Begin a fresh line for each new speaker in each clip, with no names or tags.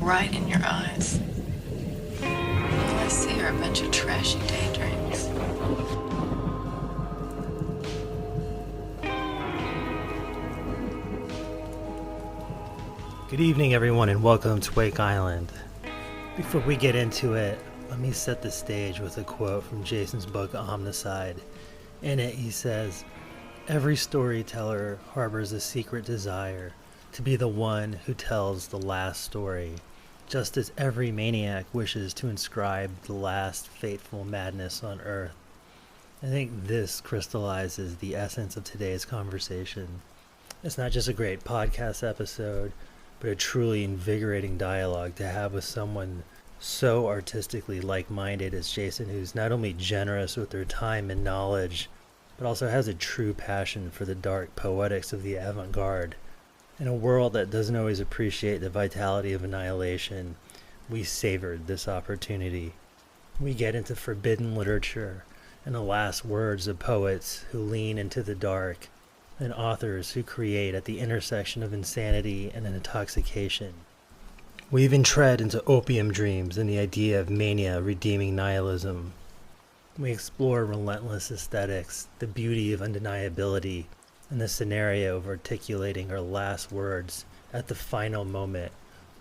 right in your eyes. All I see are a bunch of trashy daydreams.
Good evening, everyone, and welcome to Wake Island. Before we get into it, let me set the stage with a quote from Jason's book Omnicide. In it, he says, "Every storyteller harbors a secret desire to be the one who tells the last story, just as every maniac wishes to inscribe the last fateful madness on earth." I think this crystallizes the essence of today's conversation. It's not just a great podcast episode, but a truly invigorating dialogue to have with someone so artistically like-minded as Jason, who's not only generous with their time and knowledge, but also has a true passion for the dark poetics of the avant-garde. In a world that doesn't always appreciate the vitality of annihilation, we savored this opportunity. We get into forbidden literature and the last words of poets who lean into the dark, and authors who create at the intersection of insanity and intoxication. We even tread into opium dreams and the idea of mania redeeming nihilism. We explore relentless aesthetics, the beauty of undeniability, and the scenario of articulating our last words at the final moment.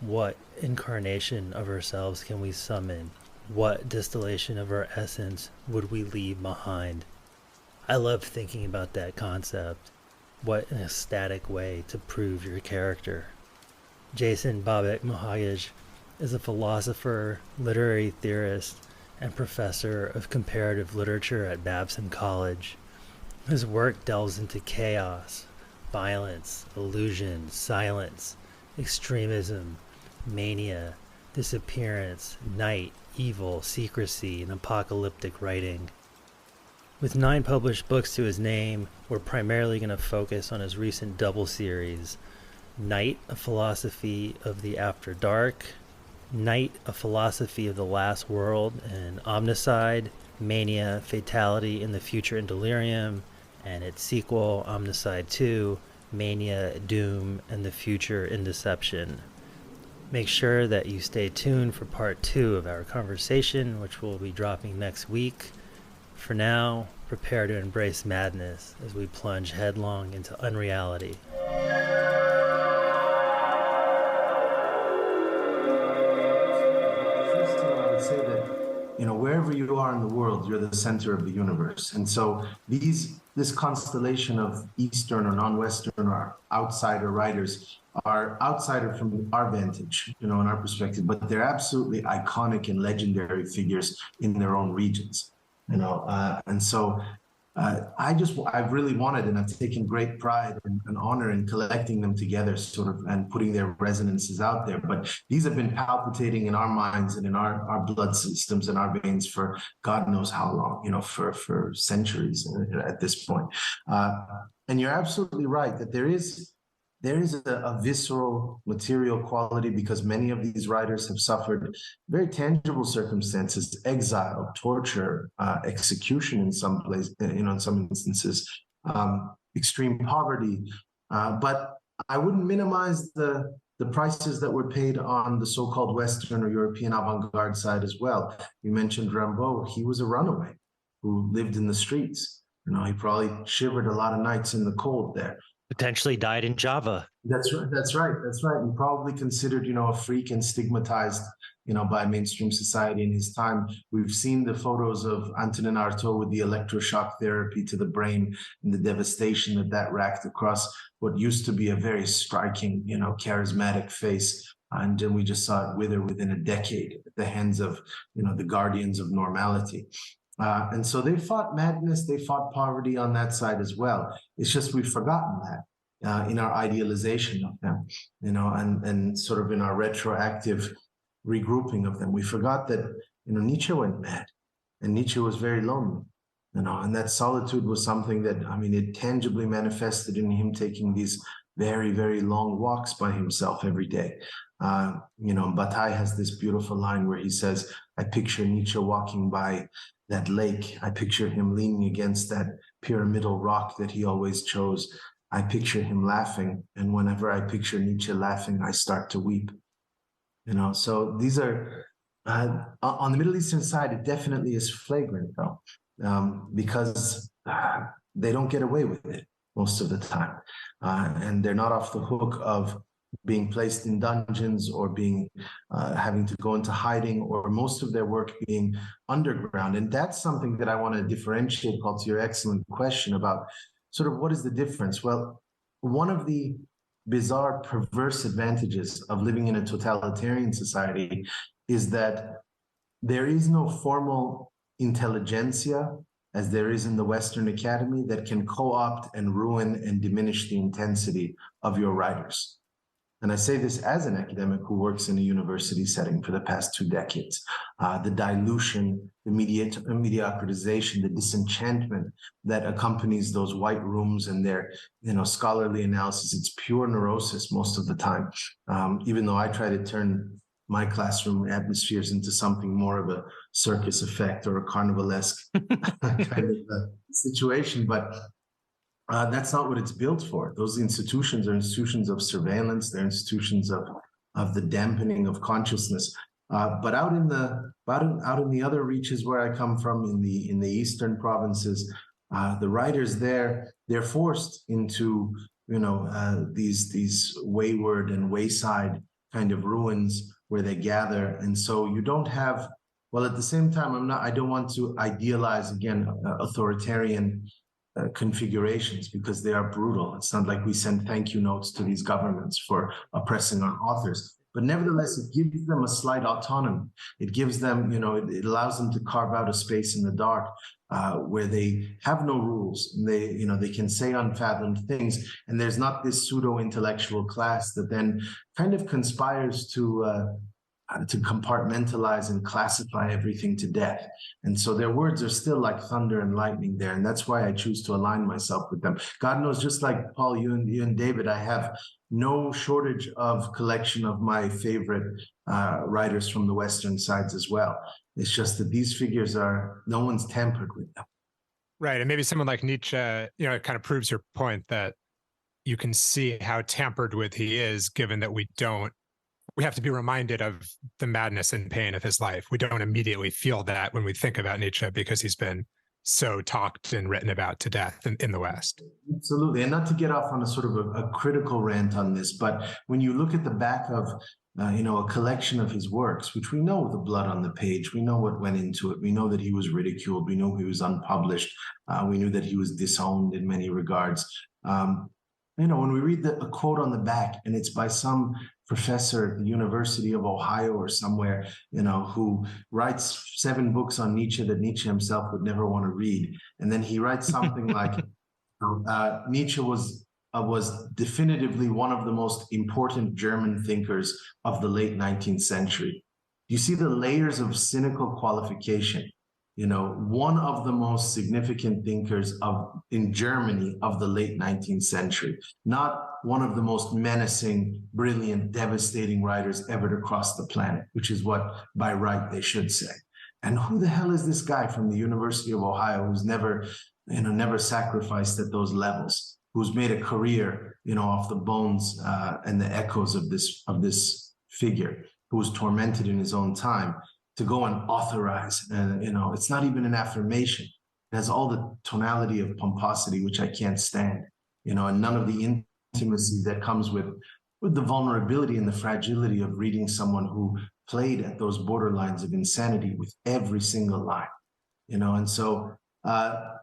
What incarnation of ourselves can we summon? What distillation of our essence would we leave behind? I love thinking about that concept. What an ecstatic way to prove your character. Jason Bahbak Mohaghegh is a philosopher, literary theorist, and professor of comparative literature at Babson College. His work delves into chaos, violence, illusion, silence, extremism, mania, disappearance, night, evil, secrecy, and apocalyptic writing. With 9 published books to his name, we're primarily going to focus on his recent double series, Night, A Philosophy of the After Dark, Night, A Philosophy of the Last World and Omnicide, Mania, Fatality in the Future-in-Delirium, and its sequel, Omnicide II, Mania, Doom, and the Future-in-Deception. Make sure that you stay tuned for part 2 of our conversation, which will be dropping next week. For now, prepare to embrace madness as we plunge headlong into unreality.
First of all, I would say that, wherever you are in the world, you're the center of the universe. And so this constellation of Eastern or non-Western or outsider writers are outsider from our vantage, in our perspective, but they're absolutely iconic and legendary figures in their own regions. And so I've really wanted, and I've taken great pride and honor in collecting them together, sort of, and putting their resonances out there. But these have been palpitating in our minds and in our blood systems and our veins for God knows how long, for centuries at this point. And you're absolutely right that there is a visceral material quality, because many of these writers have suffered very tangible circumstances: exile, torture, execution in some place, in some instances, extreme poverty. But I wouldn't minimize the prices that were paid on the so-called Western or European avant-garde side as well. You mentioned Rimbaud. He was a runaway who lived in the streets. He probably shivered a lot of nights in the cold there.
Potentially died in Java.
That's right. And probably considered, a freak and stigmatized, by mainstream society in his time. We've seen the photos of Antonin Artaud with the electroshock therapy to the brain and the devastation that racked across what used to be a very striking, charismatic face. And then we just saw it wither within a decade at the hands of, the guardians of normality. And so they fought madness, they fought poverty on that side as well. It's just we've forgotten that in our idealization of them, and sort of in our retroactive regrouping of them. We forgot that, Nietzsche went mad, and Nietzsche was very lonely, and that solitude was something that, it tangibly manifested in him taking these very, very long walks by himself every day. Bataille has this beautiful line where he says, I picture Nietzsche walking by that lake. I picture him leaning against that pyramidal rock that he always chose. I picture him laughing. And whenever I picture Nietzsche laughing, I start to weep. So these are on the Middle Eastern side, it definitely is flagrant though, because they don't get away with it most of the time, and they're not off the hook of being placed in dungeons or being having to go into hiding, or most of their work being underground. And that's something that I want to differentiate, Paul, to your excellent question about sort of what is the difference. Well, one of the bizarre, perverse advantages of living in a totalitarian society is that there is no formal intelligentsia, as there is in the Western Academy, that can co-opt and ruin and diminish the intensity of your writers. And I say this as an academic who works in a university setting for the past 2 decades. The dilution, the mediocritization, the disenchantment that accompanies those white rooms and their, scholarly analysis, it's pure neurosis most of the time. Even though I try to turn my classroom atmospheres into something more of a circus effect or a carnivalesque kind of situation, but that's not what it's built for. Those institutions are institutions of surveillance. They're institutions of the dampening of consciousness. But out in the other reaches where I come from, in the eastern provinces, the writers there, they're forced into these wayward and wayside kind of ruins where they gather, and so you don't have. Well, at the same time, I don't want to idealize again authoritarian configurations, because they are brutal. It's not like we send thank you notes to these governments for oppressing our authors, but nevertheless, it gives them a slight autonomy. It gives them, it allows them to carve out a space in the dark where they have no rules. And they can say unfathomed things, and there's not this pseudo-intellectual class that then kind of conspires to compartmentalize and classify everything to death. And so their words are still like thunder and lightning there. And that's why I choose to align myself with them. God knows, just like Paul, you and David, I have no shortage of collection of my favorite writers from the Western sides as well. It's just that these figures no one's tampered with them.
Right. And maybe someone like Nietzsche, it kind of proves your point that you can see how tampered with he is, given that we have to be reminded of the madness and pain of his life. We don't immediately feel that when we think about Nietzsche, because he's been so talked and written about to death in the West.
Absolutely. And not to get off on a sort of a critical rant on this, but when you look at the back of, a collection of his works, which we know the blood on the page, we know what went into it. We know that he was ridiculed. We know he was unpublished. We knew that he was disowned in many regards. When we read a quote on the back, and it's by some professor at the University of Ohio or somewhere, who writes 7 books on Nietzsche that Nietzsche himself would never want to read. And then he writes something like, Nietzsche was definitively one of the most important German thinkers of the late 19th century. You see the layers of cynical qualification. One of the most significant thinkers in Germany of the late 19th century, not one of the most menacing, brilliant, devastating writers ever to cross the planet, which is what by right they should say. And who the hell is this guy from the University of Ohio who's never sacrificed at those levels, who's made a career, off the bones and the echoes of this figure, who was tormented in his own time, to go and authorize, it's not even an affirmation. It has all the tonality of pomposity, which I can't stand, and none of the intimacy that comes with the vulnerability and the fragility of reading someone who played at those borderlines of insanity with every single line, and so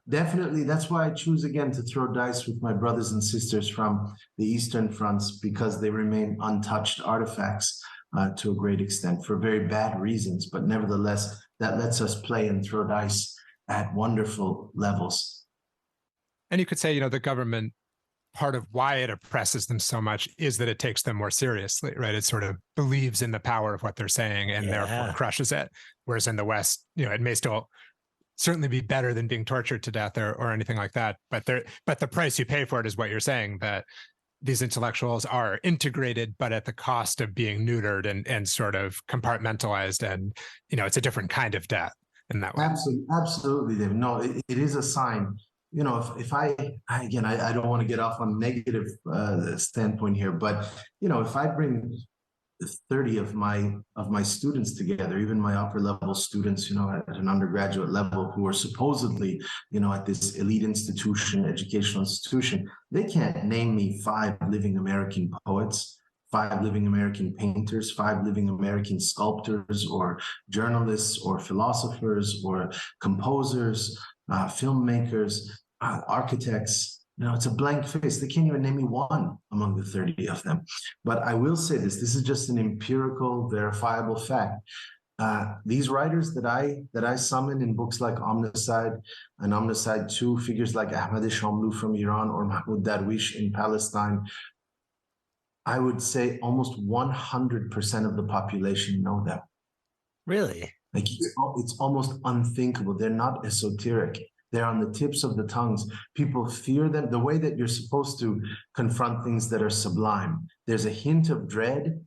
definitely that's why I choose again to throw dice with my brothers and sisters from the Eastern fronts, because they remain untouched artifacts to a great extent for very bad reasons, but nevertheless, that lets us play and throw dice at wonderful levels.
And you could say, the government, part of why it oppresses them so much is that it takes them more seriously, right? It sort of believes in the power of what they're saying and therefore crushes it. Whereas in the West, it may still certainly be better than being tortured to death or anything like that. But the price you pay for it is what you're saying, that these intellectuals are integrated, but at the cost of being neutered and sort of compartmentalized. And, it's a different kind of death in that way.
Absolutely, David. No, it is a sign. If I don't want to get off on a negative standpoint here, but, if I bring 30 of my students together, even my upper level students, at an undergraduate level, who are supposedly, at this elite institution, educational institution, they can't name me 5 living American poets, 5 living American painters, 5 living American sculptors, or journalists, or philosophers, or composers, filmmakers, architects. It's a blank face. They can't even name me one among the 30 of them. But I will say this is just an empirical, verifiable fact. These writers that I summon in books like Omnicide and Omnicide II, figures like Ahmad Shamlu from Iran or Mahmoud Darwish in Palestine, I would say almost 100% of the population know them.
Really?
Like it's almost unthinkable. They're not esoteric. They're on the tips of the tongues. People fear them the way that you're supposed to confront things that are sublime. There's a hint of dread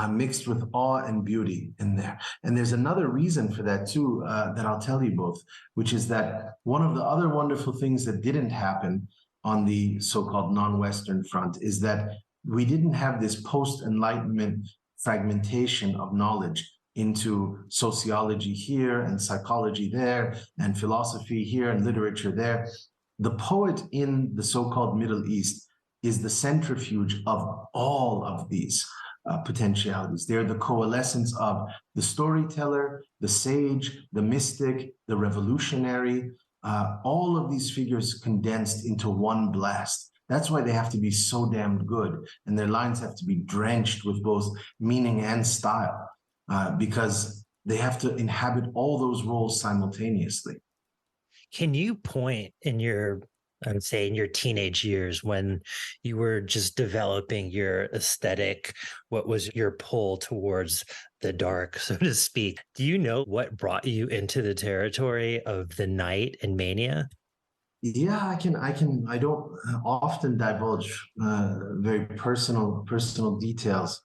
mixed with awe and beauty in there. And there's another reason for that too, that I'll tell you both, which is that one of the other wonderful things that didn't happen on the so-called non-Western front is that we didn't have this post-Enlightenment fragmentation of knowledge into sociology here and psychology there and philosophy here and literature there. The poet in the so-called Middle East is the centrifuge of all of these potentialities. They're the coalescence of the storyteller, the sage, the mystic, the revolutionary, all of these figures condensed into one blast. That's why they have to be so damn good, and their lines have to be drenched with both meaning and style, because they have to inhabit all those roles simultaneously.
Can you point in I would say in your teenage years when you were just developing your aesthetic, what was your pull towards the dark, so to speak? Do you know what brought you into the territory of the night and Mania?
Yeah, I don't often divulge very personal details.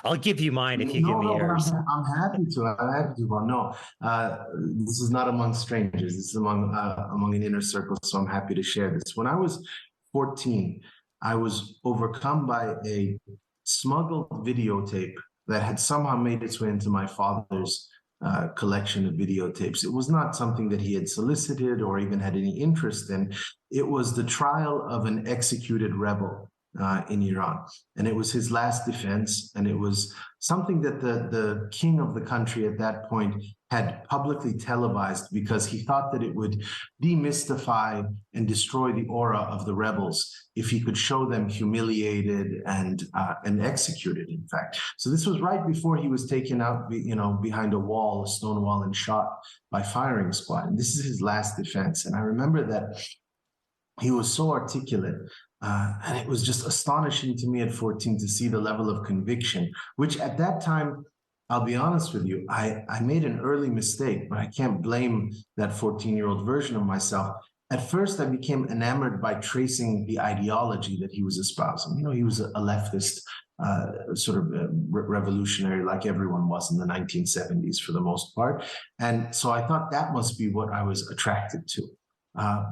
I'll give you mine if you give me yours.
I'm happy to. Well, no, this is not among strangers. This is among an inner circle. So I'm happy to share this. When I was 14, I was overcome by a smuggled videotape that had somehow made its way into my father's collection of videotapes. It was not something that he had solicited or even had any interest in. It was the trial of an executed rebel in Iran. And it was his last defense. And it was something that the king of the country at that point had publicly televised because he thought that it would demystify and destroy the aura of the rebels if he could show them humiliated and executed, in fact. So this was right before he was taken out, behind a stone wall, and shot by firing squad. And this is his last defense. And I remember that he was so articulate, and it was just astonishing to me at 14 to see the level of conviction, which at that time, I'll be honest with you, I made an early mistake, but I can't blame that 14-year-old version of myself. At first, I became enamored by tracing the ideology that he was espousing. He was a leftist, sort of revolutionary, like everyone was in the 1970s for the most part. And so I thought that must be what I was attracted to.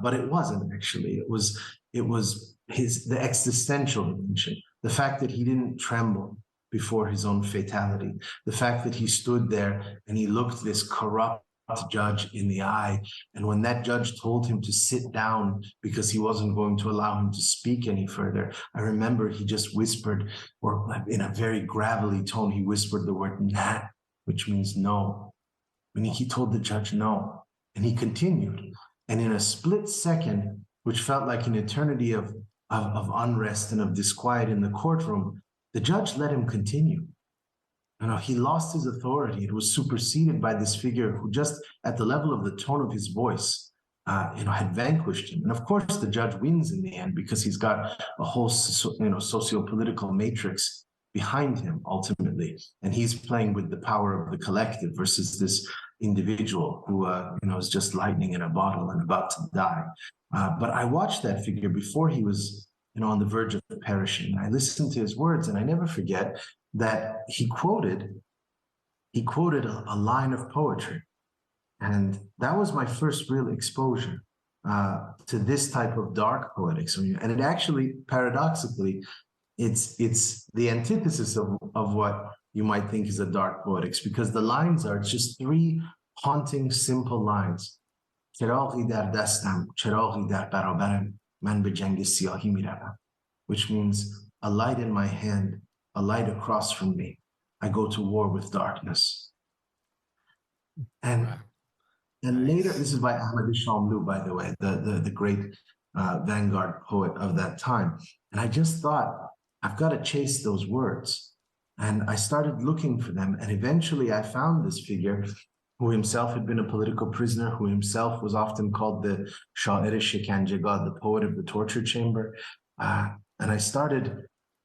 But it wasn't actually. It was the existential dimension, the fact that he didn't tremble before his own fatality, the fact that he stood there and he looked this corrupt judge in the eye, and when that judge told him to sit down because he wasn't going to allow him to speak any further, I remember he just whispered, or in a very gravelly tone, he whispered the word "nah," which means no. Meaning he told the judge no, and he continued. And in a split second, which felt like an eternity of unrest and of disquiet in the courtroom, the judge let him continue. He lost his authority. It was superseded by this figure who, just at the level of the tone of his voice, had vanquished him. And of course, the judge wins in the end because he's got a whole, socio-political matrix behind him ultimately, and he's playing with the power of the collective versus this individual who, is just lightning in a bottle and about to die. But I watched that figure before he was, on the verge of perishing. I listened to his words, and I never forget that he quoted a line of poetry. And that was my first real exposure to this type of dark poetics. And it actually, paradoxically, it's the antithesis of what you might think is a dark poetics, because the lines are just three haunting, simple lines. چراغی در دستم، چراغی در برابرم، من به جنگ سیاهی میروم, which means a light in my hand, a light across from me. I go to war with darkness. And later, this is by Ahmad Shamlu, by the way, the great avant-garde poet of that time. And I just thought, I've got to chase those words. And I started looking for them. And eventually I found this figure who himself had been a political prisoner, who himself was often called the Sha'ir Shikanjagah, the poet of the torture chamber. And I started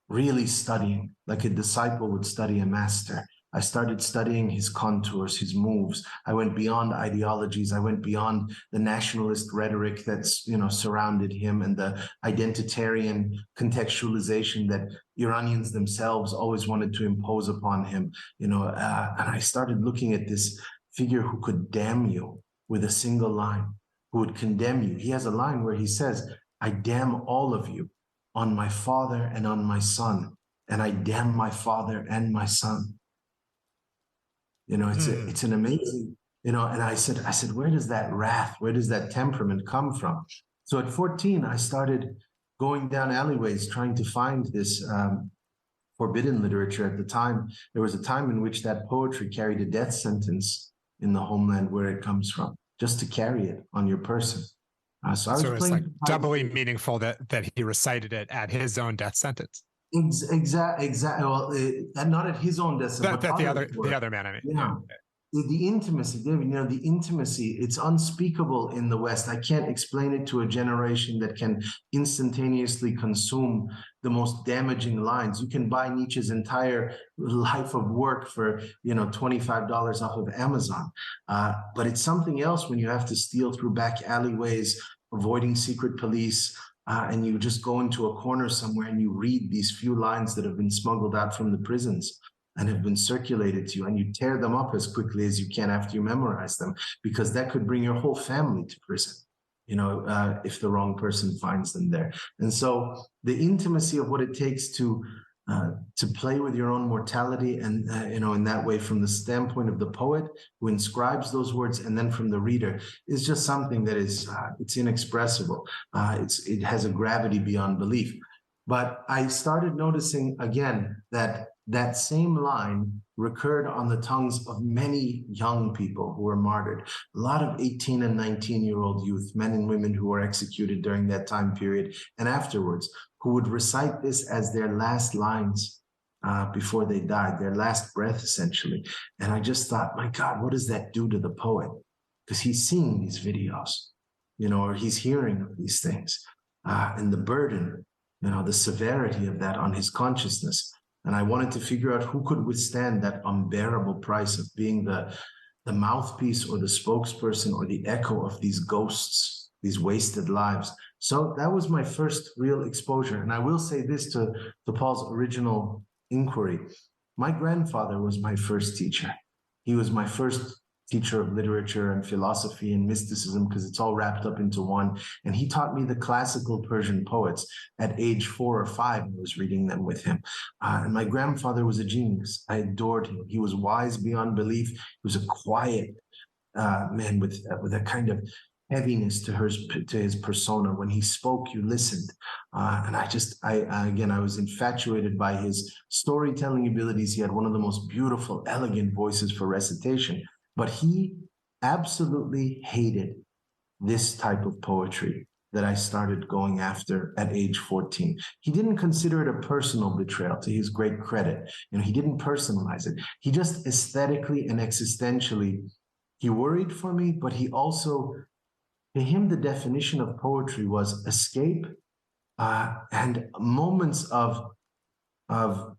really studying, like a disciple would study a master. I started studying his contours, his moves. I went beyond ideologies. I went beyond the nationalist rhetoric that's, surrounded him, and the identitarian contextualization that Iranians themselves always wanted to impose upon him. And I started looking at this figure who could damn you with a single line, who would condemn you. He has a line where he says, I damn all of you on my father and on my son, and I damn my father and my son. It's an amazing, and I said, where does that wrath, where does that temperament come from? So at 14, I started going down alleyways trying to find this forbidden literature. At the time, there was a time in which that poetry carried a death sentence in the homeland where it comes from, just to carry it on your person. So
it's like doubly meaningful that he recited it at his own death sentence.
Exactly. Well, not at his own death sentence,
but the other man. I mean,
yeah. The intimacy, David, the intimacy, it's unspeakable in the West. I can't explain it to a generation that can instantaneously consume the most damaging lines. You can buy Nietzsche's entire life of work for, $25 off of Amazon. But it's something else when you have to steal through back alleyways, avoiding secret police, and you just go into a corner somewhere and you read these few lines that have been smuggled out from the prisons and have been circulated to you, and you tear them up as quickly as you can after you memorize them, because that could bring your whole family to prison, if the wrong person finds them there. And so the intimacy of what it takes to play with your own mortality, and in that way, from the standpoint of the poet who inscribes those words, and then from the reader, is just something that is it's inexpressible. It has a gravity beyond belief. But I started noticing again that same line recurred on the tongues of many young people who were martyred. A lot of 18 and 19-year-old youth, men and women who were executed during that time period and afterwards, who would recite this as their last lines before they died, their last breath, essentially. And I just thought, my God, what does that do to the poet? Because he's seeing these videos, or he's hearing of these things, and the burden, the severity of that on his consciousness. And I wanted to figure out who could withstand that unbearable price of being the mouthpiece or the spokesperson or the echo of these ghosts, these wasted lives. So that was my first real exposure. And I will say this to Paul's original inquiry. My grandfather was my first teacher. He was my first teacher of literature and philosophy and mysticism, because it's all wrapped up into one. And he taught me the classical Persian poets at age 4 or 5. I was reading them with him. And my grandfather was a genius. I adored him. He was wise beyond belief. He was a quiet man with a kind of heaviness to his persona. When he spoke, you listened. And I was infatuated by his storytelling abilities. He had one of the most beautiful, elegant voices for recitation. But he absolutely hated this type of poetry that I started going after at age 14. He didn't consider it a personal betrayal, to his great credit. He didn't personalize it. He just aesthetically and existentially, he worried for me, but he also, to him, the definition of poetry was escape and moments of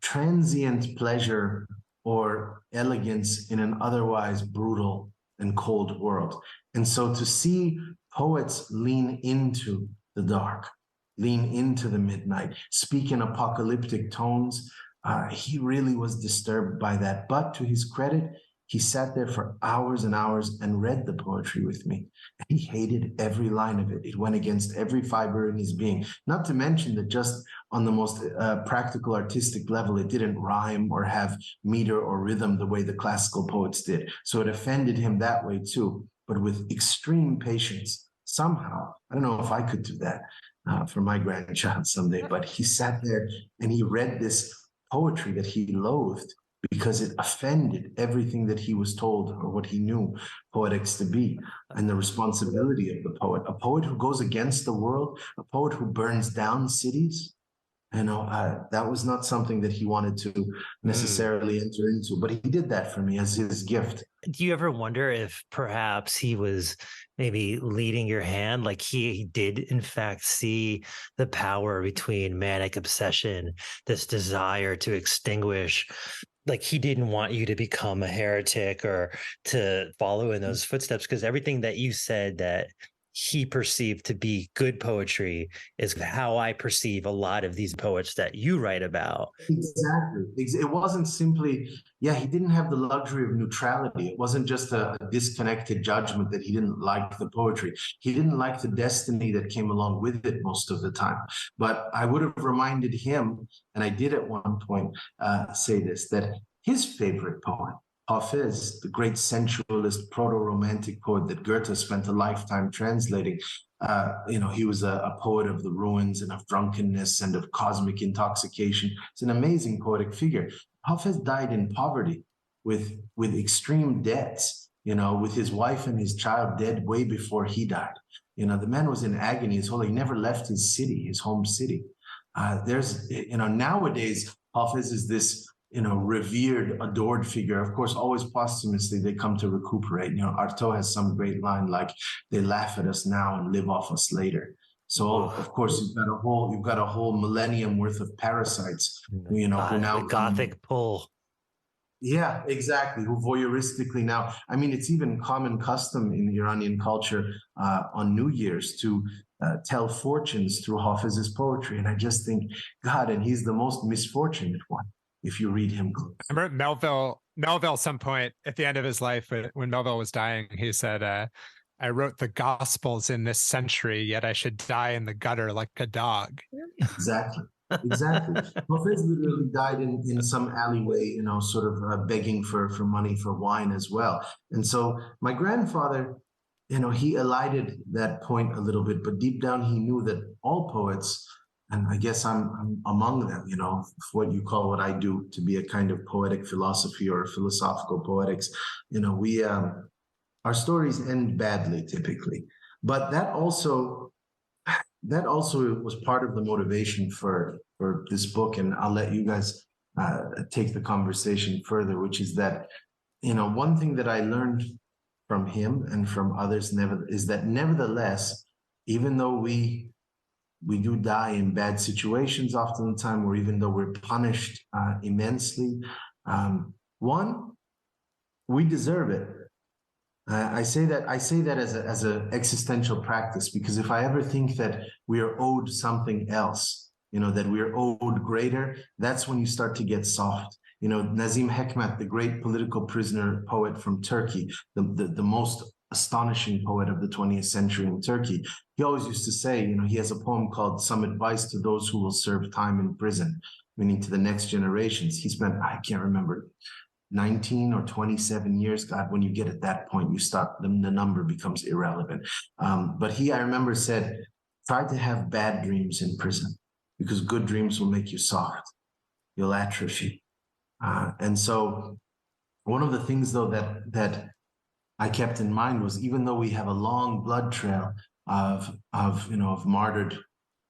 transient pleasure or elegance in an otherwise brutal and cold world. And so to see poets lean into the dark, lean into the midnight, speak in apocalyptic tones, he really was disturbed by that. But to his credit, He sat there for hours and hours and read the poetry with me. And he hated every line of it. It went against every fiber in his being. Not to mention that just on the most practical artistic level, it didn't rhyme or have meter or rhythm the way the classical poets did. So it offended him that way too, but with extreme patience. Somehow, I don't know if I could do that for my grandchild someday, but he sat there and he read this poetry that he loathed because it offended everything that he was told or what he knew poetics to be, and the responsibility of the poet. A poet who goes against the world, a poet who burns down cities. That was not something that he wanted to necessarily enter into, but he did that for me as his gift.
Do you ever wonder if perhaps he was maybe leading your hand? Like he did, in fact, see the power between manic obsession, this desire to extinguish. Like he didn't want you to become a heretic or to follow in those footsteps, because everything that you said that he perceived to be good poetry is how I perceive a lot of these poets that you write about.
Exactly. It wasn't simply, he didn't have the luxury of neutrality. It wasn't just a disconnected judgment that he didn't like the poetry. He didn't like the destiny that came along with it most of the time. But I would have reminded him, and I did at one point say this, that his favorite poet, Hafiz, the great sensualist, proto-romantic poet that Goethe spent a lifetime translating, he was a poet of the ruins and of drunkenness and of cosmic intoxication. It's an amazing poetic figure. Hafiz died in poverty with extreme debts, with his wife and his child dead way before he died. The man was in agony his whole life. He never left his city, his home city. Nowadays, Hafiz is this revered, adored figure. Of course, always posthumously, they come to recuperate. Artaud has some great line like, they laugh at us now and live off us later. So, of course, you've got a whole millennium worth of parasites, who now...
The Gothic pull.
Yeah, exactly. Who voyeuristically now, it's even common custom in Iranian culture on New Year's to tell fortunes through Hafiz's poetry. And I just think, God, and he's the most misfortunate one, if you read him.
I remember Melville, some point at the end of his life, when Melville was dying, he said, I wrote the Gospels in this century, yet I should die in the gutter like a dog.
Exactly. Hafiz literally died in some alleyway, sort of begging for money for wine as well. And so my grandfather, he elided that point a little bit, but deep down he knew that all poets, and I guess I'm among them, what you call what I do to be a kind of poetic philosophy or philosophical poetics. We our stories end badly typically, but that also was part of the motivation for this book. And I'll let you guys take the conversation further, which is that, one thing that I learned from him and from others is that nevertheless, even though we do die in bad situations often the time, or even though we're punished immensely, we deserve it. I say that as an existential practice, because if I ever think that we are owed something else, that we are owed greater, that's when you start to get soft. Nazim Hekmat, the great political prisoner poet from Turkey, the most astonishing poet of the 20th century in Turkey, he always used to say, he has a poem called Some Advice to Those Who Will Serve Time in Prison, meaning to the next generations. He spent, I can't remember, 19 or 27 years. God, when you get at that point, you stop, the number becomes irrelevant. But he, I remember, said, try to have bad dreams in prison, because good dreams will make you soft. You'll atrophy. And so one of the things, though, that I kept in mind was, even though we have a long blood trail of martyred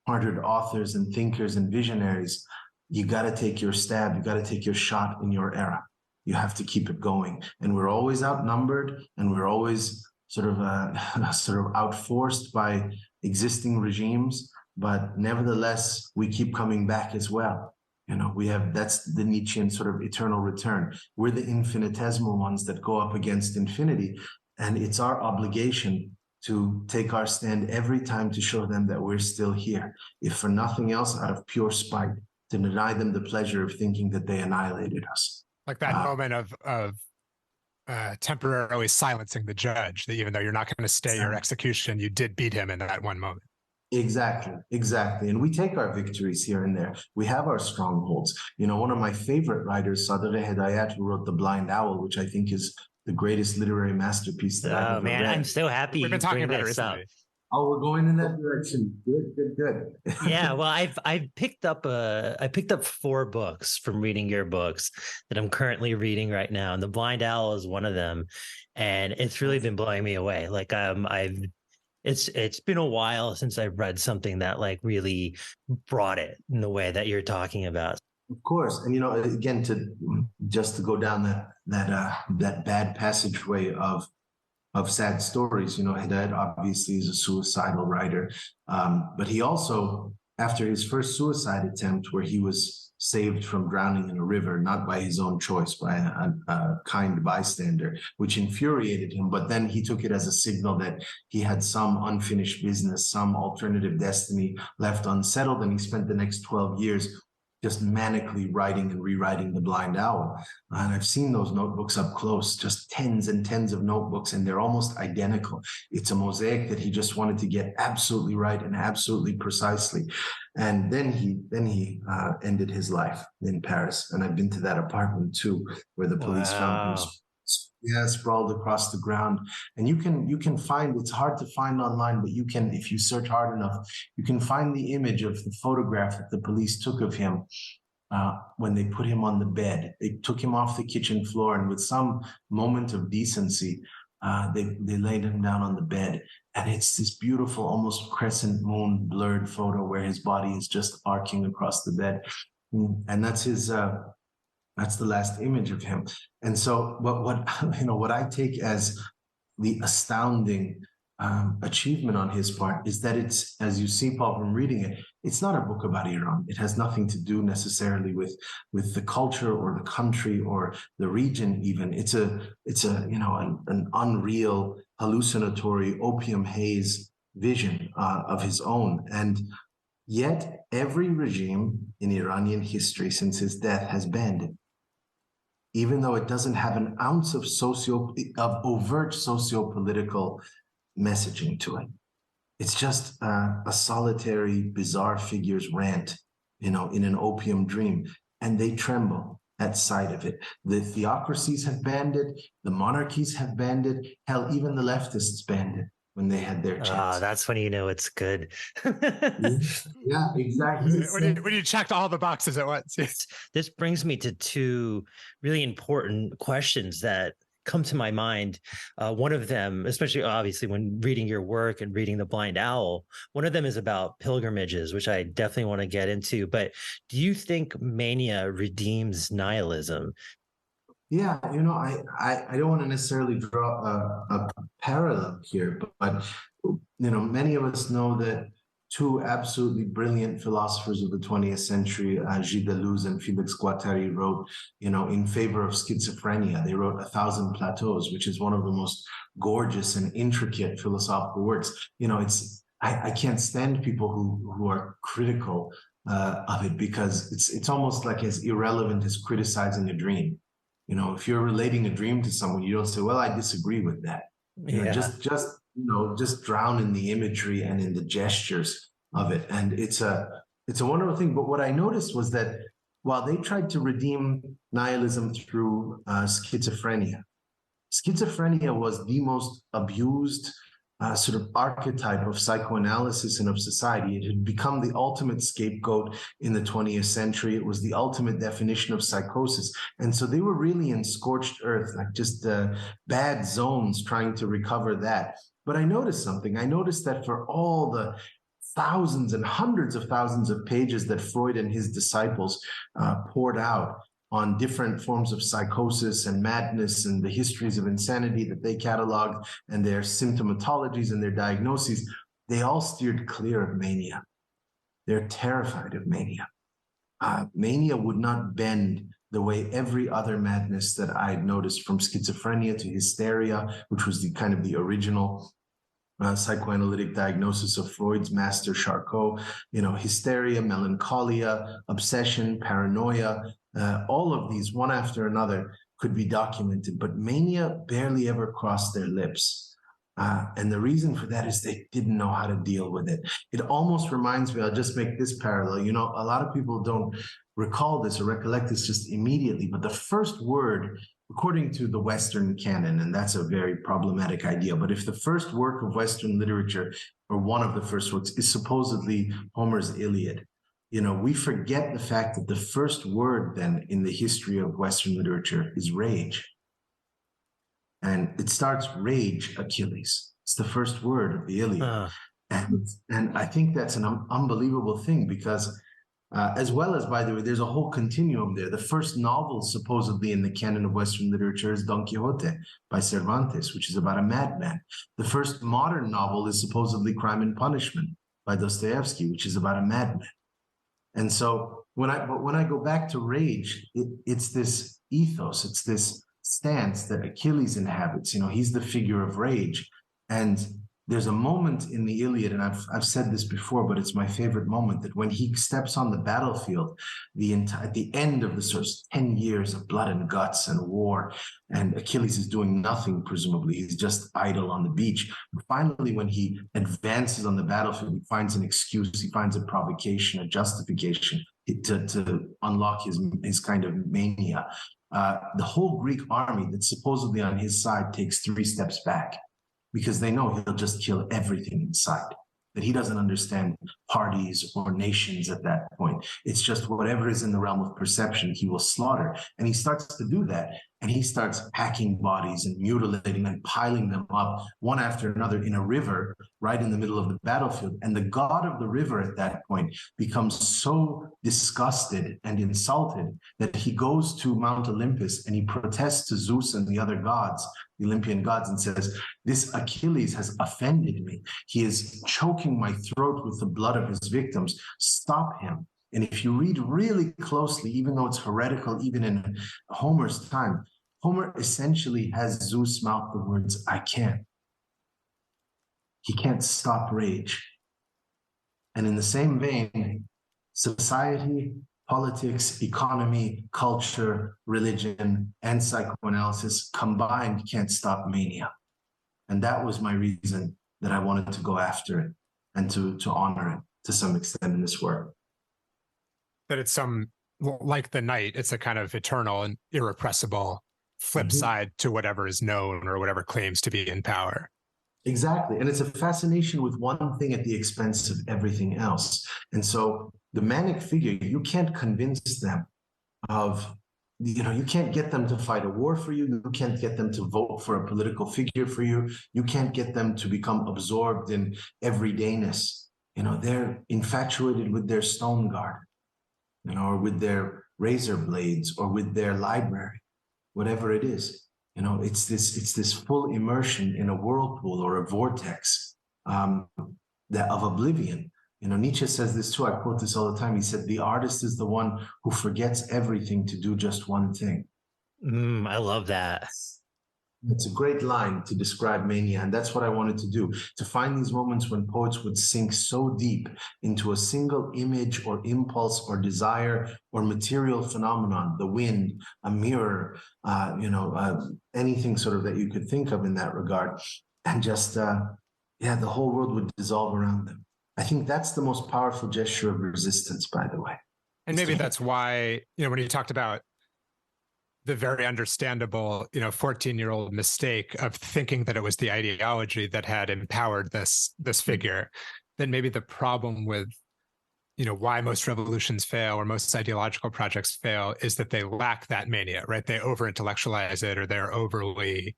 authors and thinkers and visionaries, you got to take your stab. You got to take your shot in your era. You have to keep it going. And we're always outnumbered, and we're always sort of outforced by existing regimes. But nevertheless, we keep coming back as well. That's the Nietzschean sort of eternal return. We're the infinitesimal ones that go up against infinity. And it's our obligation to take our stand every time to show them that we're still here. If for nothing else, out of pure spite, to deny them the pleasure of thinking that they annihilated us.
Like that moment temporarily silencing the judge, that even though you're not going to stay your execution, you did beat him in that one moment.
Exactly. And we take our victories here and there. We have our strongholds. One of my favorite writers, Sadegh Hedayat, who wrote The Blind Owl, which I think is the greatest literary masterpiece that I've ever read.
I'm so happy
we've been talking about it
this
recently.
up.
Oh, we're going in that direction. Good.
Yeah, well, I picked up 4 books from reading your books that I'm currently reading right now, and The Blind Owl is one of them, and it's really been blowing me away. Like it's been a while since I've read something that like really brought it in the way that you're talking about.
Of course, and again, to go down that bad passageway of sad stories. Hedayat obviously is a suicidal writer, but he also, after his first suicide attempt, where he was saved from drowning in a river, not by his own choice, by a kind bystander, which infuriated him. But then he took it as a signal that he had some unfinished business, some alternative destiny left unsettled, and he spent the next 12 years just manically writing and rewriting The Blind Owl. And I've seen those notebooks up close, just tens and tens of notebooks, and they're almost identical. It's a mosaic that he just wanted to get absolutely right and absolutely precisely. And then he ended his life in Paris. And I've been to that apartment too, where the police found him. Yeah, sprawled across the ground. And you can find, it's hard to find online, but you can, if you search hard enough, you can find the image of the photograph that the police took of him when they put him on the bed. They took him off the kitchen floor, and with some moment of decency, they laid him down on the bed. And it's this beautiful, almost crescent moon blurred photo where his body is just arcing across the bed. And that's his... That's the last image of him. And so what I take as the astounding achievement on his part is that it's, as you see, Paul, from reading it, it's not a book about Iran. It has nothing to do necessarily with the culture or the country or the region even. It's an unreal, hallucinatory opium haze vision of his own. And yet every regime in Iranian history since his death has banned it, even though it doesn't have an ounce of overt socio-political messaging to it. It's just a solitary, bizarre figure's rant, in an opium dream, and they tremble at sight of it. The theocracies have banned it, the monarchies have banned it, hell, even the leftists banned it when they had their chance.
That's when you know it's good.
Yeah, exactly.
When you checked all the boxes at once.
This brings me to 2 really important questions that come to my mind. One of them, especially obviously when reading your work and reading The Blind Owl, one of them is about pilgrimages, which I definitely want to get into. But do you think Mania redeems nihilism?
Yeah, I don't want to necessarily draw a parallel here, but many of us know that 2 absolutely brilliant philosophers of the 20th century, Gilles Deleuze and Félix Guattari, wrote, in favor of schizophrenia. They wrote 1,000 Plateaus, which is one of the most gorgeous and intricate philosophical works. I can't stand people who are critical of it, because it's almost like as irrelevant as criticizing a dream. If you're relating a dream to someone, you don't say, well, I disagree with that. Just drown in the imagery and in the gestures of it. And it's a wonderful thing. But what I noticed was that while they tried to redeem nihilism through schizophrenia was the most abused sort of archetype of psychoanalysis and of society. It had become the ultimate scapegoat in the 20th century. It was the ultimate definition of psychosis. And so they were really in scorched earth, like just bad zones trying to recover that. But I noticed something. I noticed that for all the thousands and hundreds of thousands of pages that Freud and his disciples poured out on different forms of psychosis and madness and the histories of insanity that they cataloged and their symptomatologies and their diagnoses, they all steered clear of mania. They're terrified of mania. Mania would not bend the way every other madness that I'd noticed, from schizophrenia to hysteria, which was the original psychoanalytic diagnosis of Freud's master Charcot, hysteria, melancholia, obsession, paranoia, all of these, one after another, could be documented, but mania barely ever crossed their lips. And the reason for that is they didn't know how to deal with it. It almost reminds me, I'll just make this parallel. You know, a lot of people don't recall this or recollect this just immediately, but the first word, according to the Western canon, and that's a very problematic idea, but if the first work of Western literature, or one of the first works, is supposedly Homer's Iliad, you know, we forget the fact that the first word then in the history of Western literature is rage. And it starts rage, Achilles. It's the first word of the Iliad. And I think that's an unbelievable thing because as well as, by the way, there's a whole continuum there. The first novel supposedly in the canon of Western literature is Don Quixote by Cervantes, which is about a madman. The first modern novel is supposedly Crime and Punishment by Dostoevsky, which is about a madman. And so when I go back to rage, it's this ethos, it's this stance that Achilles inhabits. You know, he's the figure of rage. And there's a moment in the Iliad, and I've said this before, but it's my favorite moment, that when he steps on the battlefield, at the end of the sort of 10 years of blood and guts and war, and Achilles is doing nothing, presumably, he's just idle on the beach. But finally, when he advances on the battlefield, he finds an excuse, he finds a provocation, a justification to unlock his kind of mania. The whole Greek army that's supposedly on his side takes 3 steps back because they know he'll just kill everything in sight, that he doesn't understand parties or nations at that point. It's just whatever is in the realm of perception, he will slaughter. And he starts to do that. And he starts hacking bodies and mutilating and piling them up one after another in a river right in the middle of the battlefield. And the god of the river at that point becomes so disgusted and insulted that he goes to Mount Olympus and he protests to Zeus and the other gods, the Olympian gods, and says, "This Achilles has offended me. He is choking my throat with the blood of his victims. Stop him." And if you read really closely, even though it's heretical, even in Homer's time, Homer essentially has Zeus mouth the words, "I can't." He can't stop rage. And in the same vein, society, politics, economy, culture, religion, and psychoanalysis combined can't stop mania. And that was my reason that I wanted to go after it and to honor it to some extent in this work.
That it's like the night, it's a kind of eternal and irrepressible flip side to whatever is known or whatever claims to be in power.
Exactly. And it's a fascination with one thing at the expense of everything else. And so the manic figure, you can't convince them of, you can't get them to fight a war for you. You can't get them to vote for a political figure for you. You can't get them to become absorbed in everydayness. They're infatuated with their stone garden, or with their razor blades, or with their library, whatever it is. It's this full immersion in a whirlpool or a vortex of oblivion. Nietzsche says this too. I quote this all the time. He said, "The artist is the one who forgets everything to do just one thing."
I love that.
It's a great line to describe mania, and that's what I wanted to do, to find these moments when poets would sink so deep into a single image or impulse or desire or material phenomenon, the wind, a mirror, anything sort of that you could think of in that regard, and just, the whole world would dissolve around them. I think that's the most powerful gesture of resistance, by the way.
And maybe that's why, when you talked about the very understandable, 14-year-old mistake of thinking that it was the ideology that had empowered this figure, then maybe the problem with, why most revolutions fail or most ideological projects fail is that they lack that mania, right? They over-intellectualize it, or they're overly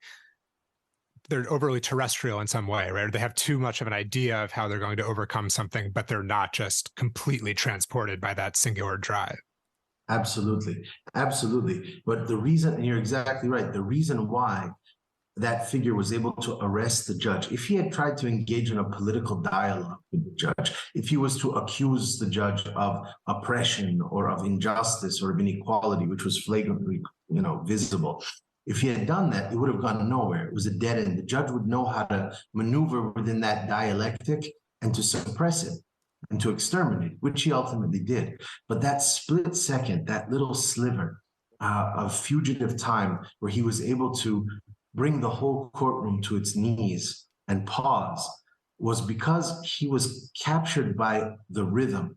terrestrial in some way, right? Or they have too much of an idea of how they're going to overcome something, but they're not just completely transported by that singular drive.
Absolutely. Absolutely. But the reason, and you're exactly right, the reason why that figure was able to arrest the judge, if he had tried to engage in a political dialogue with the judge, if he was to accuse the judge of oppression or of injustice or of inequality, which was flagrantly, visible, if he had done that, it would have gone nowhere. It was a dead end. The judge would know how to maneuver within that dialectic and to suppress it and to exterminate, which he ultimately did. But that split second, that little sliver, of fugitive time where he was able to bring the whole courtroom to its knees and pause was because he was captured by the rhythm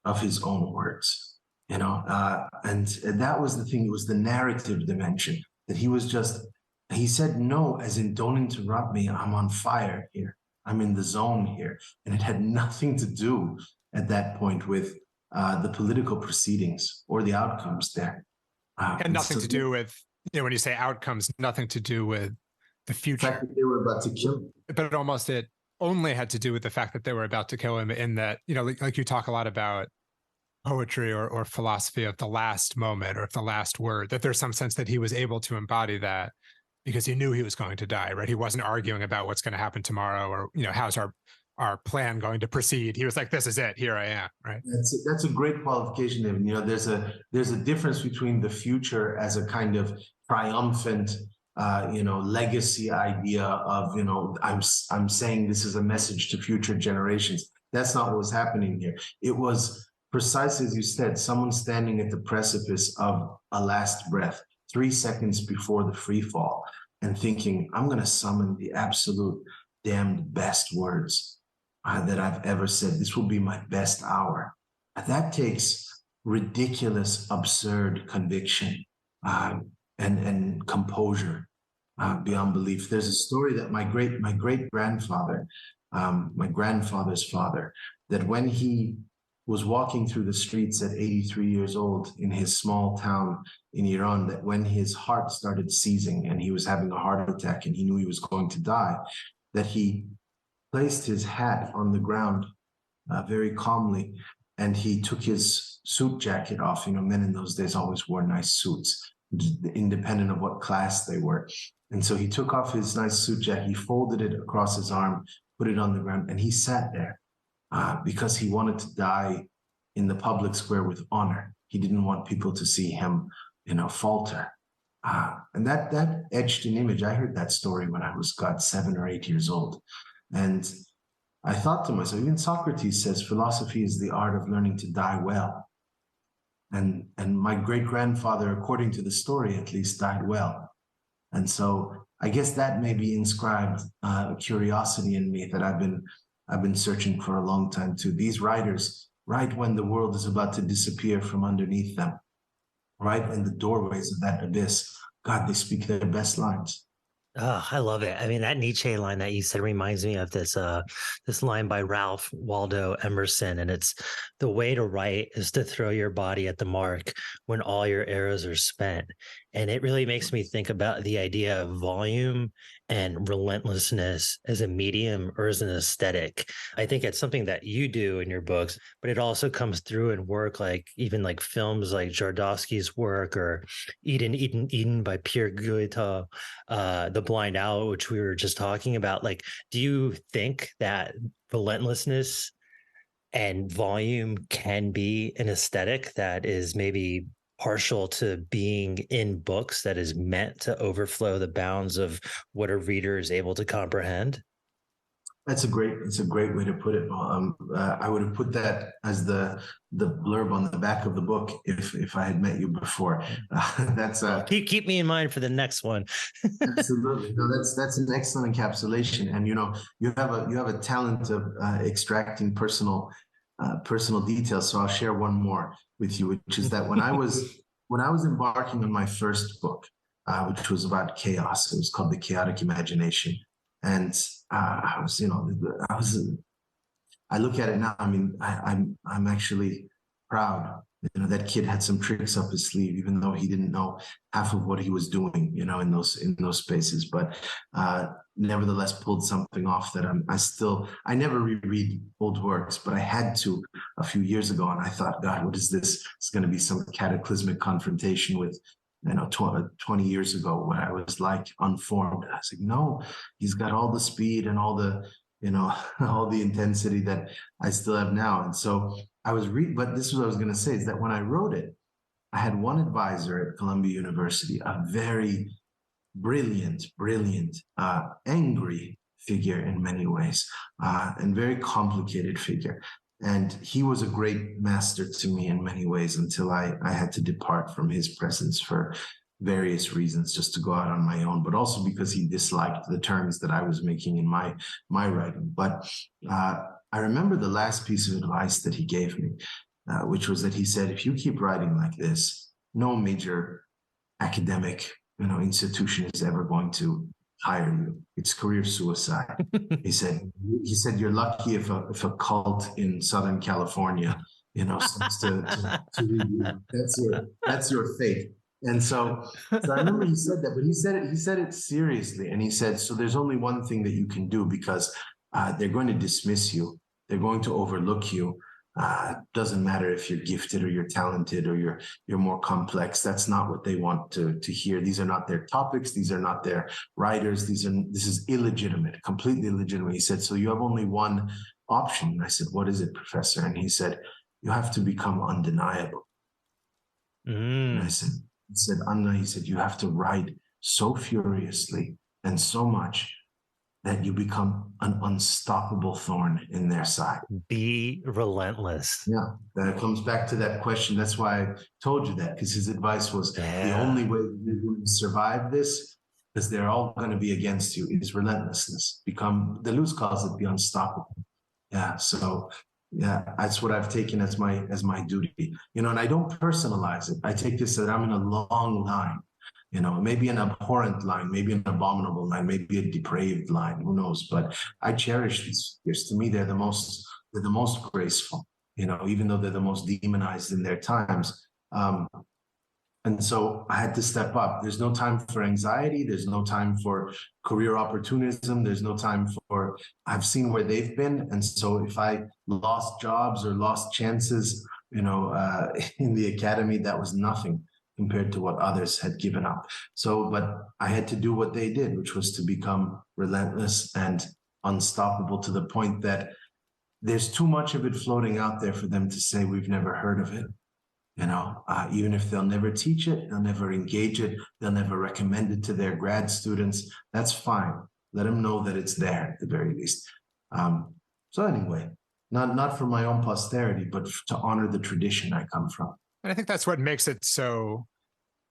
of his own words, and that was the thing. It was the narrative dimension that he said no, as in, don't interrupt me. I'm on fire here. I'm in the zone here. And it had nothing to do at that point with the political proceedings or the outcomes there.
And nothing to do with, when you say outcomes, nothing to do with the future.
The fact that they were about to kill him.
But it only had to do with the fact that they were about to kill him, in that, like you talk a lot about poetry or philosophy of the last moment or of the last word, that there's some sense that he was able to embody that because he knew he was going to die, right? He wasn't arguing about what's going to happen tomorrow or, how's our plan going to proceed. He was like, this is it, here I am, right?
That's a great qualification, David. There's a difference between the future as a kind of triumphant legacy idea of, I'm saying this is a message to future generations. That's not what was happening here. It was precisely as you said, someone standing at the precipice of a last breath, 3 seconds before the free fall, and thinking, I'm going to summon the absolute damned best words that I've ever said. This will be my best hour. That takes ridiculous, absurd conviction and composure beyond belief. There's a story that my great grandfather, my grandfather's father, that when he was walking through the streets at 83 years old in his small town in Iran, that when his heart started seizing and he was having a heart attack and he knew he was going to die, that he placed his hat on the ground very calmly, and he took his suit jacket off. Men in those days always wore nice suits, independent of what class they were. And so he took off his nice suit jacket, he folded it across his arm, put it on the ground, and he sat there because he wanted to die in the public square with honor. He didn't want people to see him, falter. And that etched an image. I heard that story when I was, 7 or 8 years old. And I thought to myself, even Socrates says philosophy is the art of learning to die well. And my great-grandfather, according to the story at least, died well. And so I guess that maybe inscribed a curiosity in me that I've been searching for a long time too. These writers, right when the world is about to disappear from underneath them, right in the doorways of that abyss, God, they speak their best lines.
Oh, I love it. I mean, that Nietzsche line that you said reminds me of this line by Ralph Waldo Emerson, and it's, the way to write is to throw your body at the mark when all your arrows are spent. And it really makes me think about the idea of volume and relentlessness as a medium or as an aesthetic. I think it's something that you do in your books, but it also comes through in work, like even like films like Jodorowsky's work, or Eden by Pierre Guita, The Blind Owl, which we were just talking about. Like, do you think that relentlessness and volume can be an aesthetic that is maybe partial to being in books, that is meant to overflow the bounds of what a reader is able to comprehend?
It's a great way to put it. I would have put that as the blurb on the back of the book if I had met you before.
Keep me in mind for the next one.
Absolutely, no, that's an excellent encapsulation. And you have a talent of extracting personal details. So I'll share one more with you, which is that when I was embarking on my first book, which was about chaos, it was called The Chaotic Imagination. And I look at it now. I mean, I'm actually proud. That kid had some tricks up his sleeve, even though he didn't know half of what he was doing, in those spaces. But nevertheless, pulled something off that I never reread old works, but I had to a few years ago, and I thought, God, what is this? It's going to be some cataclysmic confrontation with 20 years ago when I was like unformed. I was like, no, he's got all the speed and all the, all the intensity that I still have now. And so but this is what I was going to say, is that when I wrote it, I had one advisor at Columbia University, a very brilliant, angry figure in many ways, and very complicated figure. And he was a great master to me in many ways until I had to depart from his presence for various reasons, just to go out on my own, but also because he disliked the terms that I was making in my writing. But I remember the last piece of advice that he gave me, which was that he said, if you keep writing like this, no major academic institution is ever going to hire you. It's career suicide. He said you're lucky if a cult in Southern California starts to read you. That's your fate. And so I remember he said that, but he said it seriously. And he said, so there's only one thing that you can do, because they're going to dismiss you. They're going to overlook you. Doesn't matter if you're gifted or you're talented or you're more complex. That's not what they want to hear. These are not their topics. These are not their writers. This is illegitimate, completely illegitimate. He said, so you have only one option. And I said, what is it, Professor? And he said, you have to become undeniable. And I said, Anna, he said, you have to write so furiously and so much that you become an unstoppable thorn in their side.
Be relentless.
Yeah, that comes back to that question. That's why I told you that, because his advice was the only way you're going to survive this, because they're all going to be against you, is relentlessness. Deleuze calls it the unstoppable. Yeah, so yeah, that's what I've taken as my duty, and I don't personalize it. I take this that I'm in a long line, maybe an abhorrent line, maybe an abominable line, maybe a depraved line, who knows? But I cherish these figures. To me, they're the most graceful, even though they're the most demonized in their times. And so I had to step up. There's no time for anxiety. There's no time for career opportunism. There's no time for, I've seen where they've been. And so if I lost jobs or lost chances, in the academy, that was nothing compared to what others had given up. So, but I had to do what they did, which was to become relentless and unstoppable, to the point that there's too much of it floating out there for them to say we've never heard of it. Even if they'll never teach it, they'll never engage it, they'll never recommend it to their grad students, that's fine. Let them know that it's there at the very least. So anyway, not for my own posterity, but to honor the tradition I come from.
And I think that's what makes it so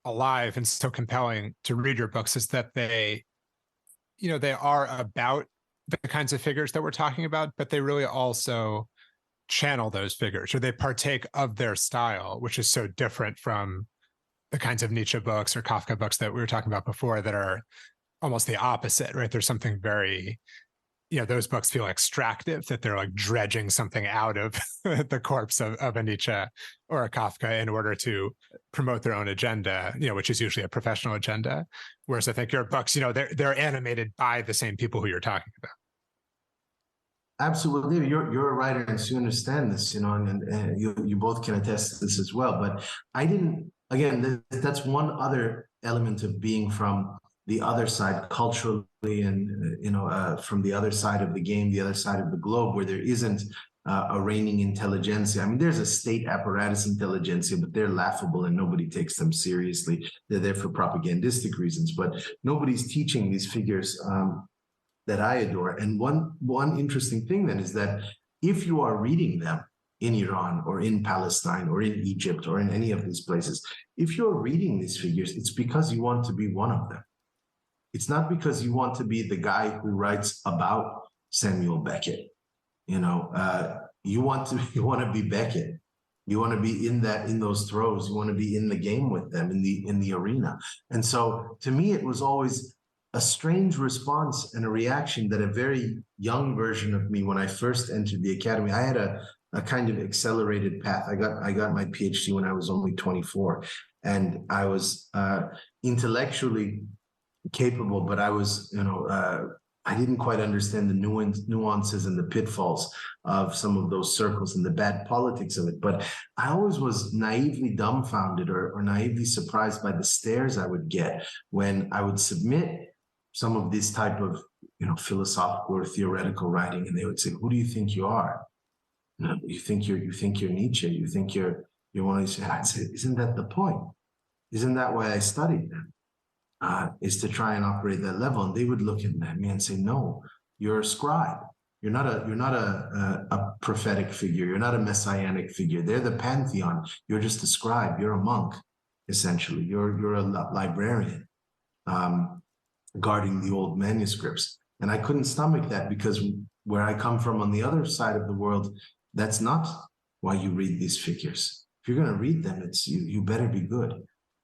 alive and so compelling to read your books, is that they are about the kinds of figures that we're talking about, but they really also channel those figures, or they partake of their style, which is so different from the kinds of Nietzsche books or Kafka books that we were talking about before that are almost the opposite, right? There's something very, those books feel extractive, that they're like dredging something out of the corpse of a Nietzsche or a Kafka in order to promote their own agenda, which is usually a professional agenda. Whereas I think your books, they're animated by the same people who you're talking about.
Absolutely. You're a writer, and so you understand this, and you both can attest to this as well. But I didn't, again, that's one other element of being from the other side culturally, and, from the other side of the game, the other side of the globe, where there isn't a reigning intelligentsia. I mean, there's a state apparatus intelligentsia, but they're laughable and nobody takes them seriously. They're there for propagandistic reasons, but nobody's teaching these figures that I adore. And one interesting thing then is that if you are reading them in Iran or in Palestine or in Egypt or in any of these places, if you're reading these figures, it's because you want to be one of them. It's not because you want to be the guy who writes about Samuel Beckett. You want to be Beckett. You want to be in those throes. You want to be in the game with them, in the arena. And so to me, it was always a strange response and a reaction that a very young version of me, when I first entered the academy, I had a kind of accelerated path. I got my PhD when I was only 24, and I was intellectually capable, but I was, I didn't quite understand the nuances and the pitfalls of some of those circles and the bad politics of it. But I always was naively dumbfounded or naively surprised by the stares I would get when I would submit some of this type of, philosophical or theoretical writing, and they would say, "Who do you think you are? You think you're Nietzsche? You think you're one of these?" I'd say, "Isn't that the point? Isn't that why I studied them? Is to try and operate that level?" And they would look at me and say, "No, you're a scribe. a prophetic figure. You're not a messianic figure. They're the pantheon. You're just a scribe. You're a monk, essentially. You're a librarian, guarding the old manuscripts. And I couldn't stomach that, because where I come from on the other side of the world, that's not why you read these figures. If you're going to read them, it's you better be good.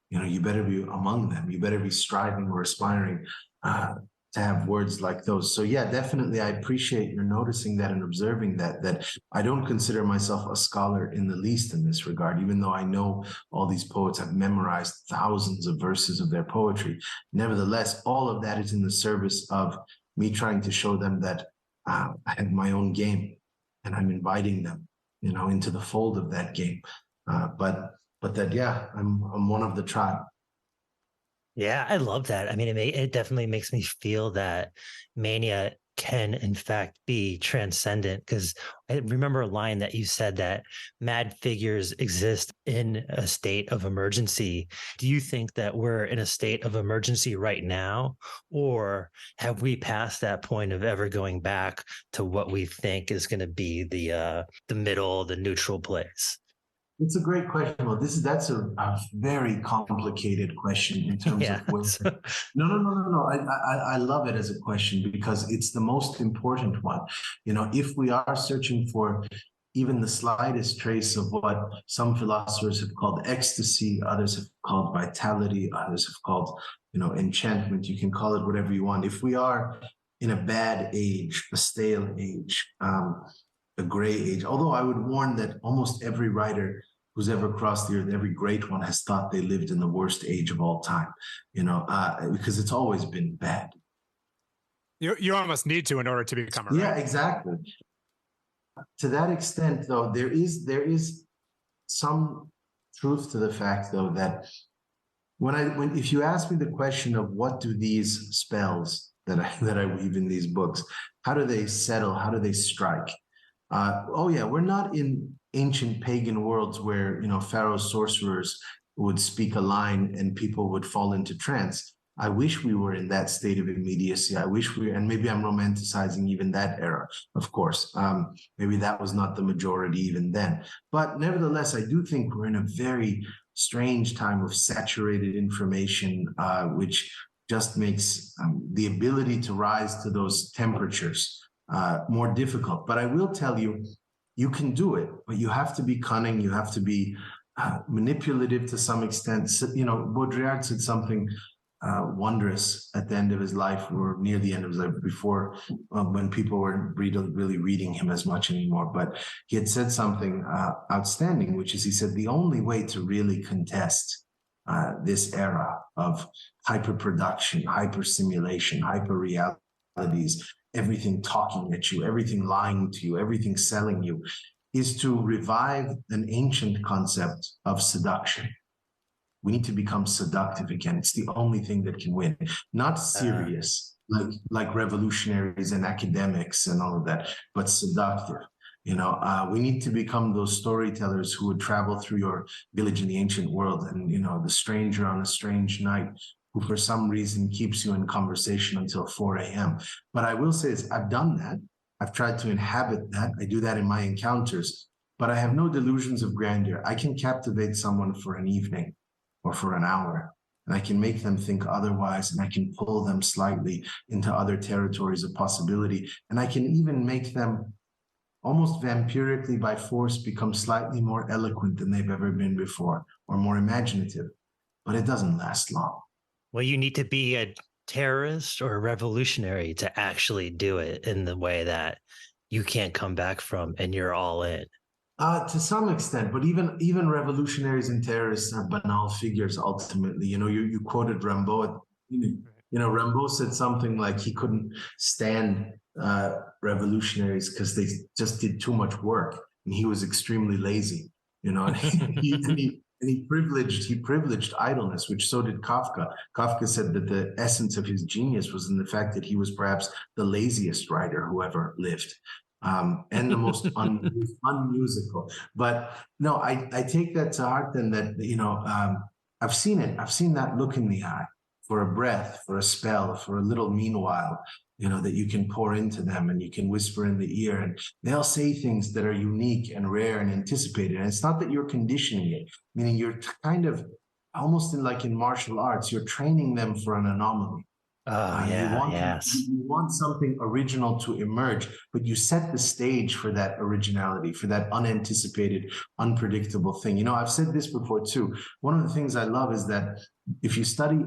You better be among them. You better be striving or aspiring to have words like those. So yeah, definitely, I appreciate your noticing that and observing that I don't consider myself a scholar in the least in this regard, even though I know all these poets have memorized thousands of verses of their poetry. Nevertheless, all of that is in the service of me trying to show them that I have my own game, and I'm inviting them, into the fold of that game. But that, yeah, I'm one of the tribe.
Yeah, I love that. I mean, it definitely makes me feel that mania can, in fact, be transcendent. Because I remember a line that you said that mad figures exist in a state of emergency. Do you think that we're in a state of emergency right now? Or have we passed that point of ever going back to what we think is going to be the middle, the neutral place?
It's a great question. Well, that's a very complicated question in terms of ways. No. I love it as a question, because it's the most important one. If we are searching for even the slightest trace of what some philosophers have called ecstasy, others have called vitality, others have called, enchantment, you can call it whatever you want. If we are in a bad age, a stale age, a gray age, although I would warn that almost every writer who's ever crossed the earth, every great one, has thought they lived in the worst age of all time, because it's always been bad.
You almost need to in order to become a writer.
Yeah, exactly. To that extent, though, there is some truth to the fact, though, that if you ask me the question of what do these spells that I weave in these books, how do they settle? How do they strike? We're not in ancient pagan worlds where, Pharaoh's sorcerers would speak a line and people would fall into trance. I wish we were in that state of immediacy. And maybe I'm romanticizing even that era, of course. Maybe that was not the majority even then. But nevertheless, I do think we're in a very strange time of saturated information, which just makes the ability to rise to those temperatures more difficult. But I will tell you, you can do it, but you have to be cunning. You have to be manipulative to some extent. So, Baudrillard said something wondrous at the end of his life, or near the end of his life, before when people weren't really reading him as much anymore. But he had said something outstanding, which is, he said, the only way to really contest this era of hyperproduction, hypersimulation, hyperrealities, everything talking at you, everything lying to you, everything selling you, is to revive an ancient concept of seduction. We need to become seductive again. It's the only thing that can win. Not serious, like revolutionaries and academics and all of that, but seductive. We need to become those storytellers who would travel through your village in the ancient world, and, the stranger on a strange night who for some reason keeps you in conversation until 4 a.m. But I will say this, I've done that. I've tried to inhabit that. I do that in my encounters, but I have no delusions of grandeur. I can captivate someone for an evening or for an hour, and I can make them think otherwise, and I can pull them slightly into other territories of possibility. And I can even make them almost vampirically by force become slightly more eloquent than they've ever been before, or more imaginative, but it doesn't last long.
Well, you need to be a terrorist or a revolutionary to actually do it in the way that you can't come back from and you're all in.
To some extent, but even revolutionaries and terrorists are banal figures ultimately. You quoted Rimbaud. Rimbaud said something like he couldn't stand revolutionaries because they just did too much work, and he was extremely lazy. And he privileged idleness, which so did Kafka. Kafka said that the essence of his genius was in the fact that he was perhaps the laziest writer who ever lived, and the most unmusical. But no, I take that to heart then, that, I've seen it. I've seen that look in the eye for a breath, for a spell, for a little meanwhile, that you can pour into them and you can whisper in the ear, and they'll say things that are unique and rare and anticipated. And it's not that you're conditioning it, meaning you're kind of almost like in martial arts, you're training them for an anomaly.
You
want something original to emerge, but you set the stage for that originality, for that unanticipated, unpredictable thing. I've said this before too. One of the things I love is that if you study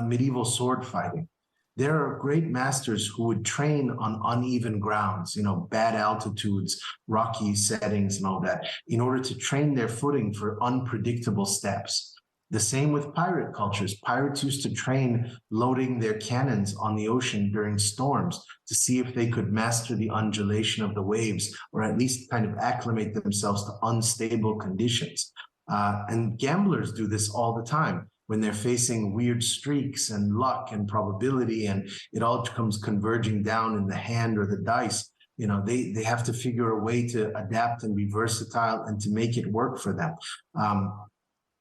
medieval sword fighting, there are great masters who would train on uneven grounds, bad altitudes, rocky settings and all that, in order to train their footing for unpredictable steps. The same with pirate cultures. Pirates used to train loading their cannons on the ocean during storms to see if they could master the undulation of the waves, or at least kind of acclimate themselves to unstable conditions. And gamblers do this all the time when they're facing weird streaks and luck and probability, and it all comes converging down in the hand or the dice. They have to figure a way to adapt and be versatile and to make it work for them.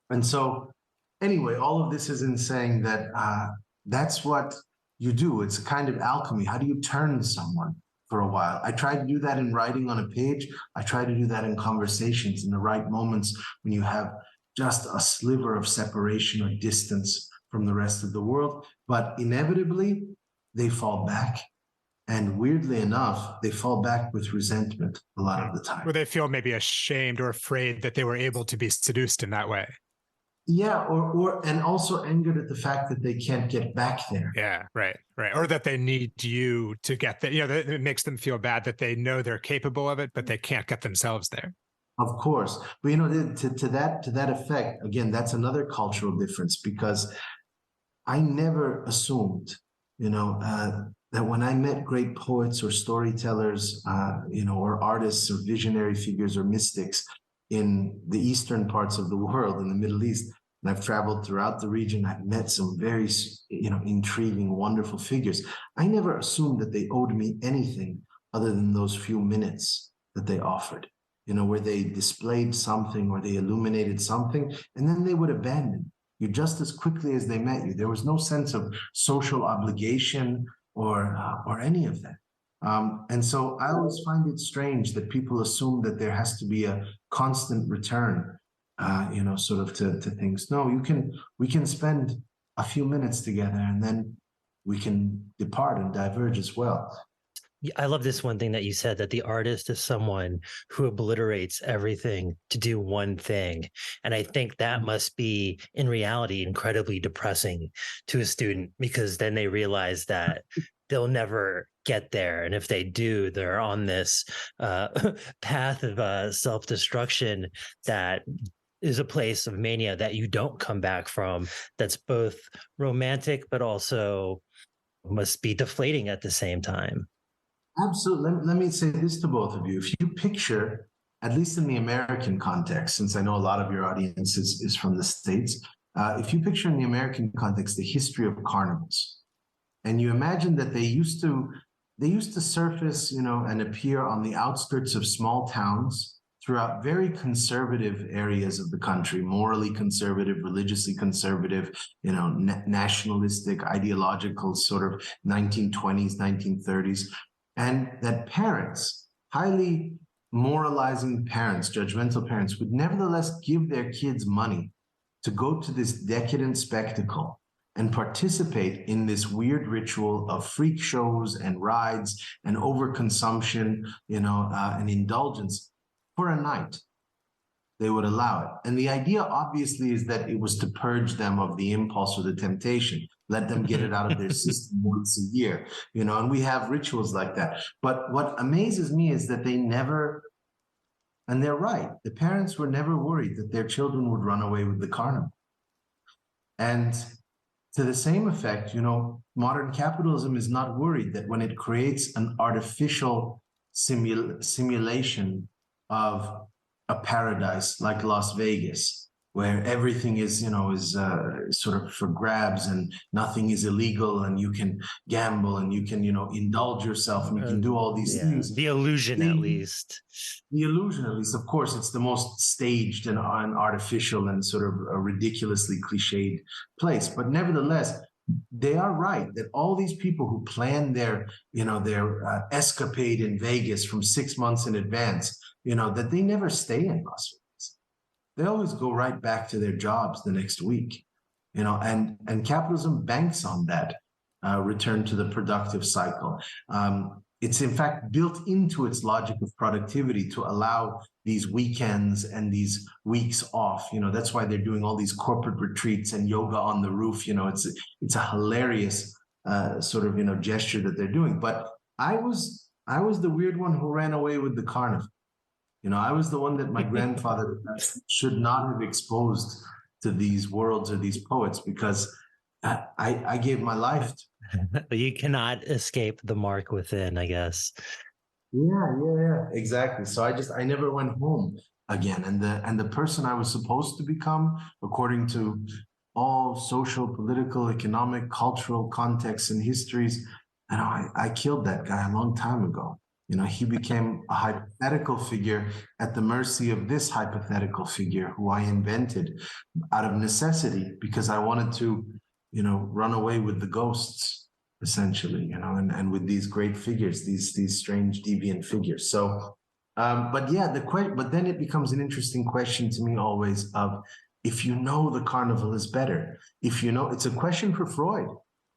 And so, anyway, all of this is in saying that that's what you do. It's a kind of alchemy. How do you turn someone for a while? I try to do that in writing on a page. I try to do that in conversations, in the right moments when you have just a sliver of separation or distance from the rest of the world. But inevitably, they fall back. And weirdly enough, they fall back with resentment a lot of the time.
Where they feel maybe ashamed or afraid that they were able to be seduced in that way.
Yeah, and also angered at the fact that they can't get back there.
Yeah, right. Or that they need you to get there. It makes them feel bad that they know they're capable of it, but they can't get themselves there.
Of course. But, to that effect, again, that's another cultural difference, because I never assumed, that when I met great poets or storytellers, or artists or visionary figures or mystics in the eastern parts of the world, in the Middle East, and I've traveled throughout the region, I've met some very, intriguing, wonderful figures. I never assumed that they owed me anything other than those few minutes that they offered, where they displayed something or they illuminated something, and then they would abandon you just as quickly as they met you. There was no sense of social obligation or any of that. And so I always find it strange that people assume that there has to be a constant return, to things. No, we can spend a few minutes together and then we can depart and diverge as well.
I love this one thing that you said, that the artist is someone who obliterates everything to do one thing. And I think that must be, in reality, incredibly depressing to a student, because then they realize that they'll never get there. And if they do, they're on this path of self-destruction that is a place of mania that you don't come back from, that's both romantic, but also must be deflating at the same time.
Absolutely. Let me say this to both of you. If you picture, at least in the American context, since I know a lot of your audience is from the States, if you picture in the American context the history of carnivals, and you imagine that they used to surface, and appear on the outskirts of small towns throughout very conservative areas of the country, morally conservative, religiously conservative, nationalistic, ideological sort of 1920s, 1930s. And that parents, highly moralizing parents, judgmental parents, would nevertheless give their kids money to go to this decadent spectacle and participate in this weird ritual of freak shows and rides and overconsumption, and indulgence for a night. They would allow it. And the idea obviously is that it was to purge them of the impulse or the temptation, let them get it out of their system once a year, and we have rituals like that. But what amazes me is that they never, and they're right, the parents were never worried that their children would run away with the carnival. And to the same effect, modern capitalism is not worried that when it creates an artificial simulation of a paradise like Las Vegas, where everything is sort of for grabs and nothing is illegal, and you can gamble and you can, indulge yourself and you can do all these things.
The illusion, at least.
The illusion, at least. Of course, it's the most staged and artificial and sort of a ridiculously cliched place. But nevertheless, they are right that all these people who plan their, their escapade in Vegas from 6 months in advance, that they never stay in Las Vegas. They always go right back to their jobs the next week, and capitalism banks on that return to the productive cycle. It's in fact built into its logic of productivity to allow these weekends and these weeks off. That's why they're doing all these corporate retreats and yoga on the roof. It's a hilarious sort of gesture that they're doing. But I was the weird one who ran away with the carnival. I was the one that my grandfather should not have exposed to these worlds or these poets, because I gave my life to.
But you cannot escape the mark within, I guess.
Yeah, exactly. So I never went home again. And the person I was supposed to become, according to all social, political, economic, cultural contexts and histories, I killed that guy a long time ago. He became a hypothetical figure at the mercy of this hypothetical figure who I invented out of necessity, because I wanted to, run away with the ghosts, essentially, and with these great figures, these strange deviant figures. So, but then it becomes an interesting question to me always of, if the carnival is better, it's a question for Freud,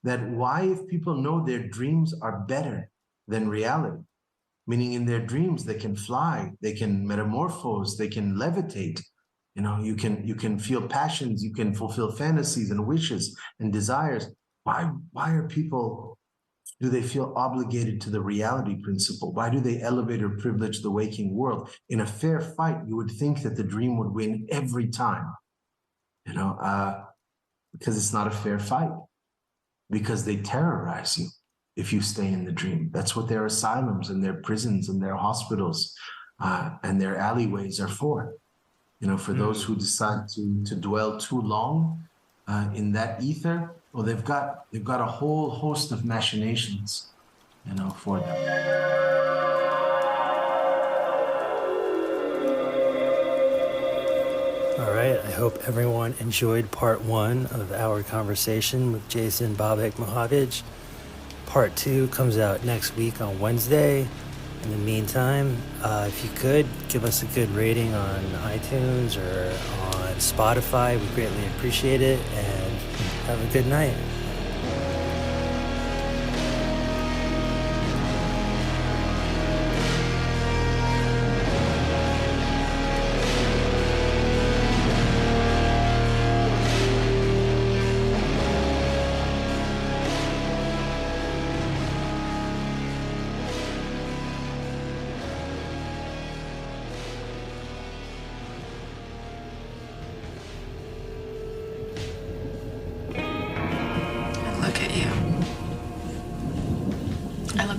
that why, if people know their dreams are better than reality, meaning in their dreams they can fly, they can metamorphose, they can levitate, you can feel passions, you can fulfill fantasies and wishes and desires. Why are people, do they feel obligated to the reality principle? Why do they elevate or privilege the waking world? In a fair fight, you would think that the dream would win every time, because it's not a fair fight, because they terrorize you if you stay in the dream. That's what their asylums and their prisons and their hospitals and their alleyways are for. For those who decide to dwell too long in that ether, well, they've got a whole host of machinations, for them.
All right, I hope everyone enjoyed part 1 of our conversation with Jason Bahbak Mohaghegh. Part 2 comes out next week on Wednesday. In the meantime, if you could give us a good rating on iTunes or on Spotify, we greatly appreciate it, and have a good night.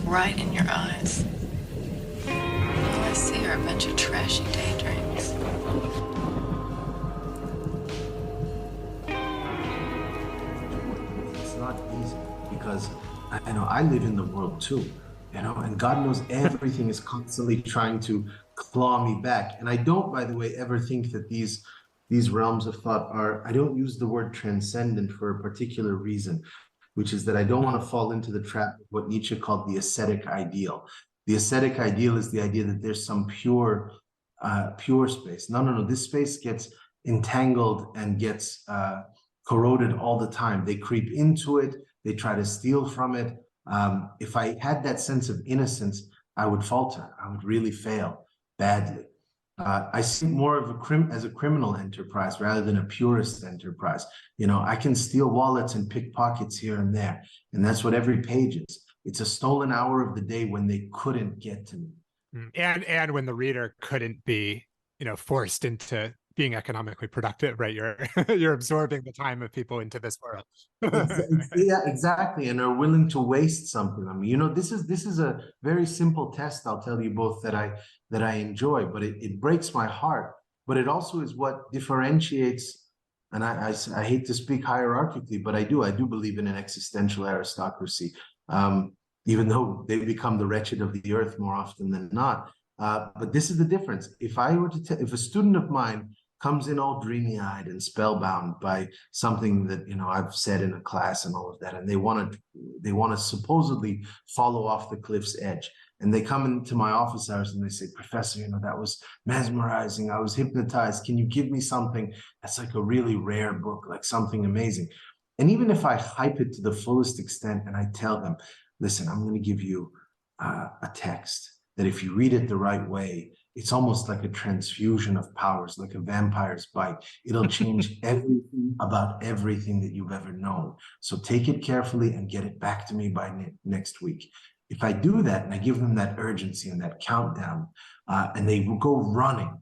Right in your eyes. All I see are a bunch of trashy daydreams.
It's not easy, because I live in the world too, and God knows everything is constantly trying to claw me back. And I don't, by the way, ever think that these realms of thought I don't use the word transcendent for a particular reason, which is that I don't want to fall into the trap of what Nietzsche called the ascetic ideal. The ascetic ideal is the idea that there's some pure space. No. This space gets entangled and gets corroded all the time. They creep into it. They try to steal from it. If I had that sense of innocence, I would falter. I would really fail badly. I see more of as a criminal enterprise rather than a purist enterprise. I can steal wallets and pick pockets here and there, and that's what every page is. It's a stolen hour of the day when they couldn't get to me,
and when the reader couldn't be, forced into being economically productive, right? You're absorbing the time of people into this world.
Yeah, exactly, and are willing to waste something on me. This is a very simple test, I'll tell you both, that I enjoy, but it breaks my heart. But it also is what differentiates, and I hate to speak hierarchically, but I do believe in an existential aristocracy, even though they become the wretched of the earth more often than not. But this is the difference. If I were to if a student of mine comes in all dreamy-eyed and spellbound by something that, you know, I've said in a class and all of that, and they want to supposedly follow off the cliff's edge. And they come into my office hours and they say, Professor, you know, that was mesmerizing. I was hypnotized. Can you give me something that's like a really rare book, like something amazing? And even if I hype it to the fullest extent and I tell them, listen, I'm going to give you a text that if you read it the right way, it's almost like a transfusion of powers, like a vampire's bite. It'll change everything about everything that you've ever known. So take it carefully and get it back to me by next week. If I do that and I give them that urgency and that countdown, and they will go running,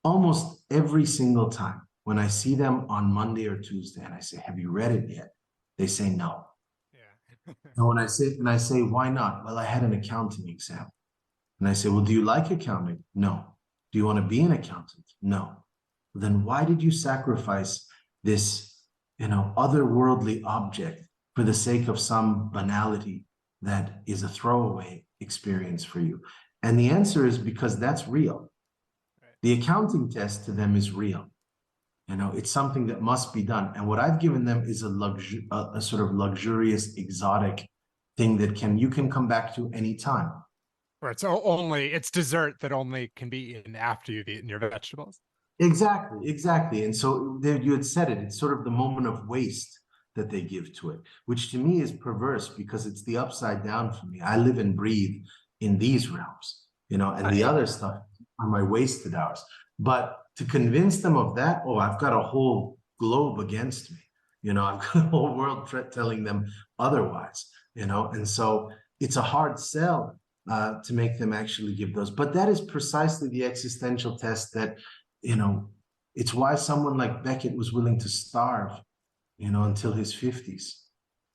almost every single time when I see them on Monday or Tuesday and I say, have you read it yet? They say no. Yeah. And when I say, why not? Well, I had an accounting exam. And I say, well, do you like accounting? No. Do you want to be an accountant? No. Then why did you sacrifice this, you know, otherworldly object for the sake of some banality that is a throwaway experience for you? And the answer is because that's real. The accounting test to them is real. You know, it's something that must be done. And what I've given them is a sort of luxurious, exotic thing that you can come back to anytime.
Or it's dessert that only can be eaten after you've eaten your vegetables.
Exactly. And so there, you had said it, it's sort of the moment of waste that they give to it, which to me is perverse because it's the upside down for me. I live and breathe in these realms, you know, and the other stuff are my wasted hours. But to convince them of that, oh, I've got a whole globe against me. You know, I've got a whole world telling them otherwise, you know, and so it's a hard sell to make them actually give those. But that is precisely the existential test that, you know, it's why someone like Beckett was willing to starve, you know, until his 50s,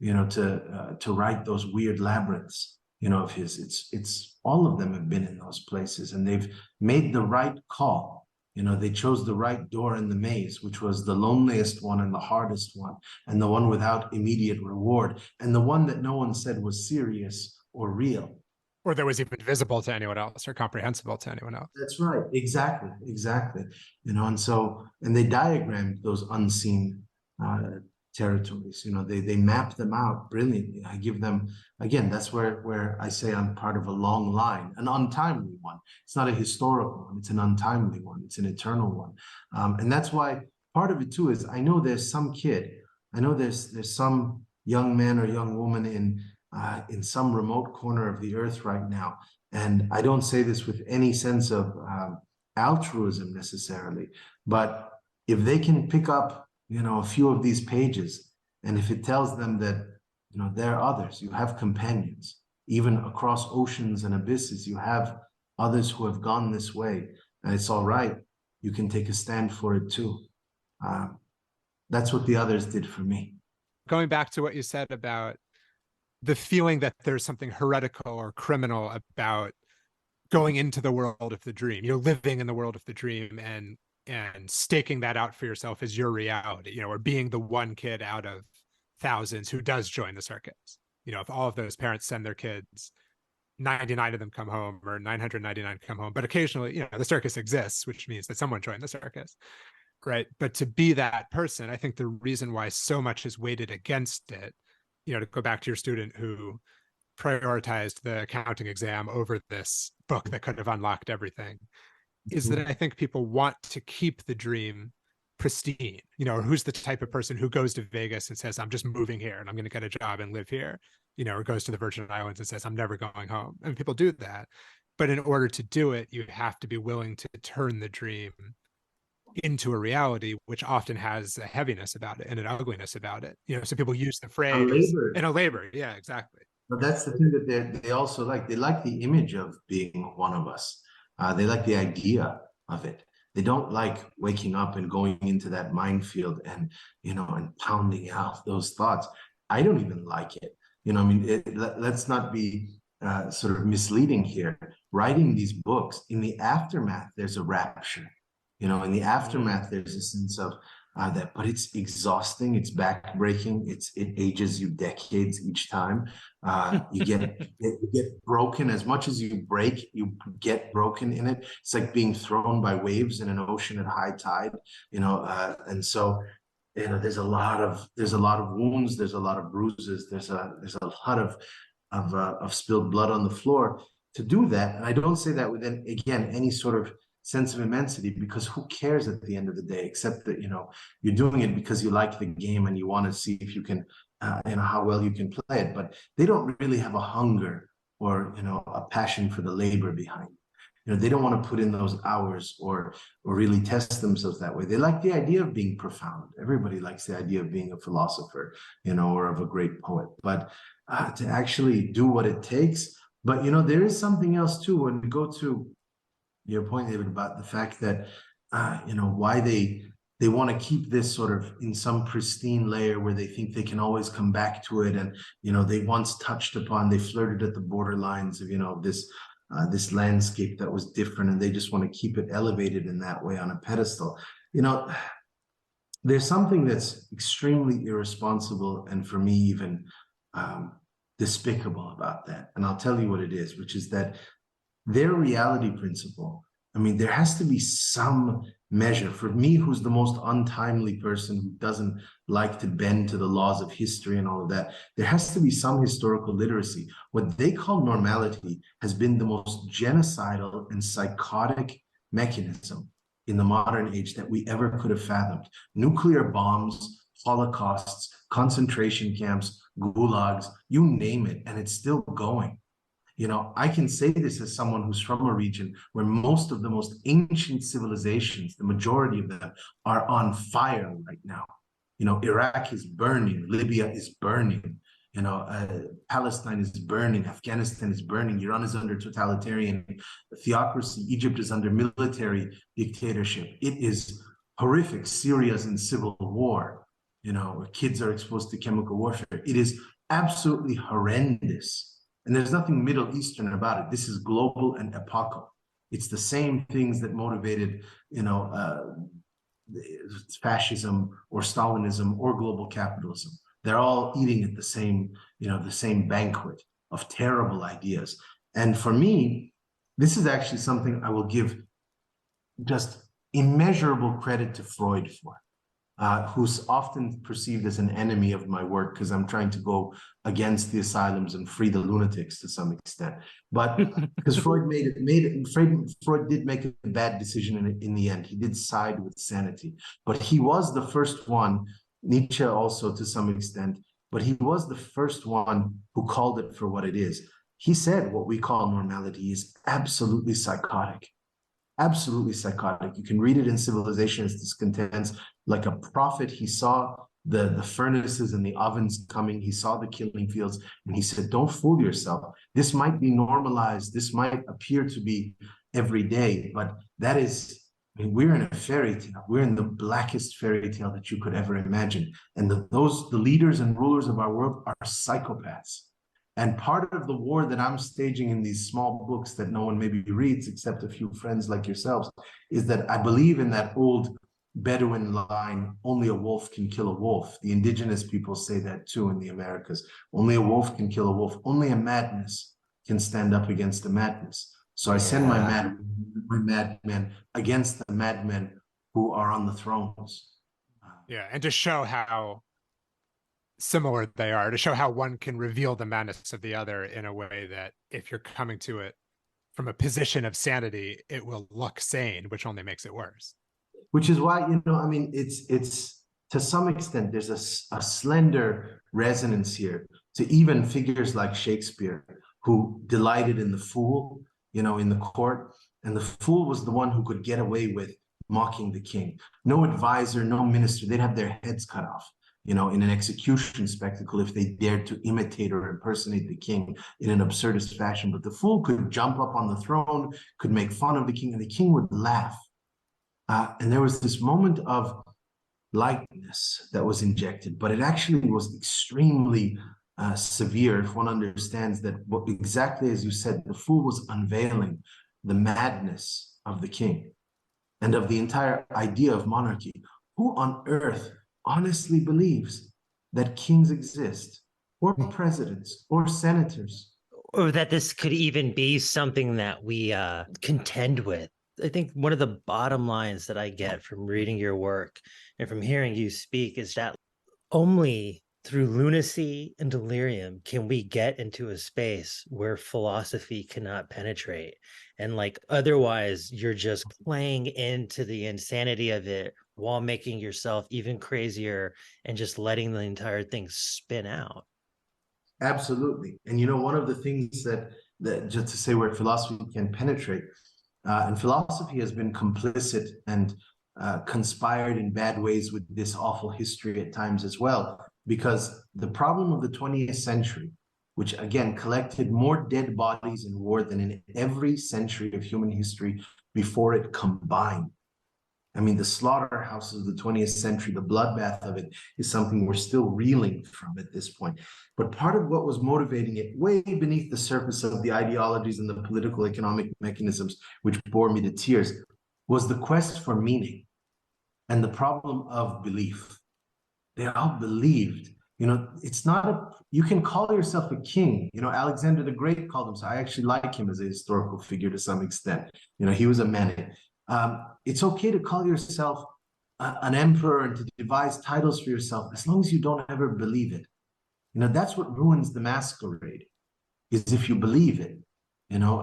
you know, to write those weird labyrinths, you know, of his. It's all of them have been in those places and they've made the right call. You know, they chose the right door in the maze, which was the loneliest one and the hardest one, and the one without immediate reward, and the one that no one said was serious or real.
Or that was even visible to anyone else or comprehensible to anyone else.
That's right. Exactly. You know, and they diagrammed those unseen territories. You know, they map them out brilliantly. I give them, again, that's where I say I'm part of a long line, an untimely one. It's not a historical one. It's an untimely one. It's an eternal one. And that's why part of it too is I know there's some kid, I know there's some young man or young woman in some remote corner of the earth right now. And I don't say this with any sense of altruism necessarily, but if they can pick up, you know, a few of these pages, and if it tells them that, you know, there are others, you have companions, even across oceans and abysses, you have others who have gone this way, and it's all right, you can take a stand for it too. That's what the others did for me.
Going back to what you said about the feeling that there's something heretical or criminal about going into the world of the dream, you know, living in the world of the dream and staking that out for yourself as your reality, you know, or being the one kid out of thousands who does join the circus. You know, if all of those parents send their kids, 99 of them come home or 999 come home, but occasionally, you know, the circus exists, which means that someone joined the circus, right? But to be that person, I think the reason why so much is weighted against it, you know, to go back to your student who prioritized the accounting exam over this book that could have unlocked everything, is that I think people want to keep the dream pristine, you know, or who's the type of person who goes to Vegas and says, I'm just moving here and I'm going to get a job and live here, you know, or goes to the Virgin Islands and says, I'm never going home. And people do that. But in order to do it, you have to be willing to turn the dream into a reality, which often has a heaviness about it and an ugliness about it. You know, so people use the phrase in a labor. Yeah, exactly.
But that's the thing that they also like. They like the image of being one of us. They like the idea of it. They don't like waking up and going into that minefield and, you know, and pounding out those thoughts. I don't even like it. You know, I mean, let's not be sort of misleading here. Writing these books, in the aftermath, there's a rapture. You know, in the aftermath, there's a sense of but it's exhausting, it's backbreaking, it ages you decades each time. You get broken. As much as you break, you get broken in it. It's like being thrown by waves in an ocean at high tide, and so there's a lot of wounds, there's a lot of bruises, there's a lot of spilled blood on the floor to do that. And I don't say that with any sort of sense of immensity, because who cares at the end of the day, except that you're doing it because you like the game and you want to see if you can how well you can play it. But they don't really have a hunger or a passion for the labor behind it. They don't want to put in those hours or really test themselves that way. They like the idea of being profound. Everybody likes the idea of being a philosopher, or of a great poet. But to actually do what it takes. But there is something else too. When we go to your point, David, about the fact that why they want to keep this sort of in some pristine layer where they think they can always come back to it, and they once touched upon, they flirted at the borderlines of this landscape that was different, and they just want to keep it elevated in that way on a pedestal. There's something that's extremely irresponsible and for me even despicable about that, and I'll tell you what it is, which is that their reality principle, there has to be some measure. For me, who's the most untimely person, who doesn't like to bend to the laws of history and all of that, there has to be some historical literacy. What they call normality has been the most genocidal and psychotic mechanism in the modern age that we ever could have fathomed. Nuclear bombs, holocausts, concentration camps, gulags, you name it, and it's still going. I can say this as someone who's from a region where most of the most ancient civilizations, the majority of them, are on fire right now. Iraq is burning, Libya is burning, Palestine is burning, Afghanistan is burning, Iran is under totalitarian theocracy, Egypt is under military dictatorship. It is horrific. Syria's in civil war, where kids are exposed to chemical warfare. It is absolutely horrendous. And there's nothing Middle Eastern about it. This is global and epochal. It's the same things that motivated, fascism or Stalinism or global capitalism. They're all eating at the same banquet of terrible ideas. And for me, this is actually something I will give just immeasurable credit to Freud for. Who's often perceived as an enemy of my work because I'm trying to go against the asylums and free the lunatics to some extent. But because Freud Freud did make a bad decision in the end. He did side with sanity, but he was the first one. Nietzsche also to some extent, but he was the first one who called it for what it is. He said what we call normality is absolutely psychotic. Absolutely psychotic. You can read it in Civilization's Discontents. Like a prophet, he saw the furnaces and the ovens coming. He saw the killing fields, and he said, don't fool yourself. This might be normalized. This might appear to be every day, but that is, we're in a fairy tale. We're in the blackest fairy tale that you could ever imagine. And the leaders and rulers of our world are psychopaths. And part of the war that I'm staging in these small books that no one maybe reads except a few friends like yourselves is that I believe in that old Bedouin line, only a wolf can kill a wolf. The indigenous people say that too in the Americas. Only a wolf can kill a wolf. Only a madness can stand up against a madness. So I send my madmen against the madmen who are on the thrones.
Yeah, and to show how similar they are, to show how one can reveal the madness of the other in a way that if you're coming to it from a position of sanity, it will look sane, which only makes it worse.
Which is why, it's to some extent, there's a slender resonance here to even figures like Shakespeare, who delighted in the fool, in the court. And the fool was the one who could get away with mocking the king. No advisor, no minister, they'd have their heads cut off, in an execution spectacle if they dared to imitate or impersonate the king in an absurdist fashion. But the fool could jump up on the throne, could make fun of the king, and the king would laugh. And there was this moment of lightness that was injected, but it actually was extremely severe if one understands that exactly as you said, the fool was unveiling the madness of the king and of the entire idea of monarchy. Who on earth honestly believes that kings exist, or presidents, or senators?
Or that this could even be something that we contend with. I think one of the bottom lines that I get from reading your work and from hearing you speak is that only through lunacy and delirium can we get into a space where philosophy cannot penetrate. And like otherwise, you're just playing into the insanity of it while making yourself even crazier and just letting the entire thing spin out.
Absolutely. And you know, one of the things that just to say where philosophy can penetrate, and philosophy has been complicit and conspired in bad ways with this awful history at times as well, because the problem of the 20th century, which again collected more dead bodies in war than in every century of human history before it combined. I mean, the slaughterhouses of the 20th century, the bloodbath of it is something we're still reeling from at this point. But part of what was motivating it way beneath the surface of the ideologies and the political economic mechanisms, which bore me to tears, was the quest for meaning and the problem of belief. They all believed, you know, it's not you can call yourself a king. You know, Alexander the Great called himself, I actually like him as a historical figure to some extent. You know, he was a manic. It's okay to call yourself an emperor and to devise titles for yourself as long as you don't ever believe it. You know, that's what ruins the masquerade, is if you believe it, you know,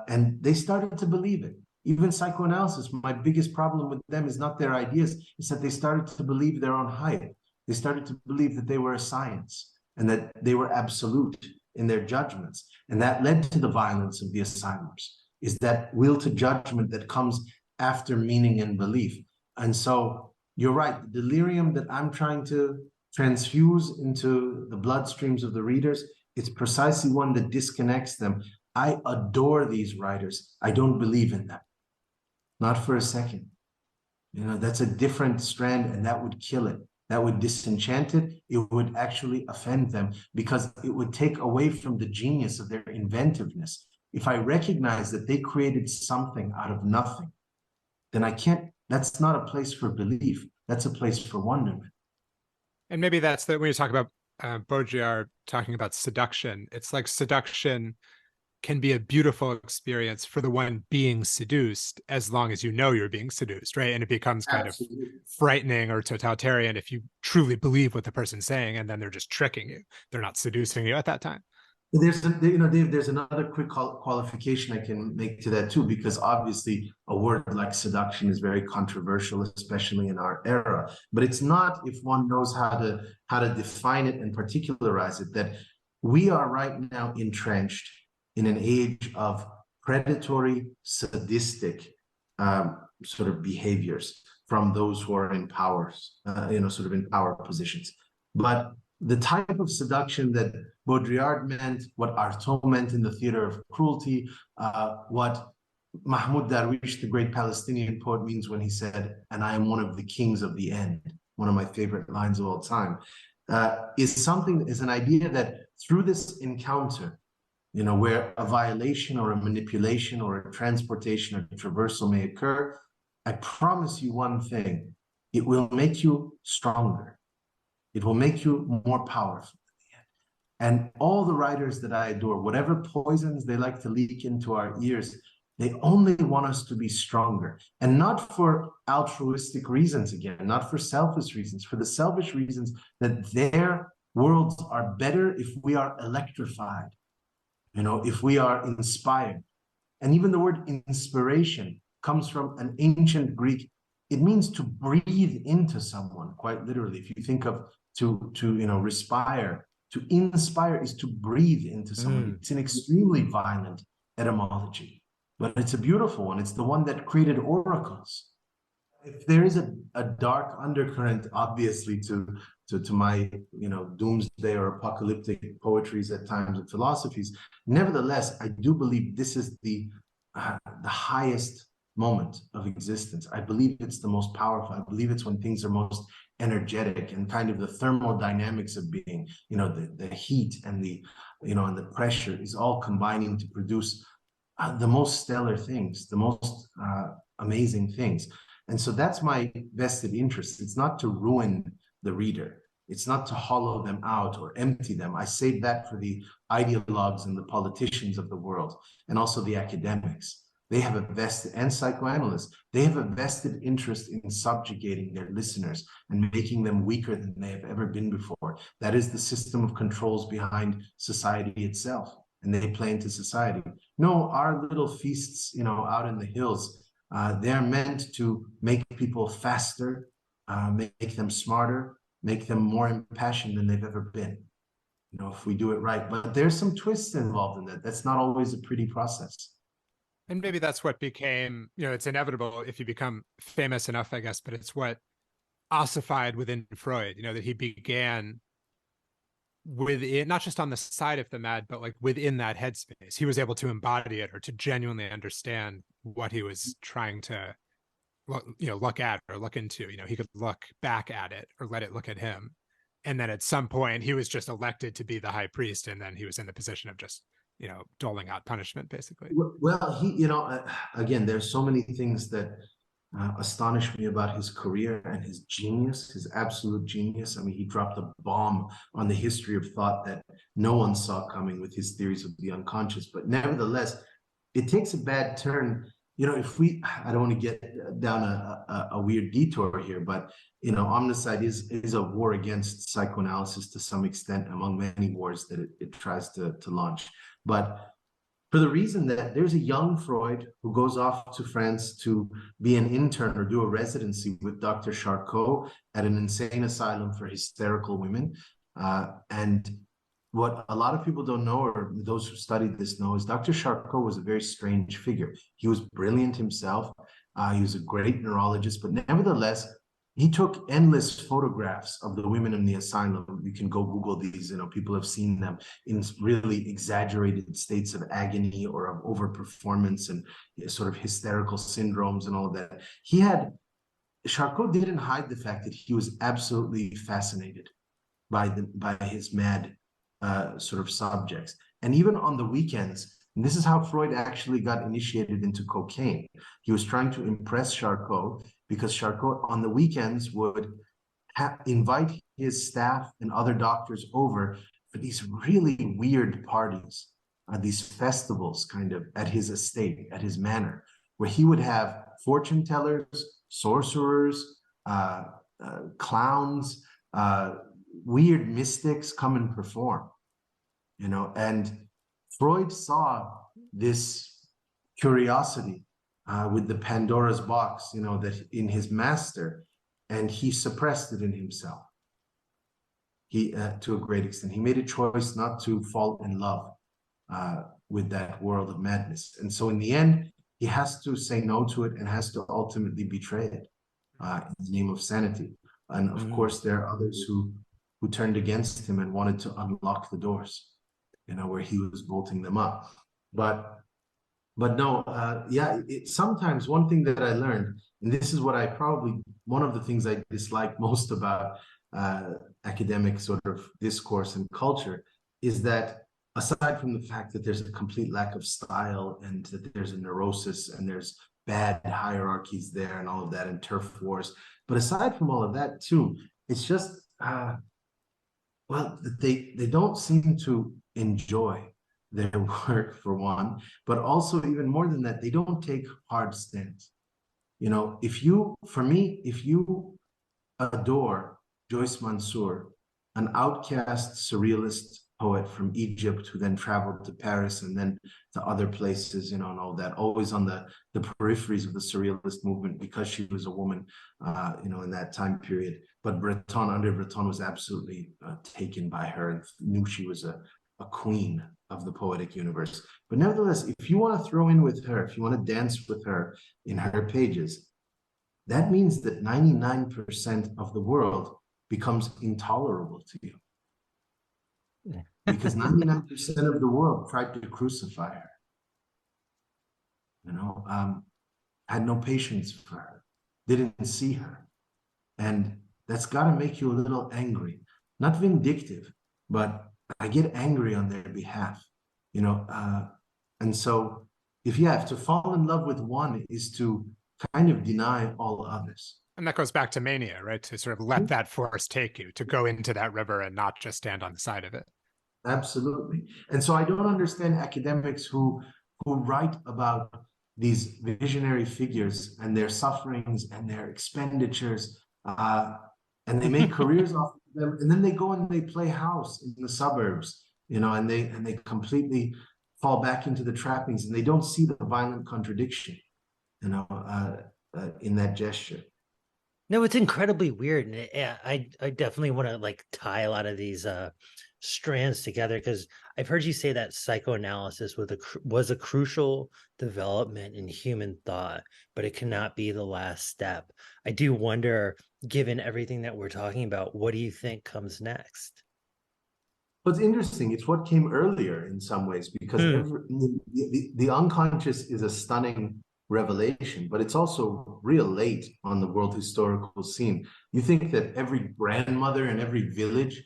and they started to believe it. Even psychoanalysis, my biggest problem with them is not their ideas, it's that they started to believe their own hype. They started to believe that they were a science and that they were absolute in their judgments. And that led to the violence of the asylums, is that will to judgment that comes after meaning and belief. And so you're right, the delirium that I'm trying to transfuse into the bloodstreams of the readers, it's precisely one that disconnects them. I adore these writers. I don't believe in them. Not for a second. You know, that's a different strand, and that would kill it. That would disenchant it. It would actually offend them because it would take away from the genius of their inventiveness. If I recognize that they created something out of nothing, then I can't, that's not a place for belief. That's a place for wonderment.
And maybe that's when you talk about Baudrillard talking about seduction, it's like seduction can be a beautiful experience for the one being seduced, as long as you know you're being seduced, right? And it becomes kind of frightening or totalitarian if you truly believe what the person's saying, and then they're just tricking you. They're not seducing you at that time.
There's, you know, Dave, there's another quick qualification I can make to that too, because obviously a word like seduction is very controversial, especially in our era. But it's not, if one knows how to define it and particularize it, that we are right now entrenched in an age of predatory, sadistic sort of behaviors from those who are in powers, you know, sort of in power positions. But the type of seduction that Baudrillard meant, what Artaud meant in the theater of cruelty, what Mahmoud Darwish, the great Palestinian poet, means when he said, "And I am one of the kings of the end," one of my favorite lines of all time, is an idea that through this encounter, you know, where a violation or a manipulation or a transportation or a traversal may occur, I promise you one thing, it will make you stronger. It will make you more powerful. And all the writers that I adore, whatever poisons they like to leak into our ears, they only want us to be stronger. And not for altruistic reasons, again, not for selfish reasons, for the selfish reasons that their worlds are better if we are electrified, you know, if we are inspired. And even the word inspiration comes from an ancient Greek. It means to breathe into someone, quite literally. If you think of to you know, respire, to inspire is to breathe into someone. It's an extremely violent etymology, but it's a beautiful one. It's the one that created oracles. If there is a dark undercurrent, obviously, to my, you know, doomsday or apocalyptic poetries at times and philosophies, nevertheless, I do believe this is the highest moment of existence. I believe it's the most powerful. I believe it's when things are most energetic and kind of the thermodynamics of being, you know, the heat and the, you know, and the pressure is all combining to produce the most stellar things, the most amazing things. And so that's my vested interest. It's not to ruin the reader. It's not to hollow them out or empty them. I save that for the ideologues and the politicians of the world, and also the academics. They have a vested, and psychoanalysts, they have a vested interest in subjugating their listeners and making them weaker than they have ever been before. That is the system of controls behind society itself, and they play into society. No, our little feasts, out in the hills, they're meant to make people faster, make them smarter, make them more impassioned than they've ever been, if we do it right. But there's some twists involved in that. That's not always a pretty process.
And maybe that's what became, it's inevitable if you become famous enough, I guess, but it's what ossified within Freud, that he began within, not just on the side of the mad, but like within that headspace. He was able to embody it, or to genuinely understand what he was trying to look at or look into. He could look back at it or let it look at him. And then at some point he was just elected to be the high priest, and then he was in the position of just doling out punishment, basically.
Well, he, again, there's so many things that astonish me about his career and his genius, his absolute genius. I mean, he dropped a bomb on the history of thought that no one saw coming with his theories of the unconscious. But nevertheless, it takes a bad turn. I don't want to get down a weird detour here, but Omnicide is a war against psychoanalysis to some extent, among many wars that it tries to launch. But for the reason that there's a young Freud who goes off to France to be an intern or do a residency with Dr. Charcot at an insane asylum for hysterical women. And what a lot of people don't know, or those who studied this know, is Dr. Charcot was a very strange figure. He was brilliant himself. He was a great neurologist, but nevertheless, he took endless photographs of the women in the asylum. You can go Google these, people have seen them in really exaggerated states of agony or of overperformance and sort of hysterical syndromes and all of that. Charcot didn't hide the fact that he was absolutely fascinated by his mad sort of subjects. And even on the weekends, and this is how Freud actually got initiated into cocaine. He was trying to impress Charcot, because Charcot on the weekends would invite his staff and other doctors over for these really weird parties, these festivals kind of at his estate, at his manor, where he would have fortune tellers, sorcerers, clowns, weird mystics come and perform, and Freud saw this curiosity with the Pandora's box, that in his master, and he suppressed it in himself. He, to a great extent, he made a choice not to fall in love with that world of madness. And so in the end, he has to say no to it and has to ultimately betray it in the name of sanity. And of course, there are others who turned against him and wanted to unlock the doors, where he was bolting them up. But no, sometimes one thing that I learned, and this is what one of the things I dislike most about academic sort of discourse and culture, is that aside from the fact that there's a complete lack of style and that there's a neurosis and there's bad hierarchies there and all of that and turf wars, but aside from all of that too, it's just, they don't seem to enjoy their work, for one, but also even more than that, they don't take hard stands. If you adore Joyce Mansour, an outcast surrealist poet from Egypt who then traveled to Paris and then to other places, and all that, always on the peripheries of the surrealist movement because she was a woman, in that time period. But André Breton was absolutely taken by her and knew she was a queen of the poetic universe. But nevertheless, if you want to throw in with her, if you want to dance with her in her pages, that means that 99% of the world becomes intolerable to you. Because 99% of the world tried to crucify her. Had no patience for her, didn't see her. And that's got to make you a little angry. Not vindictive, but I get angry on their behalf, and so if to fall in love with one is to kind of deny all others.
And that goes back to mania, right? To sort of let that force take you, to go into that river and not just stand on the side of it.
Absolutely. And so I don't understand academics who write about these visionary figures and their sufferings and their expenditures, and they make careers off of them, and then they go and they play house in the suburbs, and they completely fall back into the trappings, and they don't see the violent contradiction, in that gesture.
No, it's incredibly weird, and I definitely want to like tie a lot of these strands together, because I've heard you say that psychoanalysis was a crucial development in human thought, but it cannot be the last step. I do wonder, given everything that we're talking about, what do you think comes next?
What's interesting, it's what came earlier in some ways, because the unconscious is a stunning revelation, but it's also real late on the world historical scene. You think that every grandmother in every village,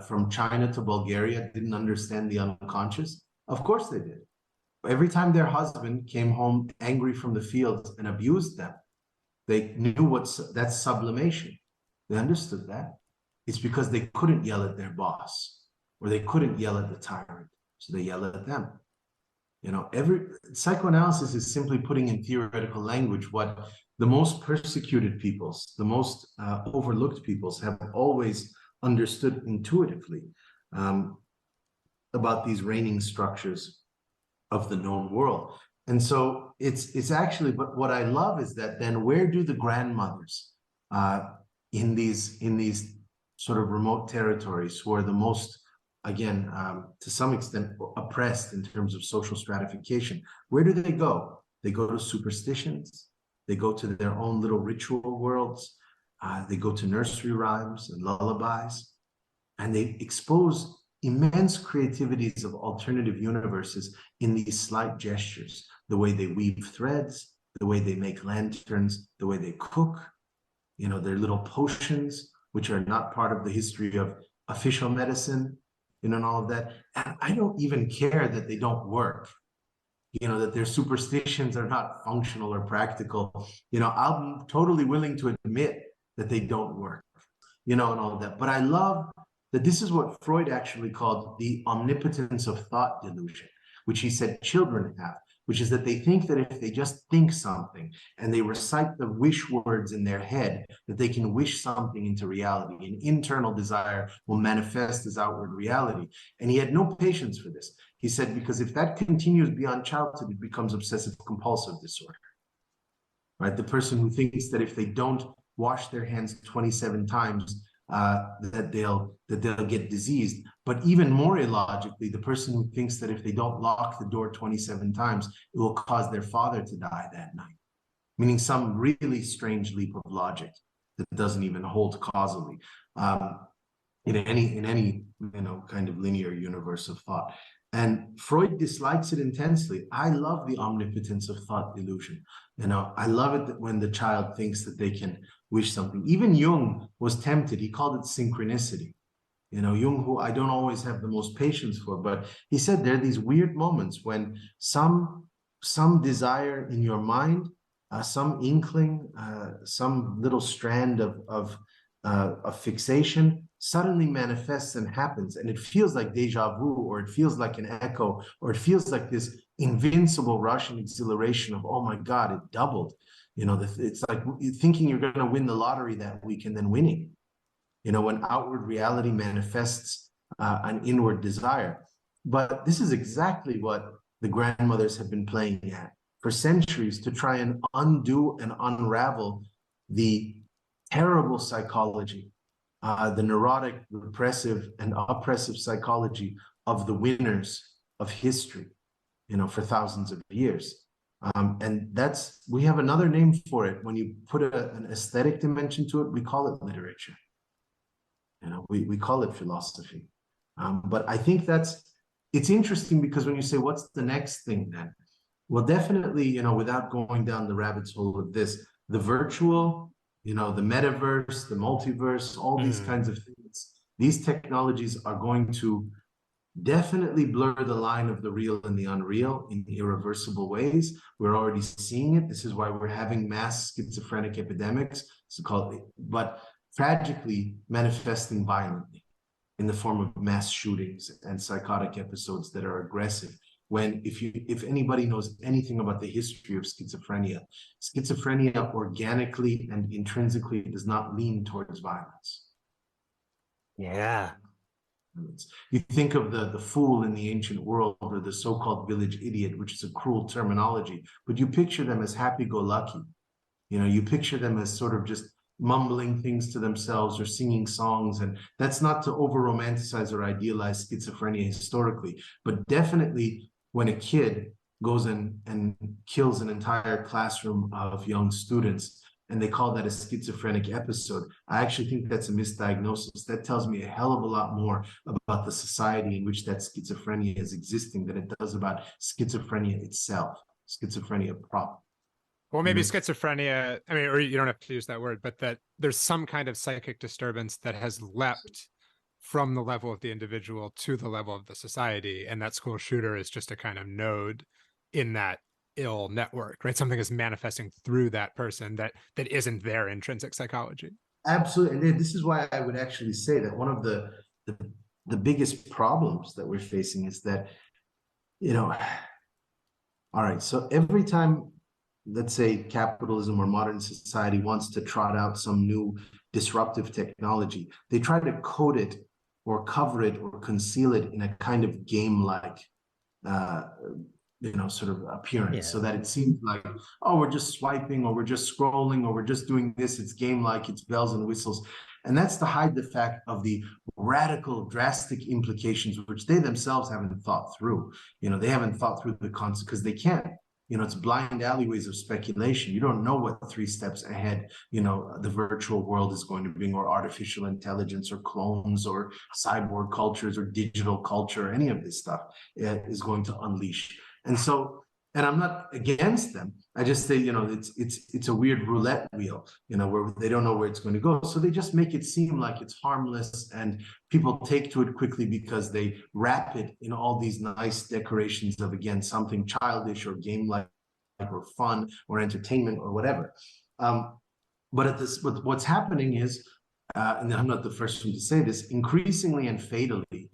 from China to Bulgaria, didn't understand the unconscious? Of course they did. Every time their husband came home angry from the fields and abused them, they knew that's sublimation. They understood that. It's because they couldn't yell at their boss, or they couldn't yell at the tyrant, so they yell at them. Every psychoanalysis is simply putting in theoretical language what the most persecuted peoples, the most overlooked peoples have always understood intuitively about these reigning structures of the known world. And so it's actually, but what I love is that then where do the grandmothers in these sort of remote territories who are the most, again, to some extent oppressed in terms of social stratification, where do they go? They go to superstitions. They go to their own little ritual worlds. They go to nursery rhymes and lullabies, and they expose immense creativities of alternative universes in these slight gestures, the way they weave threads, the way they make lanterns, the way they cook, their little potions, which are not part of the history of official medicine, and all of that. And I don't even care that they don't work, that their superstitions are not functional or practical. I'm totally willing to admit that they don't work, and all of that. But I love that this is what Freud actually called the omnipotence of thought delusion, which he said children have, which is that they think that if they just think something and they recite the wish words in their head, that they can wish something into reality. An internal desire will manifest as outward reality. And he had no patience for this. He said, because if that continues beyond childhood, it becomes obsessive compulsive disorder, right? The person who thinks that if they don't wash their hands 27 times, that they'll get diseased. But even more illogically, the person who thinks that if they don't lock the door 27 times, it will cause their father to die that night, meaning some really strange leap of logic that doesn't even hold causally in any kind of linear universe of thought. And Freud dislikes it intensely. I love the omnipotence of thought delusion. I love it that when the child thinks that they can wish something. Even Jung was tempted. He called it synchronicity. Jung, who I don't always have the most patience for, but he said there are these weird moments when some desire in your mind, some inkling, some little strand of fixation suddenly manifests and happens, and it feels like deja vu, or it feels like an echo, or it feels like this invincible rush and exhilaration of, oh my God, it doubled. It's like thinking you're going to win the lottery that week and then winning. When outward reality manifests an inward desire. But this is exactly what the grandmothers have been playing at for centuries, to try and undo and unravel the terrible psychology, the neurotic, repressive, and oppressive psychology of the winners of history, for thousands of years. And we have another name for it. When you put an aesthetic dimension to it, we call it literature. We call it philosophy. But I think it's interesting, because when you say, what's the next thing then? Well, definitely, without going down the rabbit's hole of this, the virtual, the metaverse, the multiverse, all these kinds of things, these technologies are going to definitely blur the line of the real and the unreal in irreversible ways. We're already seeing it. This is why we're having mass schizophrenic epidemics, but tragically manifesting violently in the form of mass shootings and psychotic episodes that are aggressive. When if anybody knows anything about the history of schizophrenia organically and intrinsically does not lean towards violence.
Yeah.
You think of the fool in the ancient world, or the so-called village idiot, which is a cruel terminology, but you picture them as happy-go-lucky. You picture them as sort of just mumbling things to themselves or singing songs. And that's not to over-romanticize or idealize schizophrenia historically, but definitely when a kid goes and kills an entire classroom of young students, and they call that a schizophrenic episode, I actually think that's a misdiagnosis. That tells me a hell of a lot more about the society in which that schizophrenia is existing than it does about schizophrenia itself, schizophrenia proper.
Well, maybe schizophrenia, I mean, or you don't have to use that word, but that there's some kind of psychic disturbance that has leapt from the level of the individual to the level of the society. And that school shooter is just a kind of node in that ill network, right? Something is manifesting through that person that isn't their intrinsic psychology.
Absolutely. And this is why I would actually say that one of the biggest problems that we're facing is that, all right, so every time, let's say, capitalism or modern society wants to trot out some new disruptive technology, they try to code it or cover it or conceal it in a kind of game-like sort of appearance, so that it seems like, oh, we're just swiping, or we're just scrolling, or we're just doing this. It's game-like, it's bells and whistles. And that's to hide the fact of the radical, drastic implications, which they themselves haven't thought through. They haven't thought through the concept because they can't. It's blind alleyways of speculation. You don't know what 3 steps ahead, the virtual world is going to bring, or artificial intelligence, or clones, or cyborg cultures, or digital culture, any of this stuff is going to unleash. And I'm not against them. I just say, it's a weird roulette wheel, where they don't know where it's going to go. So they just make it seem like it's harmless, and people take to it quickly because they wrap it in all these nice decorations of, again, something childish or game-like or fun or entertainment or whatever. But what's happening is, and I'm not the first one to say this, increasingly and fatally,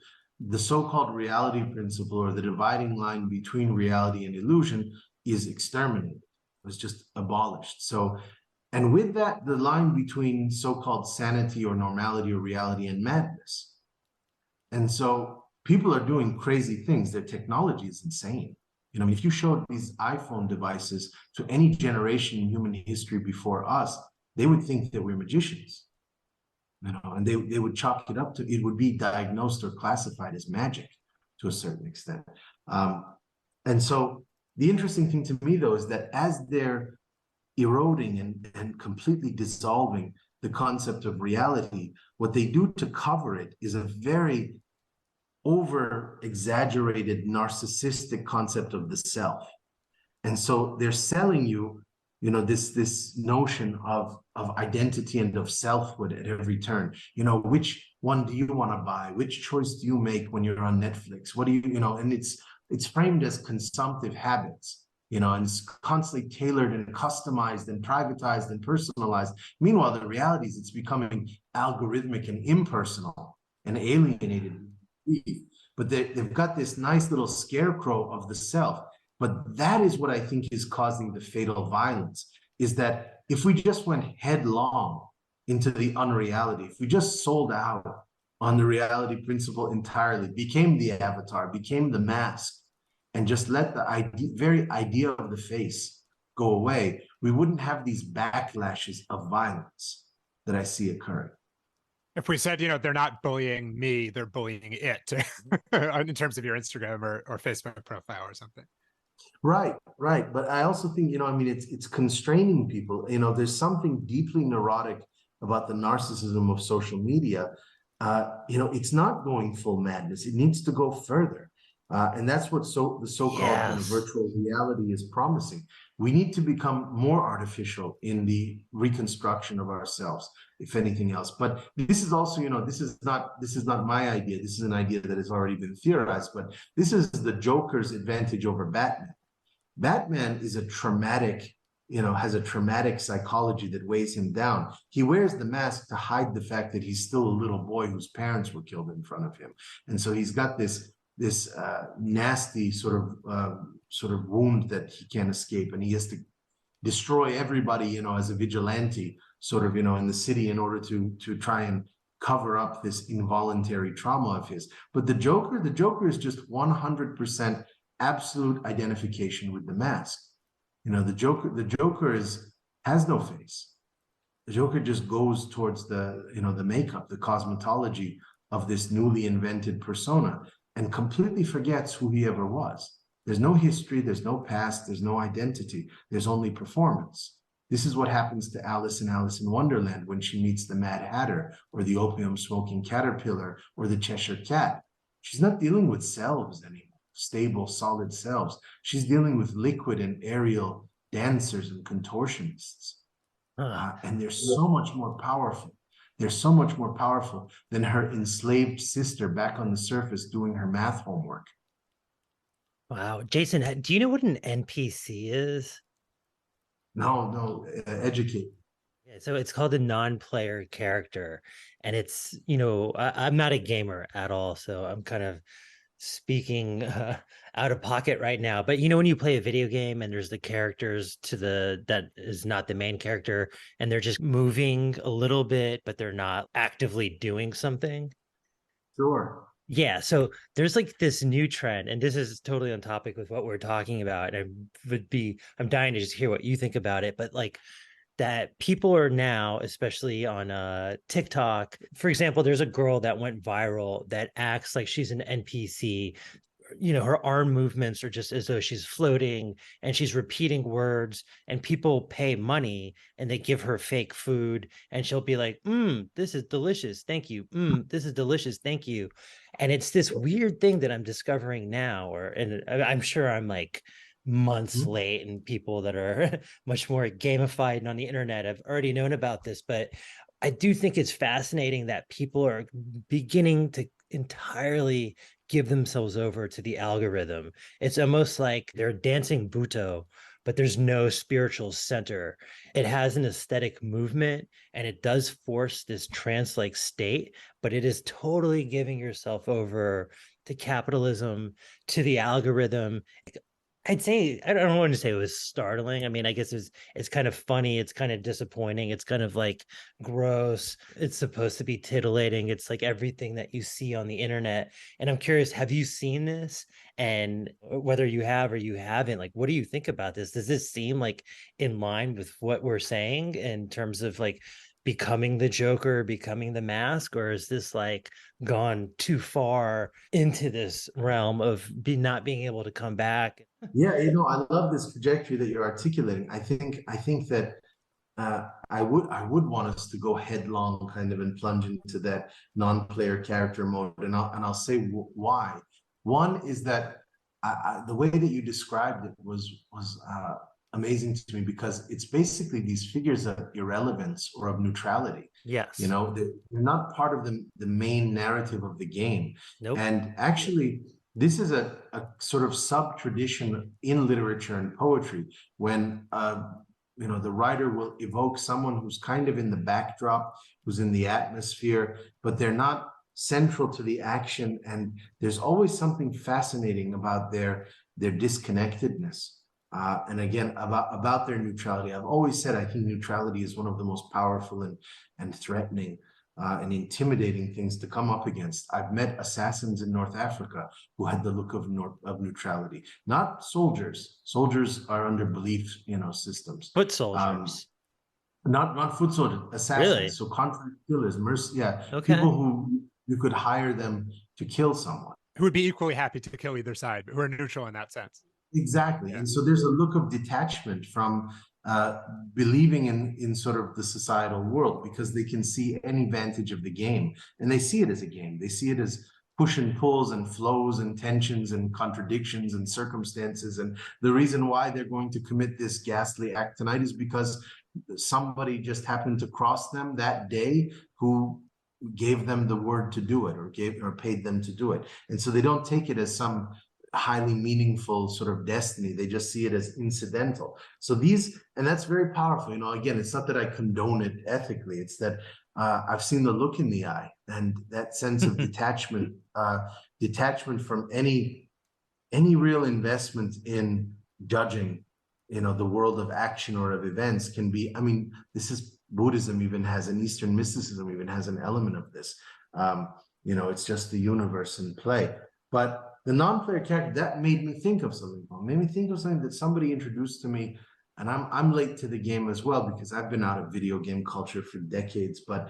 the so-called reality principle, or the dividing line between reality and illusion, is exterminated. It was just abolished. So, and with that, the line between so-called sanity or normality or reality and madness. And so people are doing crazy things. Their technology is insane. If you showed these iPhone devices to any generation in human history before us, they would think that we're magicians. And they would chalk it up to, it would be diagnosed or classified as magic to a certain extent. And so the interesting thing to me, though, is that as they're eroding and completely dissolving the concept of reality, what they do to cover it is a very over-exaggerated narcissistic concept of the self. And so they're selling you, this notion of identity and of selfhood at every turn. Which one do you want to buy? Which choice do you make when you're on Netflix? What do you, and it's framed as consumptive habits, and it's constantly tailored and customized and privatized and personalized. Meanwhile, the reality is it's becoming algorithmic and impersonal and alienated. But they've got this nice little scarecrow of the self. But that is what I think is causing the fatal violence, is that if we just went headlong into the unreality, if we just sold out on the reality principle entirely, became the avatar, became the mask, and just let the very idea of the face go away, we wouldn't have these backlashes of violence that I see occurring.
If we said, they're not bullying me, they're bullying it in terms of your Instagram or Facebook profile or something.
Right. But I also think, it's constraining people. There's something deeply neurotic about the narcissism of social media. It's not going full madness. It needs to go further. And that's what the so-called virtual reality is promising. We need to become more artificial in the reconstruction of ourselves, if anything else. But this is also, this is not my idea. This is an idea that has already been theorized, but this is the Joker's advantage over Batman. Batman is a traumatic, has a traumatic psychology that weighs him down. He wears the mask to hide the fact that he's still a little boy whose parents were killed in front of him. And so he's got this nasty sort of wound that he can't escape, and he has to destroy everybody, as a vigilante, sort of, in the city in order to try and cover up this involuntary trauma of his. But the Joker is just 100% absolute identification with the mask. The Joker has no face. The Joker just goes towards the makeup, the cosmetology of this newly invented persona, and completely forgets who he ever was. There's no history, there's no past, there's no identity, there's only performance. This is what happens to Alice in Alice in Wonderland when she meets the Mad Hatter, or the opium-smoking caterpillar, or the Cheshire Cat. She's not dealing with selves anymore, stable, solid selves. She's dealing with liquid and aerial dancers and contortionists. And they're so much more powerful. They're so much more powerful than her enslaved sister back on the surface doing her math homework.
Wow. Jason, do you know what an NPC is?
No, educate.
Yeah, so it's called a non-player character. And it's, I'm not a gamer at all, so I'm kind of speaking out of pocket right now. But when you play a video game and there's the characters that is not the main character, and they're just moving a little bit, but they're not actively doing something.
Sure.
Yeah, so there's like this new trend, and this is totally on topic with what we're talking about. And I'm dying to just hear what you think about it, but like that people are now, especially on TikTok, for example, there's a girl that went viral that acts like she's an NPC. Her arm movements are just as though she's floating, and she's repeating words, and people pay money and they give her fake food, and she'll be like, this is delicious, thank you. This is delicious, thank you. And it's this weird thing that I'm discovering now, and I'm sure I'm like months late, and people that are much more gamified and on the internet have already known about this. But I do think it's fascinating that people are beginning to entirely give themselves over to the algorithm. It's almost like they're dancing Buto, but there's no spiritual center. It has an aesthetic movement, and it does force this trance-like state, but it is totally giving yourself over to capitalism, to the algorithm. I'd say, I don't want to say it was startling. I mean, I guess it's kind of funny. It's kind of disappointing. It's kind of like gross. It's supposed to be titillating. It's like everything that you see on the internet. And I'm curious, have you seen this? And whether you have or you haven't, like, what do you think about this? Does this seem like in line with what we're saying in terms of like becoming the Joker, becoming the mask, or is this like gone too far into this realm of not being able to come back?
Yeah, I love this trajectory that you're articulating. I think that I would want us to go headlong, kind of, and plunge into that non-player character mode, and I'll say why. One is that the way that you described it was amazing to me, because it's basically these figures of irrelevance or of neutrality.
Yes.
They're not part of the main narrative of the game.
Nope.
And actually, this is a sort of sub-tradition in literature and poetry, when the writer will evoke someone who's kind of in the backdrop, who's in the atmosphere, but they're not central to the action. And there's always something fascinating about their disconnectedness. And again, about their neutrality. I've always said I think neutrality is one of the most powerful and threatening and intimidating things to come up against. I've met assassins in North Africa who had the look of neutrality. Not soldiers. Soldiers are under belief, systems.
Foot soldiers.
Not foot soldiers. Assassins.
Really?
So contract killers. Yeah.
Okay.
People who you could hire them to kill someone.
Who would be equally happy to kill either side, who are neutral in that sense.
Exactly. Yeah. And so there's a look of detachment from believing in sort of the societal world, because they can see any vantage of the game, and they see it as a game. They see it as push and pulls and flows and tensions and contradictions and circumstances. And the reason why they're going to commit this ghastly act tonight is because somebody just happened to cross them that day who gave them the word to do it, or paid them to do it. And so they don't take it as some highly meaningful sort of destiny. They just see it as incidental. So and that's very powerful. Again, it's not that I condone it ethically. It's that I've seen the look in the eye and that sense of detachment from any real investment in judging, the world of action or of events can be, this is Buddhism even has, and Eastern mysticism even has an element of this. It's just the universe in play. But the non-player character, that made me think of something. It made me think of something that somebody introduced to me, and I'm late to the game as well because I've been out of video game culture for decades. But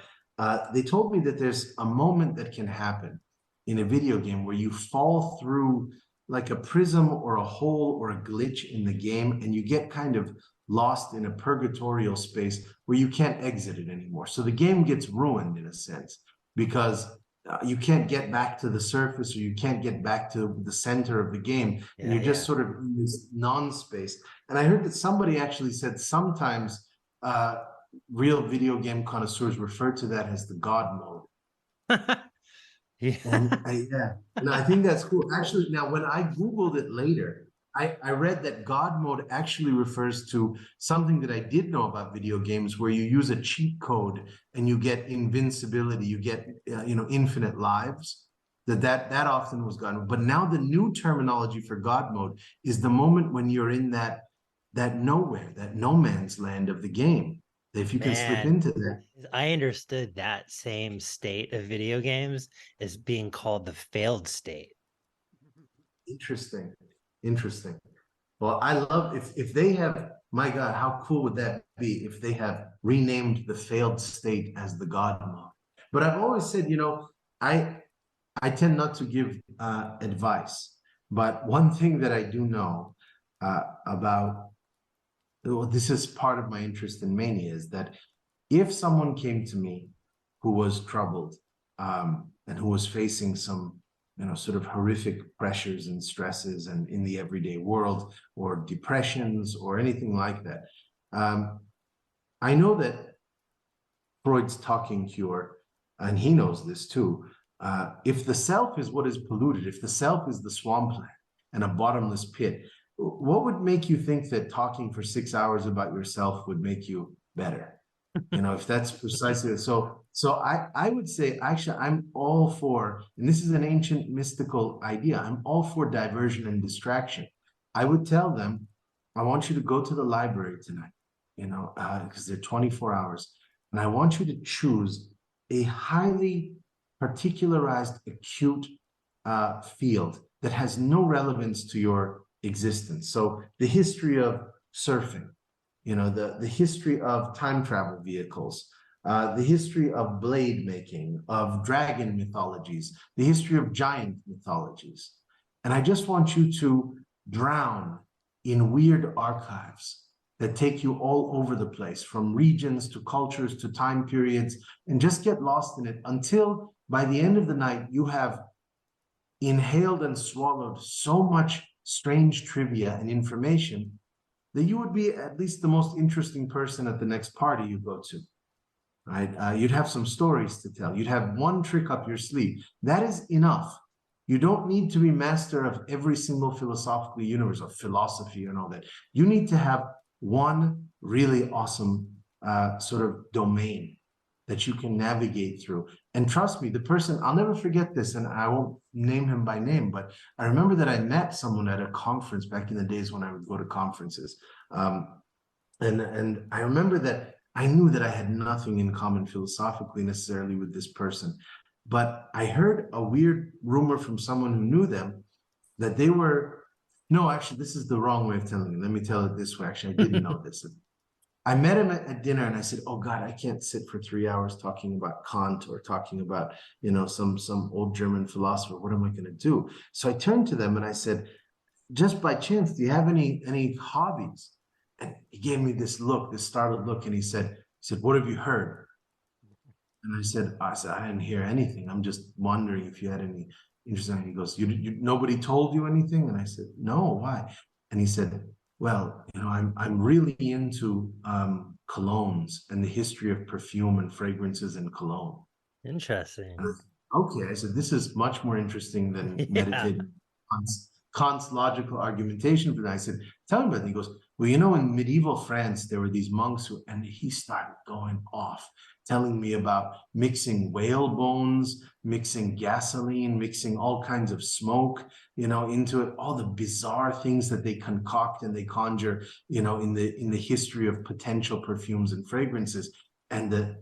they told me that there's a moment that can happen in a video game where you fall through like a prism or a hole or a glitch in the game, and you get kind of lost in a purgatorial space where you can't exit it anymore. So the game gets ruined in a sense because you can't get back to the surface, or you can't get back to the center of the game, and you're just sort of in this non-space. And I heard that somebody actually said sometimes real video game connoisseurs refer to that as the God mode. And I think that's cool. Actually, now when I Googled it later, I read that God mode actually refers to something that I did know about video games, where you use a cheat code and you get invincibility, you get infinite lives. That often was God mode. But now the new terminology for God mode is the moment when you're in that nowhere, that no man's land of the game. If you can slip into that.
I understood that same state of video games as being called the failed state.
Interesting. Well, I love if they have, my God, how cool would that be if they have renamed the failed state as the God mode? But I've always said, I tend not to give advice, but one thing that I do know about, this is part of my interest in Mania, is that if someone came to me who was troubled and who was facing some sort of horrific pressures and stresses and in the everyday world, or depressions or anything like that, I know that Freud's talking cure, and he knows this too, if the self is what is polluted, if the self is the swampland and a bottomless pit, what would make you think that talking for 6 hours about yourself would make you better? If that's precisely so I would say, actually, I'm all for, and this is an ancient mystical idea, I'm all for diversion and distraction. I would tell them, I want you to go to the library tonight, because they're 24 hours, and I want you to choose a highly particularized, acute field that has no relevance to your existence. So the history of surfing, the history of time travel vehicles, the history of blade making, of dragon mythologies, the history of giant mythologies. And I just want you to drown in weird archives that take you all over the place, from regions to cultures to time periods, and just get lost in it until by the end of the night, you have inhaled and swallowed so much strange trivia and information that you would be at least the most interesting person at the next party you go to, right? You'd have some stories to tell. You'd have one trick up your sleeve. That is enough. You don't need to be master of every single philosophical universe of philosophy and all that. You need to have one really awesome sort of domain that you can navigate through. And trust me, the person, I'll never forget this, and I won't name him by name, but I remember that I met someone at a conference back in the days when I would go to conferences. And I remember that I knew that I had nothing in common philosophically necessarily with this person, but I heard a weird rumor from someone who knew them that they were, no, actually, this is the wrong way of telling you. Let me tell it this way. Actually, I didn't know this. I met him at dinner and I said, oh God, I can't sit for 3 hours talking about Kant or talking about, some old German philosopher. What am I going to do? So I turned to them and I said, just by chance, do you have any hobbies? And he gave me this look, this startled look. And he said, what have you heard? And I said, I didn't hear anything. I'm just wondering if you had any interesting. He goes, nobody told you anything? And I said, no, why? And he said, well, I'm really into colognes and the history of perfume and fragrances and cologne.
Interesting.
And okay, I said, this is much more interesting than meditating on Kant's logical argumentation. But I said, tell me about it. He goes, well, in medieval France, there were these monks and he started going off, telling me about mixing whale bones, mixing gasoline, mixing all kinds of smoke, into it, all the bizarre things that they concoct and they conjure, in the history of potential perfumes and fragrances. And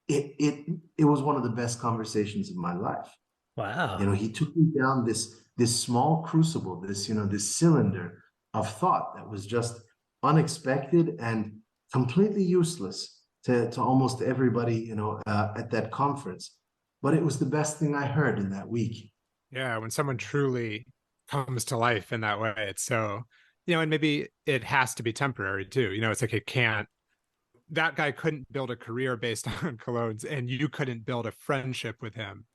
it was one of the best conversations of my life.
Wow.
He took me down this small crucible, this cylinder of thought that was just unexpected and completely useless to almost everybody, at that conference. But it was the best thing I heard in that week.
Yeah, when someone truly comes to life in that way, it's so, and maybe it has to be temporary too. It's like it can't, that guy couldn't build a career based on colognes, and you couldn't build a friendship with him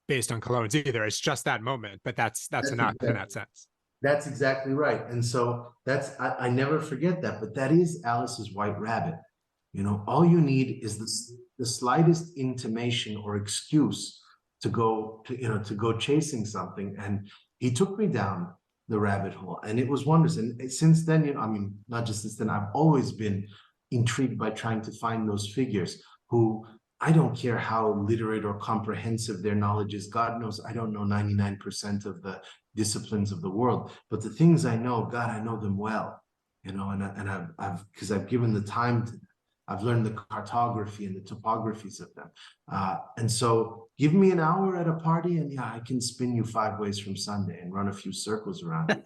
based on colognes either. It's just that moment, but that's enough exactly. In that sense.
That's exactly right. And so I never forget that, but that is Alice's white rabbit. All you need is the slightest intimation or excuse to go chasing something. And he took me down the rabbit hole, and it was wondrous. And since then, not just since then, I've always been intrigued by trying to find those figures who, I don't care how literate or comprehensive their knowledge is. God knows I don't know 99% of the disciplines of the world, but the things I know, God, I know them well, and I've because I've given the time to them. I've learned the cartography and the topographies of them. And so give me an hour at a party and I can spin you 5 ways from Sunday and run a few circles around you.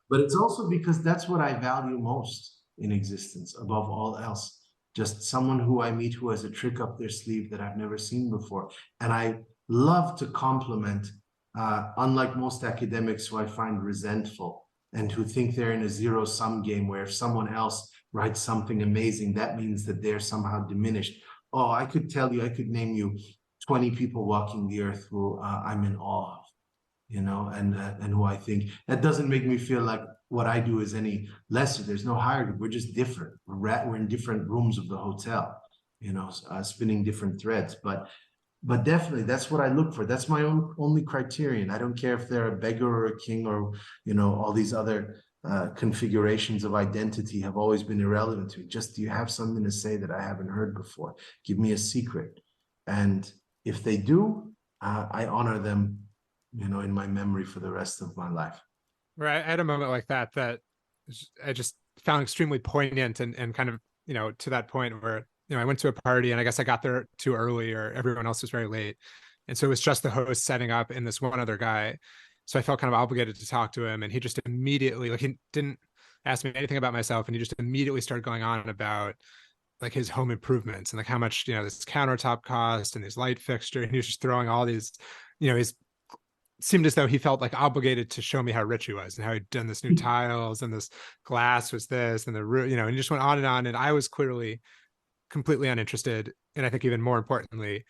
But it's also because that's what I value most in existence above all else. Just someone who I meet who has a trick up their sleeve that I've never seen before. And I love to compliment, unlike most academics who I find resentful and who think they're in a zero-sum game where if someone else writes something amazing, that means that they're somehow diminished. Oh, I could name you 20 people walking the earth who I'm in awe of, and who I think, that doesn't make me feel like what I do is any lesser. There's no hierarchy. We're just different. We're in different rooms of the hotel, spinning different threads. But definitely, that's what I look for. That's my only criterion. I don't care if they're a beggar or a king or, all these other configurations of identity have always been irrelevant to me. Just, do you have something to say that I haven't heard before? Give me a secret. And if they do, I honor them, in my memory for the rest of my life.
Right. I had a moment like that I just found extremely poignant and kind of, to that point where, I went to a party and I guess I got there too early or everyone else was very late. And so it was just the host setting up and this one other guy. So I felt kind of obligated to talk to him. And he just immediately, he didn't ask me anything about myself. And he just immediately started going on about his home improvements and how much, this countertop cost and his light fixture. And he was just throwing all these, his seemed as though he felt obligated to show me how rich he was and how he'd done this new tiles and this glass was this and the room, and he just went on. And I was clearly completely uninterested. And I think even more importantly,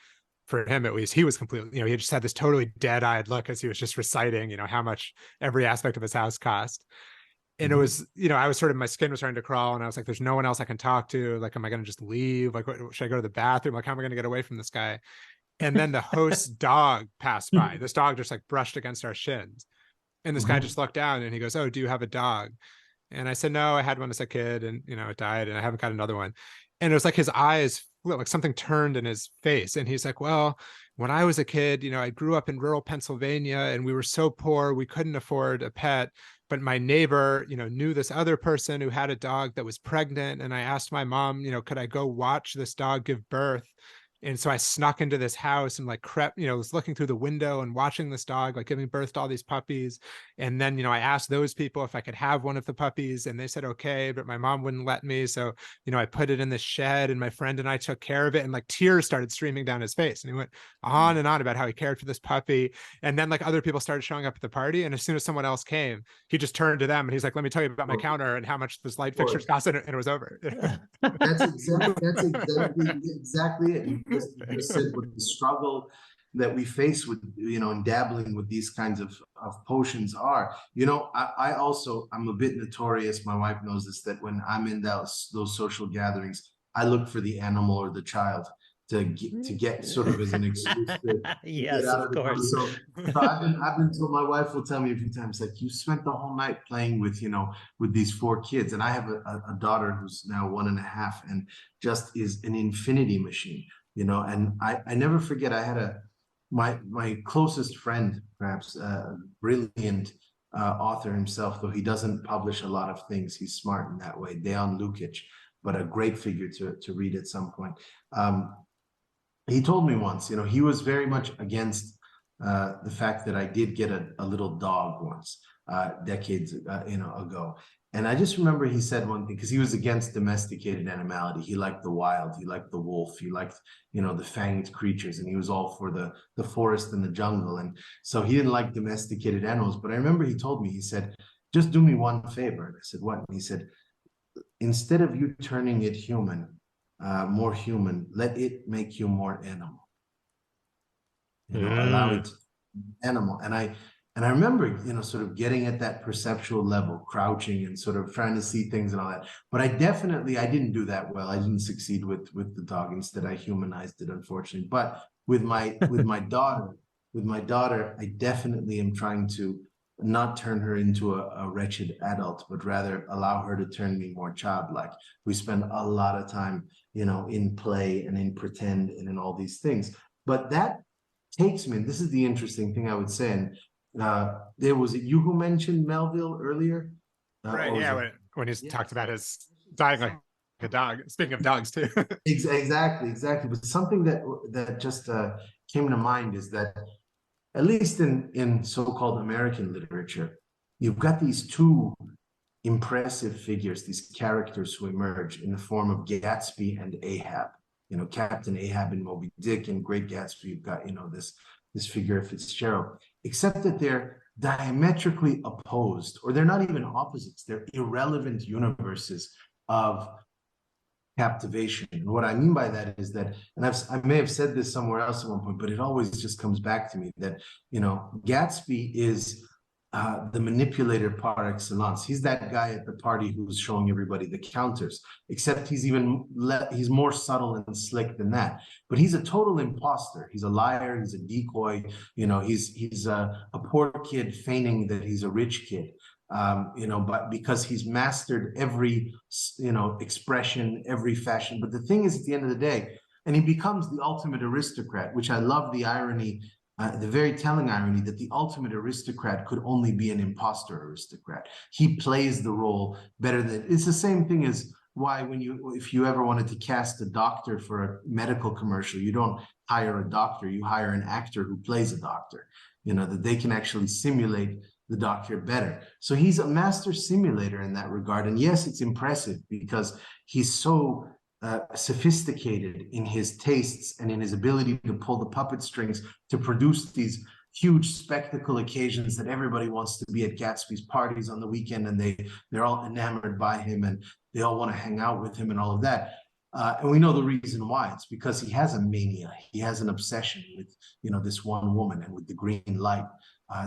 for him at least, he was completely, he just had this totally dead-eyed look as he was just reciting, how much every aspect of his house cost. And it was, I was sort of, my skin was starting to crawl and I was like, there's no one else I can talk to. Am I going to just leave? Should I go to the bathroom? How am I going to get away from this guy? And then the host's dog passed by. This dog just brushed against our shins. And this guy just looked down and he goes, oh, do you have a dog? And I said, no, I had one as a kid and, it died and I haven't got another one. And it was his eyes, something turned in his face. And he's like, well, when I was a kid, I grew up in rural Pennsylvania and we were so poor, we couldn't afford a pet. But my neighbor, knew this other person who had a dog that was pregnant. And I asked my mom, could I go watch this dog give birth? And so I snuck into this house and crept, was looking through the window and watching this dog, giving birth to all these puppies. And then, I asked those people if I could have one of the puppies and they said, okay, but my mom wouldn't let me. So, I put it in the shed and my friend and I took care of it and tears started streaming down his face. And he went on and on about how he cared for this puppy. And then other people started showing up at the party. And as soon as someone else came, he just turned to them and he's like, let me tell you about my counter and how much this light fixtures cost. And it was over.
That's exactly it. You just said with the struggle that we face with, in dabbling with these kinds of potions are. I'm a bit notorious, my wife knows this, that when I'm in those social gatherings, I look for the animal or the child to get sort of as an excuse to
yes,
get out
of
of the
course.
So I've been told, my wife will tell me a few times, like, you spent the whole night playing with these 4 kids, and I have a daughter who's now 1.5 and just is an infinity machine, and I never forget, I had my closest friend, perhaps brilliant author himself, though he doesn't publish a lot of things. He's smart in that way, Dejan Lukic, but a great figure to read at some point. He told me once, he was very much against the fact that I did get a little dog once, decades ago. And I just remember he said one thing, because he was against domesticated animality. He liked the wild, he liked the wolf, he liked, the fanged creatures, and he was all for the forest and the jungle. And so he didn't like domesticated animals. But I remember he told me, he said, just do me one favor. And I said, what? And he said, instead of you turning it more human, let it make you more animal. Allow it to be animal. And I remember, sort of getting at that perceptual level, crouching and sort of trying to see things and all that. But I didn't do that well. I didn't succeed with the dog. Instead, I humanized it, unfortunately. But with my daughter, I definitely am trying to not turn her into a wretched adult, but rather allow her to turn me more childlike. We spend a lot of time, in play and in pretend and in all these things. But that takes me, and this is the interesting thing I would say, and there was you who mentioned Melville earlier,
right? Yeah, when he talked about his dying like a dog. Speaking of dogs too.
Exactly. But something that just came to mind is that, at least in so-called American literature, you've got these 2 impressive figures, these characters who emerge in the form of Gatsby and Ahab. Captain Ahab in Moby Dick, and Great Gatsby, you've got, this figure of Fitzgerald, except that they're diametrically opposed, or they're not even opposites. They're irrelevant universes of captivation. And what I mean by that is that, and I may have said this somewhere else at one point, but it always just comes back to me that, Gatsby is the manipulator par excellence. He's that guy at the party who's showing everybody the counters, except he's more subtle and slick than that. But he's a total imposter. He's a liar. He's a decoy. He's a poor kid feigning that he's a rich kid. But because he's mastered every, expression, every fashion. But the thing is, at the end of the day, and he becomes the ultimate aristocrat, which I love the irony, the very telling irony that the ultimate aristocrat could only be an imposter aristocrat. He plays the role better than, it's the same thing as why if you ever wanted to cast a doctor for a medical commercial, you don't hire a doctor, you hire an actor who plays a doctor, that they can actually simulate the doctor better. So he's a master simulator in that regard. And yes, it's impressive because he's so sophisticated in his tastes and in his ability to pull the puppet strings to produce these huge spectacle occasions that everybody wants to be at Gatsby's parties on the weekend, and they're all enamored by him and they all want to hang out with him and all of that. And we know the reason why. It's because he has a mania. He has an obsession with, this one woman and with the green light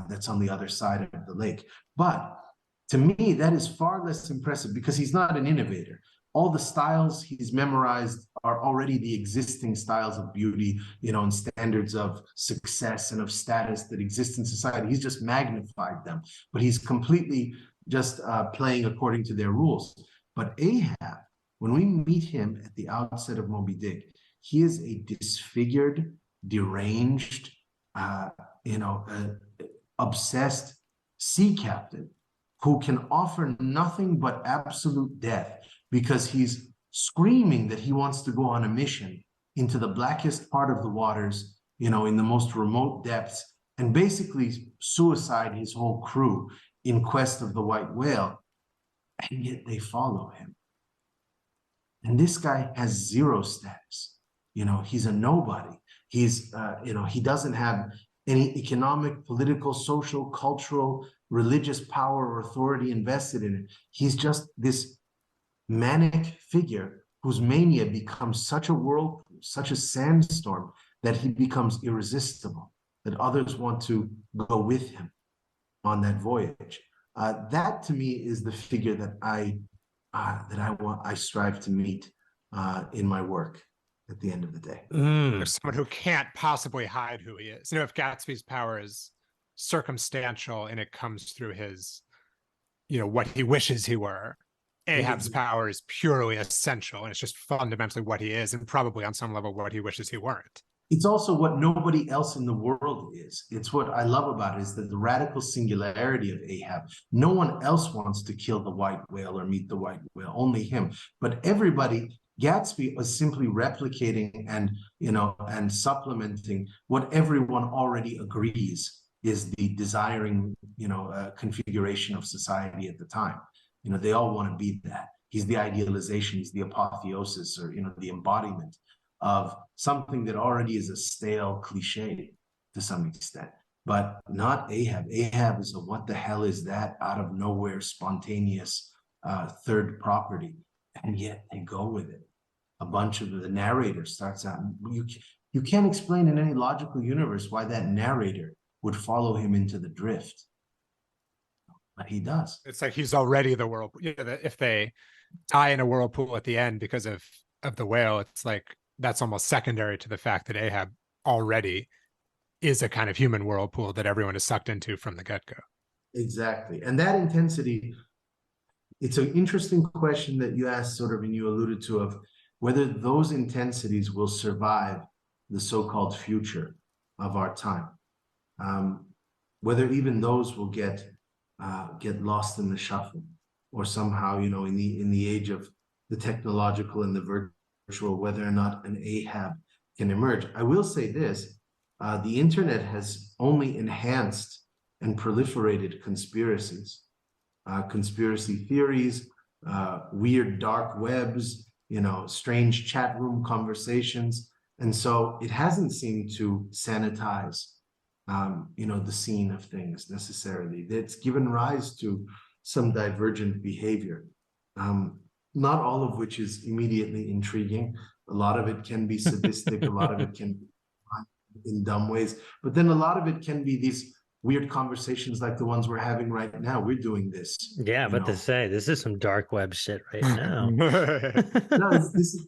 that's on the other side of the lake. But to me, that is far less impressive because he's not an innovator. All the styles he's memorized are already the existing styles of beauty, and standards of success and of status that exist in society. He's just magnified them, but he's completely just playing according to their rules. But Ahab, when we meet him at the outset of Moby Dick, he is a disfigured, deranged, obsessed sea captain who can offer nothing but absolute death, because he's screaming that he wants to go on a mission into the blackest part of the waters, in the most remote depths, and basically suicide his whole crew in quest of the white whale. And yet they follow him. And this guy has zero status. He's a nobody. He's, he doesn't have any economic, political, social, cultural, religious power or authority invested in it. He's just this manic figure whose mania becomes such a whirlpool, such a sandstorm, that he becomes irresistible, that others want to go with him on that voyage. That to me is the figure that I strive to meet in my work at the end of the day.
There's someone who can't possibly hide who he is. If Gatsby's power is circumstantial and it comes through his, what he wishes he were, Ahab's power is purely essential, and it's just fundamentally what he is, and probably on some level what he wishes he weren't.
It's also what nobody else in the world is. It's what I love about it, is that the radical singularity of Ahab. No one else wants to kill the white whale or meet the white whale, only him. But everybody, Gatsby was simply replicating and supplementing what everyone already agrees is the desiring, configuration of society at the time. They all want to be that. He's the idealization, he's the apotheosis, or, the embodiment of something that already is a stale cliche to some extent, but not Ahab. Ahab is a what the hell is that, out of nowhere, spontaneous third property, and yet they go with it. A bunch of the narrator starts out, you can't explain in any logical universe why that narrator would follow him into the drift. But he does.
It's like he's already the whirlpool. If they die in a whirlpool at the end because of the whale, it's like that's almost secondary to the fact that Ahab already is a kind of human whirlpool that everyone is sucked into from the get-go.
Exactly. And that intensity, it's an interesting question that you asked, sort of, and you alluded to, of whether those intensities will survive the so-called future of our time. Whether even those will get lost in the shuffle, or somehow, in the age of the technological and the virtual, whether or not an Ahab can emerge. I will say this, the internet has only enhanced and proliferated conspiracies, conspiracy theories, weird dark webs, strange chat room conversations. And so it hasn't seemed to sanitize the scene of things necessarily. It's given rise to some divergent behavior, not all of which is immediately intriguing. A lot of it can be sadistic, a lot of it can be in dumb ways, but then a lot of it can be these weird conversations like the ones we're having right now. We're doing this.
Yeah, but to say this is some dark web shit right now.
No,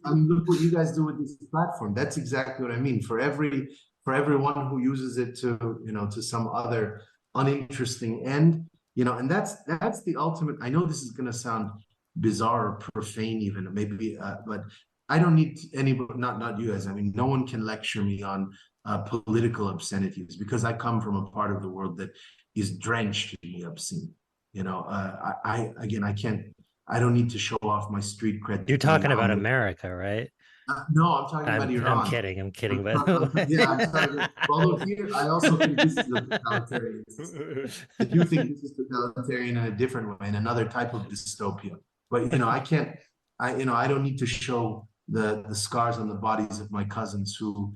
look what you guys do with this platform. That's exactly what I mean. For everyone who uses it to some other uninteresting end, and that's the ultimate. I know this is going to sound bizarre or profane even, maybe, but I don't need anybody, not you guys. I mean, no one can lecture me on political obscenities, because I come from a part of the world that is drenched in the obscene. I don't need to show off my street cred.
You're talking about America, right?
No, I'm talking about Iran.
I'm kidding, by the way.
Yeah, although here, I also think this is a totalitarian system. I do think this is totalitarian in a different way, in another type of dystopia. But, I don't need to show the scars on the bodies of my cousins who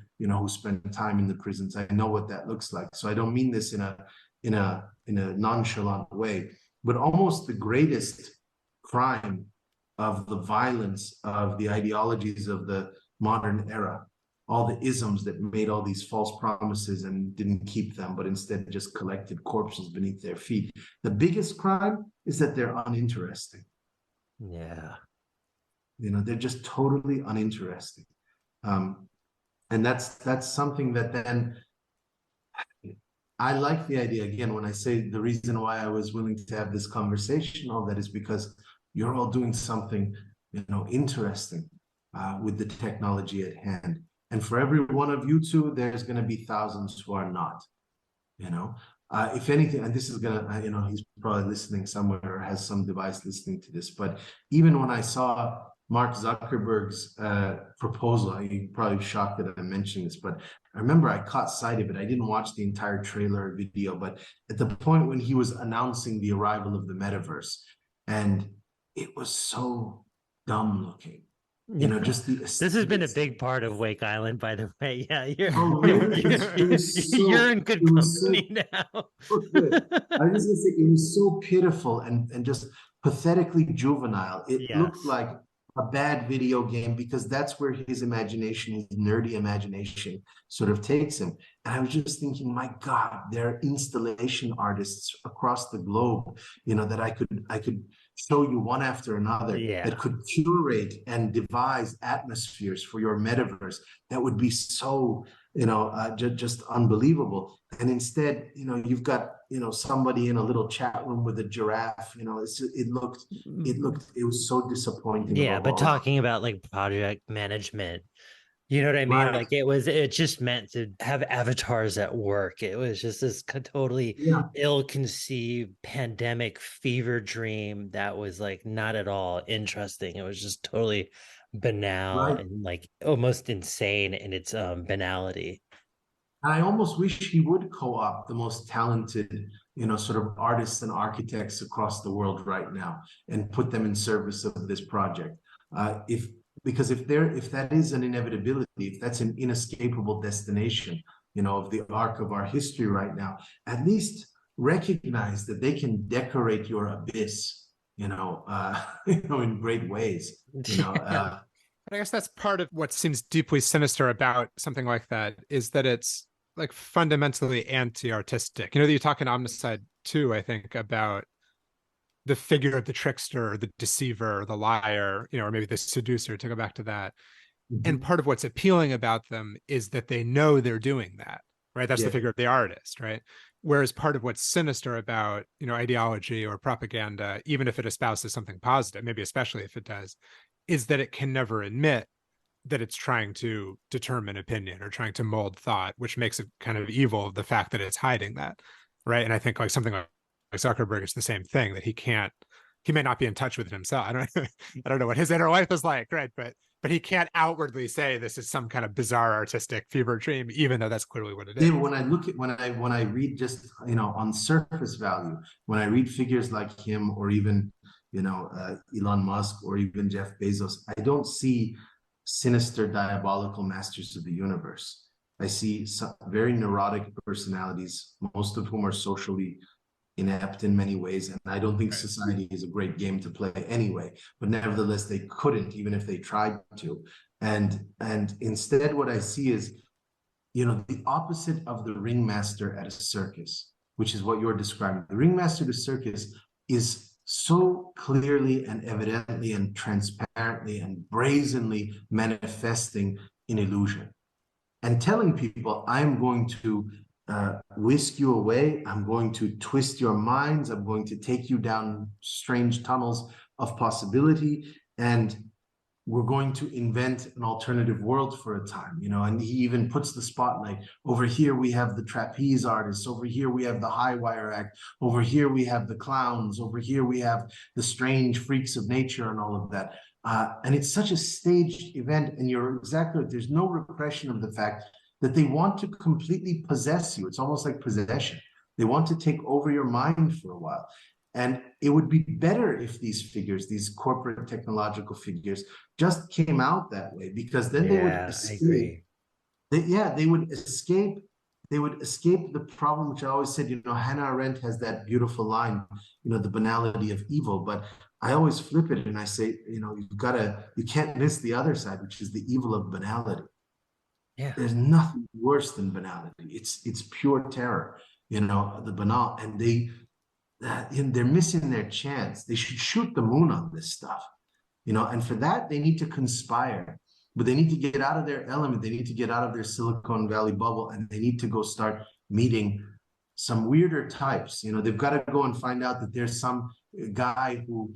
spend time in the prisons. I know what that looks like. So I don't mean this in a nonchalant way, but almost the greatest crime of the violence of the ideologies of the modern era, all the isms that made all these false promises and didn't keep them, but instead just collected corpses beneath their feet. The biggest crime is that they're uninteresting.
Yeah.
They're just totally uninteresting. And that's something that then I like the idea. Again, when I say the reason why I was willing to have this conversation, all that is because you're all doing something, interesting with the technology at hand. And for every one of you two, there's going to be thousands who are not, if anything, and this is going to, he's probably listening somewhere or has some device listening to this, but even when I saw Mark Zuckerberg's proposal, you're probably shocked that I'm mentioning this, but I remember I caught sight of it. I didn't watch the entire trailer or video, but at the point when he was announcing the arrival of the metaverse, and it was so dumb looking. Just the aesthetics.
This has been a big part of Wake Island, by the way. Yeah, you're in good company now.
So good. I was just gonna say, it was so pitiful and just pathetically juvenile. It looked like a bad video game, because that's where his imagination, his nerdy imagination, sort of takes him. And I was just thinking, my God, there are installation artists across the globe, that I could show you one after another, that could curate and devise atmospheres for your metaverse that would be so just unbelievable. And instead, you've got somebody in a little chat room with a giraffe. It was so disappointing.
Yeah, but talking about like project management, you know what I mean?
Right.
Like it just meant to have avatars at work. It was just this totally ill-conceived pandemic fever dream that was like not at all interesting. It was just totally banal and like almost insane in its banality.
I almost wish he would co-opt the most talented, sort of artists and architects across the world right now and put them in service of this project. Because if that is an inevitability, if that's an inescapable destination, of the arc of our history right now, at least recognize that they can decorate your abyss, in great ways.
But I guess that's part of what seems deeply sinister about something like that, is that it's like fundamentally anti-artistic. You talk in Omnicide II, I think, about the figure of the trickster, the deceiver, the liar, or maybe the seducer, to go back to that. Mm-hmm. And part of what's appealing about them is that they know they're doing that, right? That's the figure of the artist, right? Whereas part of what's sinister about, ideology or propaganda, even if it espouses something positive, maybe especially if it does, is that it can never admit that it's trying to determine opinion or trying to mold thought, which makes it kind of evil, the fact that it's hiding that, right? And I think like something like Zuckerberg is the same thing, that he may not be in touch with it himself. I don't know what his inner life is like, right? But he can't outwardly say this is some kind of bizarre artistic fever dream, even though that's clearly what it is.
When I read just, on surface value, when I read figures like him or even, Elon Musk or even Jeff Bezos, I don't see sinister, diabolical masters of the universe. I see some very neurotic personalities, most of whom are socially inept in many ways, and I don't think society is a great game to play anyway, but nevertheless they couldn't, even if they tried to. And instead what I see is the opposite of the ringmaster at a circus, which is what you're describing. The ringmaster at a circus is so clearly and evidently and transparently and brazenly manifesting an illusion and telling people, I'm going to whisk you away. I'm going to twist your minds. I'm going to take you down strange tunnels of possibility. And we're going to invent an alternative world for a time, and he even puts the spotlight. Over here, we have the trapeze artists. Over here, we have the high wire act. Over here, we have the clowns. Over here, we have the strange freaks of nature and all of that. And it's such a staged event. And you're exactly right. There's no repression of the fact that they want to completely possess you. It's almost like possession. They want to take over your mind for a while. And it would be better if these figures, these corporate technological figures, just came out that way, because then they would escape. They would escape. They would escape the problem, which I always said, Hannah Arendt has that beautiful line, the banality of evil. But I always flip it and I say, you can't miss the other side, which is the evil of banality. Yeah. There's nothing worse than banality. It's pure terror, the banal. And they're missing their chance. They should shoot the moon on this stuff, and for that they need to conspire, but they need to get out of their element. They need to get out of their Silicon Valley bubble, and they need to go start meeting some weirder types. They've got to go and find out that there's some guy who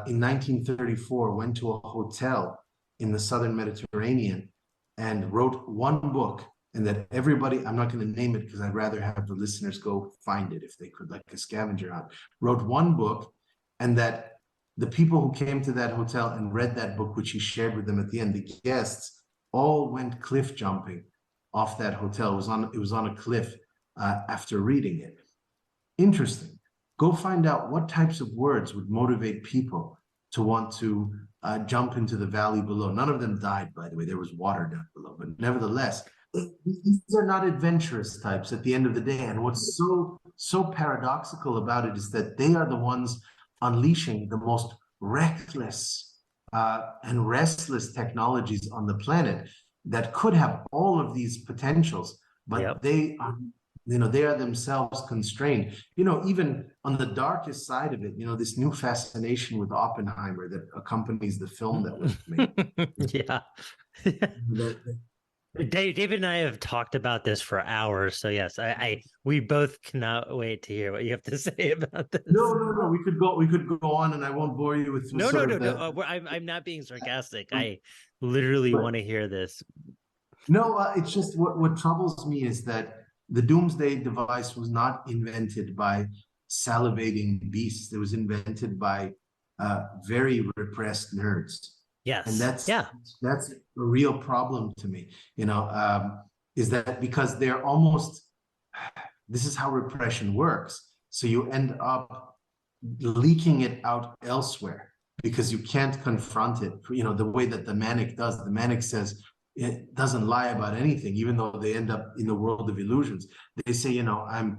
in 1934 went to a hotel in the Southern Mediterranean and wrote one book, and that everybody, I'm not going to name it because I'd rather have the listeners go find it if they could, like a scavenger hunt, wrote one book, and that the people who came to that hotel and read that book, which he shared with them at the end, the guests all went cliff jumping off that hotel. It was on a cliff after reading it. Interesting. Go find out what types of words would motivate people to want to jump into the valley below. None of them died, by the way. There was water down below, but nevertheless, these are not adventurous types at the end of the day. And what's so paradoxical about it is that they are the ones unleashing the most reckless and restless technologies on the planet that could have all of these potentials, but they are, they are themselves constrained. Even on the darkest side of it, this new fascination with Oppenheimer that accompanies the film that was made.
Yeah. David and I have talked about this for hours, so yes, we both cannot wait to hear what you have to say about this.
No, we could go on, and I won't bore you with
no. I'm not being sarcastic. I literally want to hear this.
No, it's just what troubles me is that the doomsday device was not invented by salivating beasts. It was invented by very repressed nerds.
Yes.
And that's a real problem to me, is that because they're almost, this is how repression works. So you end up leaking it out elsewhere because you can't confront it, the way that the manic does. The manic says it doesn't lie about anything, even though they end up in the world of illusions. They say, I'm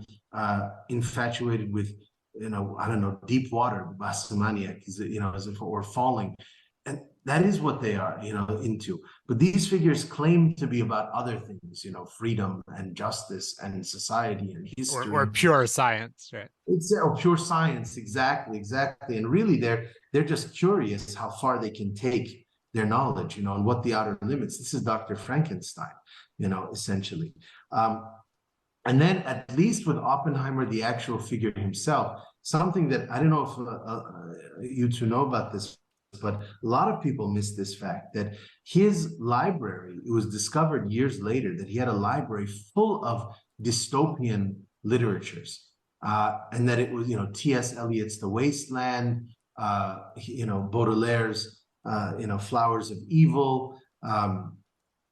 infatuated with, I don't know, deep water, maniac, as if or falling. And that is what they are, into. But these figures claim to be about other things, freedom and justice and society and history.
Or pure science, right?
It's pure science, exactly. And really, they're just curious how far they can take their knowledge, and what the outer limits. This is Dr. Frankenstein, essentially. And then, at least with Oppenheimer, the actual figure himself, something that I don't know if you two know about this, but a lot of people miss this fact that his library, it was discovered years later that he had a library full of dystopian literatures, and that it was, T.S. Eliot's The Wasteland, Baudelaire's, Flowers of Evil, as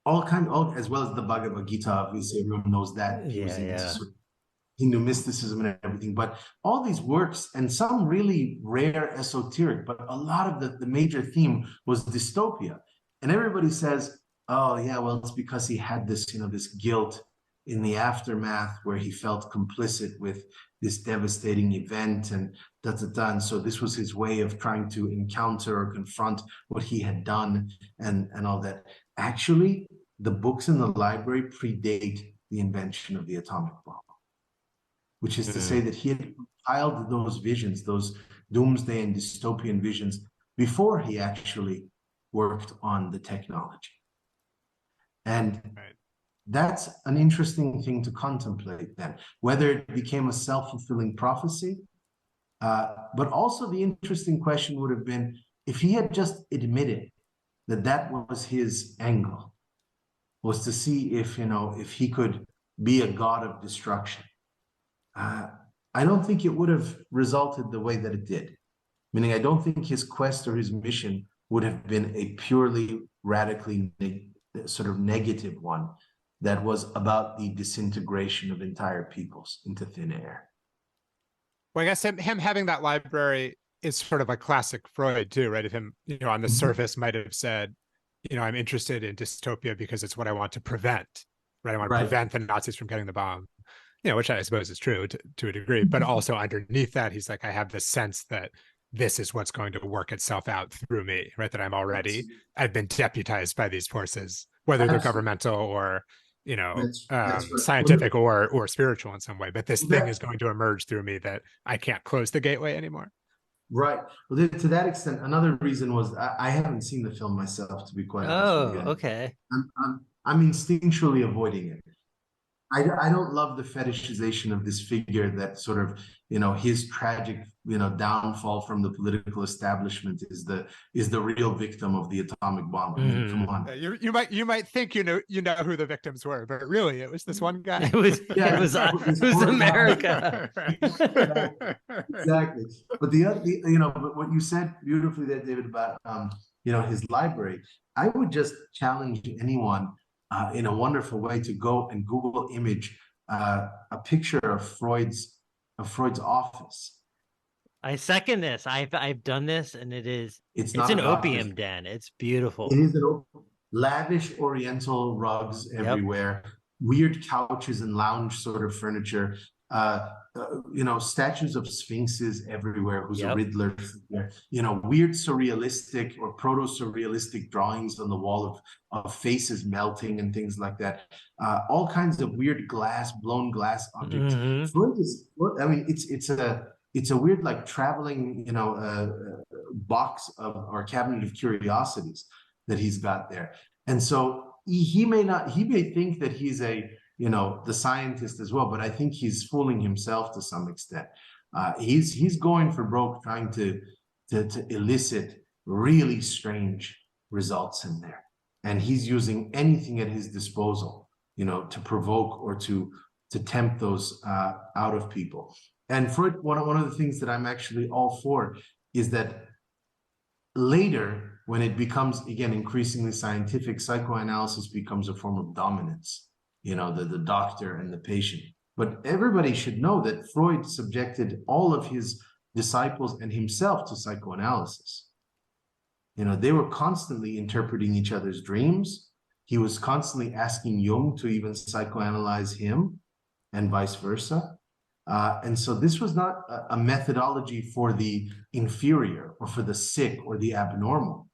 well as the Bhagavad Gita. Obviously, everyone knows that. Hindu mysticism and everything, but all these works, and some really rare esoteric, but a lot of the major theme was dystopia. And everybody says, oh yeah, well, it's because he had this, this guilt in the aftermath where he felt complicit with this devastating event and and so this was his way of trying to encounter or confront what he had done and all that. Actually, the books in the library predate the invention of the atomic bomb, which is to say that he had compiled those visions, those doomsday and dystopian visions, before he actually worked on the technology. And that's an interesting thing to contemplate then, whether it became a self-fulfilling prophecy, but also the interesting question would have been if he had just admitted that was his angle, was to see if he could be a god of destruction. I don't think it would have resulted the way that it did. Meaning, I don't think his quest or his mission would have been a purely radically sort of negative one that was about the disintegration of entire peoples into thin air.
Well, I guess him having that library is sort of like classic Freud too, right? Of him, on the surface might have said, I'm interested in dystopia because it's what I want to prevent, right? I want to prevent the Nazis from getting the bomb. Which I suppose is true to a degree, but also underneath that, he's like, I have this sense that this is what's going to work itself out through me, right? That I've been deputized by these forces, whether they're governmental or, scientific or spiritual in some way. But this thing is going to emerge through me that I can't close the gateway anymore.
Right. Well, to that extent, another reason was I haven't seen the film myself, to be quite honest with you.
Okay.
I'm instinctually avoiding it. I don't love the fetishization of this figure that sort of, his tragic, downfall from the political establishment is the real victim of the atomic bomb. I mean, come on.
You might think you know who the victims were, but really it was this one guy.
It was America.
Exactly. But but what you said beautifully there, David, about his library, I would just challenge anyone in a wonderful way to go and Google image a picture of Freud's office.
I second this. I've done this, and it's an opium den. It's beautiful.
It is lavish Oriental rugs everywhere, weird couches and lounge sort of furniture, statues of sphinxes everywhere, who's a Riddler figure, weird surrealistic or proto-surrealistic drawings on the wall of faces melting and things like that. All kinds of weird blown glass objects. Freud is, I mean, it's a weird, like, traveling, box or cabinet of curiosities that he's got there. And so he may think that he's the scientist as well, but I think he's fooling himself to some extent. He's going for broke, trying to elicit really strange results in there. And he's using anything at his disposal, to provoke or to tempt those out of people. And Freud, one of the things that I'm actually all for is that later, when it becomes, again, increasingly scientific, psychoanalysis becomes a form of dominance, the doctor and the patient. But everybody should know that Freud subjected all of his disciples and himself to psychoanalysis. They were constantly interpreting each other's dreams. He was constantly asking Jung to even psychoanalyze him, and vice versa. And so this was not a methodology for the inferior or for the sick or the abnormal.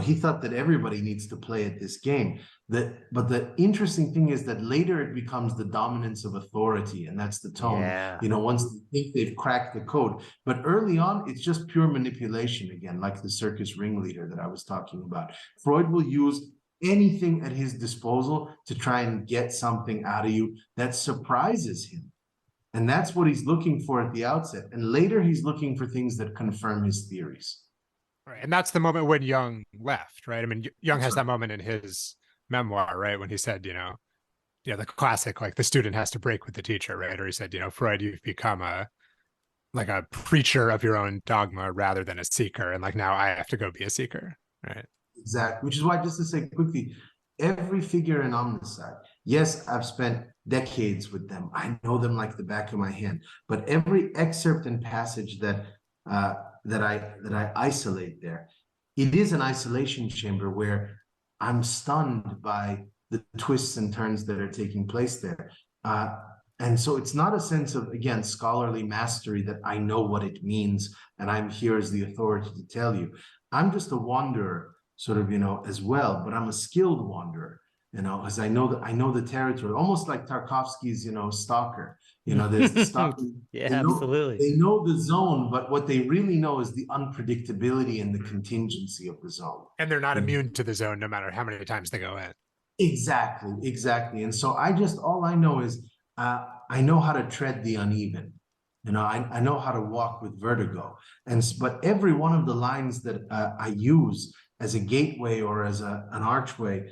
He thought that everybody needs to play at this game. But the interesting thing is that later it becomes the dominance of authority, and that's the tone. Yeah. Once they think they've cracked the code. But early on, it's just pure manipulation again, like the circus ringleader that I was talking about. Freud will use anything at his disposal to try and get something out of you that surprises him. And that's what he's looking for at the outset. And later he's looking for things that confirm his theories.
Right. And that's the moment when Jung left, right? I mean, Jung has that moment in his memoir, right? When he said, the classic, like, the student has to break with the teacher, right? Or he said, Freud, you've become a preacher of your own dogma rather than a seeker. And, like, now I have to go be a seeker, right?
Exactly. Which is why, just to say quickly, every figure in Omnicide, yes, I've spent decades with them. I know them like the back of my hand. But every excerpt and passage that I isolate there, it is an isolation chamber where I'm stunned by the twists and turns that are taking place there. And so it's not a sense of, again, scholarly mastery that I know what it means and I'm here as the authority to tell you. I'm just a wanderer, sort of, as well, but I'm a skilled wanderer, as I know the territory, almost like Tarkovsky's, stalker. There's the stalker.
Absolutely.
They know the zone, but what they really know is the unpredictability and the contingency of the zone.
And they're not immune to the zone, no matter how many times they go in.
Exactly. And so all I know is I know how to tread the uneven. I know how to walk with vertigo. But every one of the lines that I use as a gateway or as an archway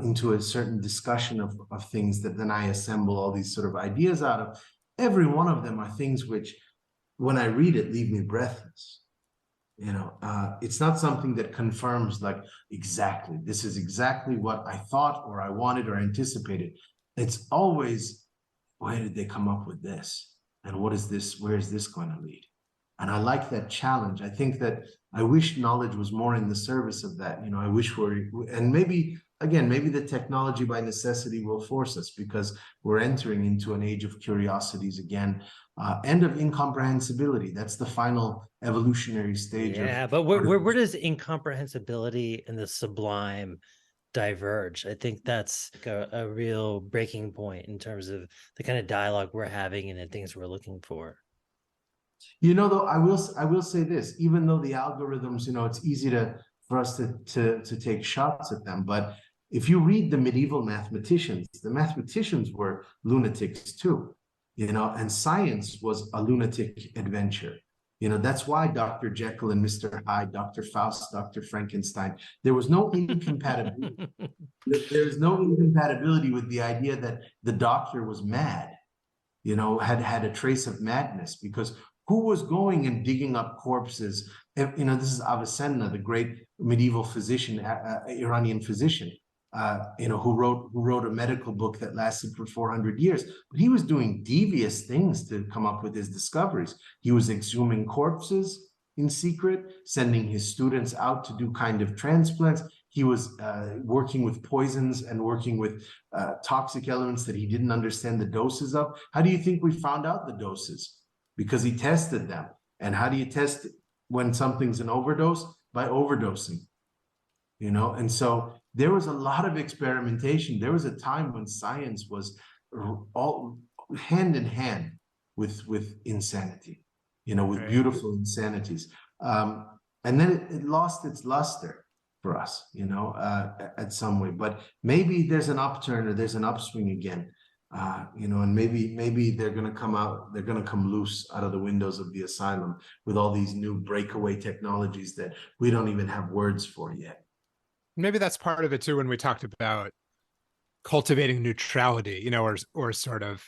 into a certain discussion of things that then I assemble all these sort of ideas out of, every one of them are things which, when I read it, leave me breathless. It's not something that confirms, like, exactly, this is exactly what I thought or I wanted or anticipated. It's always, where did they come up with this? And what is this? Where is this going to lead? And I like that challenge. I think that I wish knowledge was more in the service of that. I wish and maybe the technology by necessity will force us, because we're entering into an age of curiosities again, and of incomprehensibility. That's the final evolutionary stage.
But where does incomprehensibility and the sublime diverge? I think that's a real breaking point in terms of the kind of dialogue we're having and the things we're looking for.
Though I will say this, even though the algorithms, it's easy for us to take shots at them, but if you read the medieval mathematicians, the mathematicians were lunatics too, and science was a lunatic adventure. That's why Dr. Jekyll and Mr. Hyde, Dr. Faust, Dr. Frankenstein, there was no incompatibility. There's no incompatibility with the idea that the doctor was mad, had a trace of madness, because who was going and digging up corpses? This is Avicenna, the great medieval physician, Iranian physician, who wrote a medical book that lasted for 400 years. But he was doing devious things to come up with his discoveries. He was exhuming corpses in secret, sending his students out to do kind of transplants. He was working with poisons and working with toxic elements that he didn't understand the doses of. How do you think we found out the doses? Because he tested them. And how do you test when something's an overdose? By overdosing, you know? And so there was a lot of experimentation. There was a time when science was all hand in hand with insanity, you know, with beautiful insanities. And then it lost its luster for us, you know, at some way. But maybe there's an upturn or there's an upswing again, you know, and maybe they're going to come out, they're going to come loose out of the windows of the asylum with all these new breakaway technologies that we don't even have words for yet.
Maybe that's part of it too, when we talked about cultivating neutrality, you know, or sort of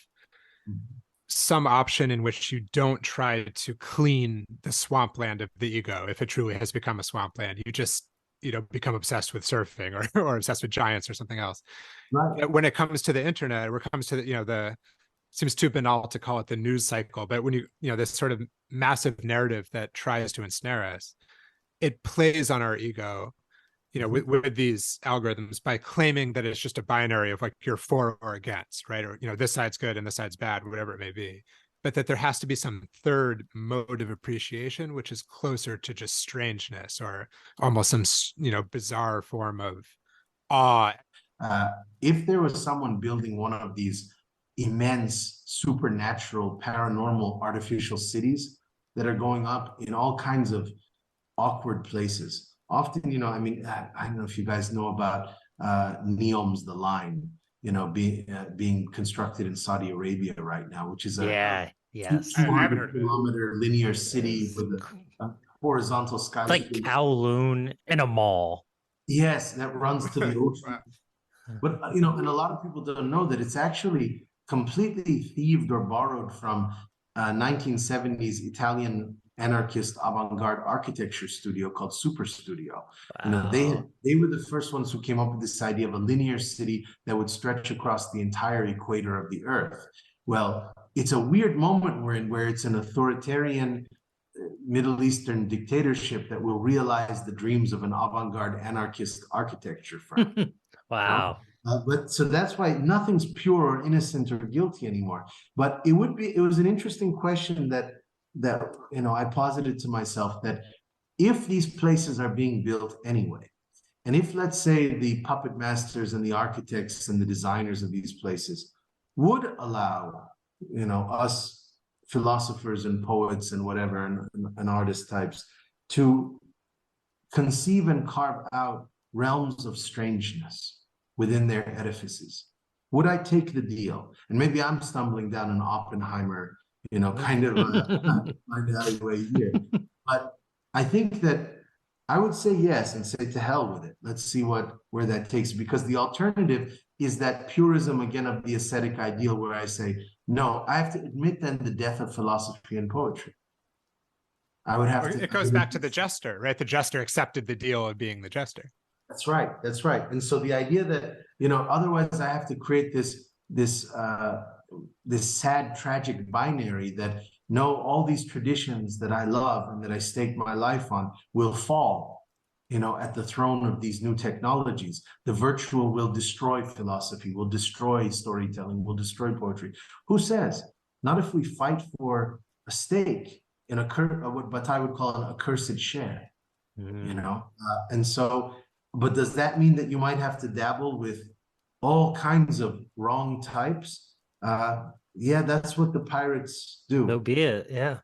some option in which you don't try to clean the swampland of the ego. If it truly has become a swampland, you just, you know, become obsessed with surfing or obsessed with giants or something else. Right. When it comes to the internet, or it comes to the, you know, seems too banal to call it the news cycle, but when you know, this sort of massive narrative that tries to ensnare us, it plays on our ego, you know, with these algorithms by claiming that it's just a binary of like you're for or against, right? Or, you know, this side's good and this side's bad, whatever it may be. But that there has to be some third mode of appreciation, which is closer to just strangeness or almost some, you know, bizarre form of awe.
If there was someone building one of these immense, supernatural, paranormal, artificial cities that are going up in all kinds of awkward places, often, you know, I mean, I don't know if you guys know about Neom's The Line, you know, being constructed in Saudi Arabia right now, which is a 200-kilometer linear city with a horizontal sky.
Like Kowloon in a mall.
Yes, that runs to the ocean. But, you know, and a lot of people don't know that it's actually completely thieved or borrowed from 1970s Italian anarchist avant-garde architecture studio called Super Studio. Wow. You know, they were the first ones who came up with this idea of a linear city that would stretch across the entire equator of the earth. Well, it's a weird moment we're in, where it's an authoritarian Middle Eastern dictatorship that will realize the dreams of an avant-garde anarchist architecture firm.
Wow.
But so that's why nothing's pure or innocent or guilty anymore. But it was an interesting question that you know, I posited to myself, that if these places are being built anyway, and if, let's say, the puppet masters and the architects and the designers of these places would allow, you know, us philosophers and poets and whatever and artist types to conceive and carve out realms of strangeness within their edifices, would I take the deal? And maybe I'm stumbling down an Oppenheimer, you know, kind of alleyway here. But I think that I would say yes and say to hell with it. Let's see where that takes, because the alternative is that purism again of the ascetic ideal, where I say, no, I have to admit then the death of philosophy and poetry. I would have to.
It goes back to the jester, right? The jester accepted the deal of being the jester.
That's right. That's right. And so the idea that, you know, otherwise I have to create this sad, tragic binary that no, all these traditions that I love and that I stake my life on will fall, you know, at the throne of these new technologies. The virtual will destroy philosophy, will destroy storytelling, will destroy poetry. Who says? Not if we fight for a stake in what I would call an accursed share, you know? And so, but does that mean that you might have to dabble with all kinds of wrong types? Yeah, that's what the pirates do.
So be it, yeah.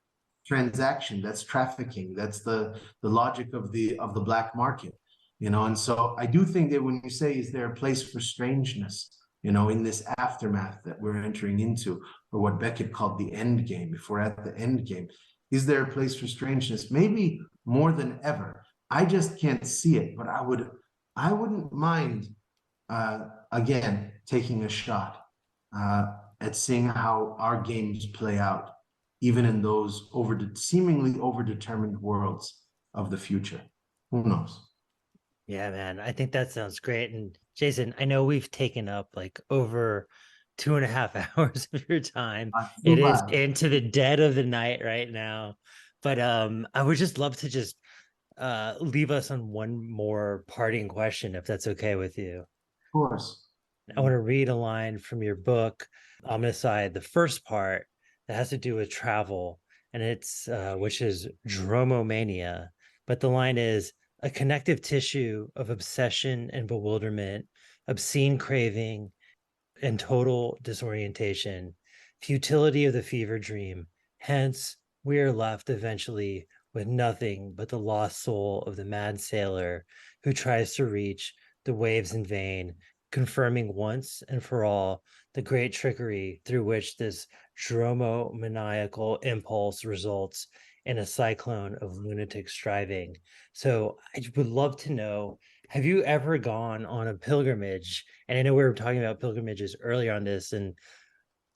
Transaction, that's trafficking. That's the logic of the black market, you know? And so I do think that when you say, is there a place for strangeness, you know, in this aftermath that we're entering into, or what Beckett called the end game, if we're at the end game, is there a place for strangeness? Maybe more than ever. I just can't see it, but I wouldn't mind, again, taking a shot at seeing how our games play out, even in those seemingly overdetermined worlds of the future. Who knows?
Yeah, man, I think that sounds great. And Jason, I know we've taken up like over 2.5 hours of your time. It is into the dead of the night right now, but I would just love to just leave us on one more parting question, if that's okay with you. Of
course.
I want to read a line from your book, Omnicide, the first part that has to do with travel, and it's which is dromomania. But the line is a connective tissue of obsession and bewilderment, obscene craving, and total disorientation, futility of the fever dream. Hence, we are left eventually with nothing but the lost soul of the mad sailor who tries to reach the waves in vain, confirming once and for all the great trickery through which this dromomaniacal impulse results in a cyclone of lunatic striving. So I would love to know, have you ever gone on a pilgrimage? And I know we were talking about pilgrimages earlier on this, and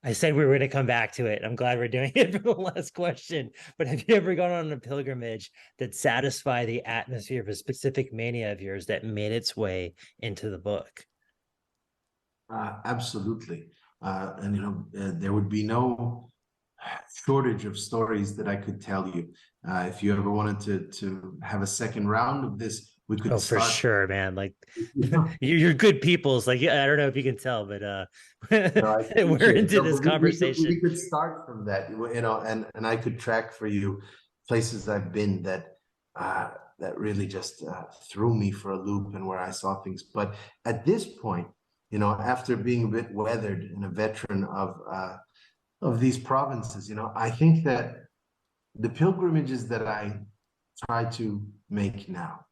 I said we were going to come back to it. I'm glad we're doing it for the last question. But have you ever gone on a pilgrimage that satisfied the atmosphere of a specific mania of yours that made its way into the book?
Absolutely. And, there would be no shortage of stories that I could tell you. If you ever wanted to have a second round of this, we could
for
start.
sure, man. Like you're good people. It's like, I don't know if you can tell, but
No,
we're into this conversation.
We could start from that, and I could track for you places I've been that really just threw me for a loop and where I saw things. But at this point, after being a bit weathered and a veteran of these provinces, I think that the pilgrimages that I try to make now,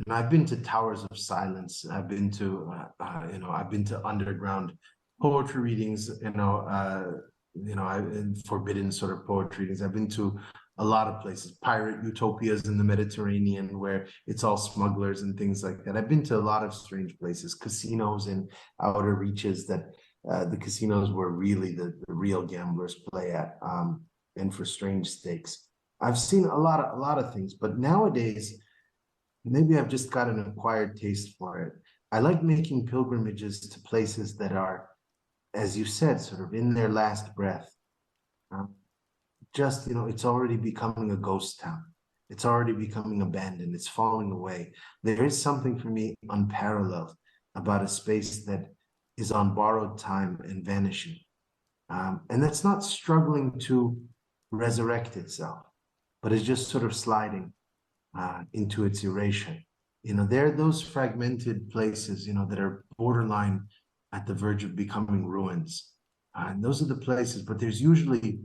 and I've been to Towers of Silence, I've been to I've been to underground poetry readings, forbidden sort of poetry readings. I've been to a lot of places, pirate utopias in the Mediterranean where it's all smugglers and things like that. I've been to a lot of strange places, casinos in outer reaches that the casinos where really the real gamblers play at, and for strange stakes. I've seen a lot of things, but nowadays, maybe I've just got an acquired taste for it. I like making pilgrimages to places that are, as you said, sort of in their last breath. It's already becoming a ghost town. It's already becoming abandoned. It's falling away. There is something for me unparalleled about a space that is on borrowed time and vanishing. And that's not struggling to resurrect itself, but is just sort of sliding into its erasure. There are those fragmented places, that are borderline at the verge of becoming ruins. And those are the places, but there's usually,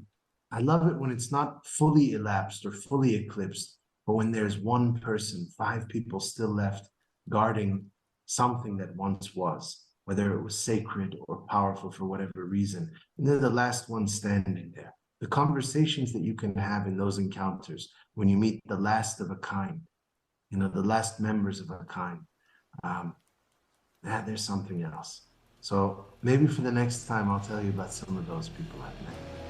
I love it when it's not fully elapsed or fully eclipsed, but when there's one person, 5 people still left guarding something that once was, whether it was sacred or powerful for whatever reason. And they're the last one standing there. The conversations that you can have in those encounters when you meet the last of a kind, the last members of a kind, there's something else. So maybe for the next time, I'll tell you about some of those people I've met.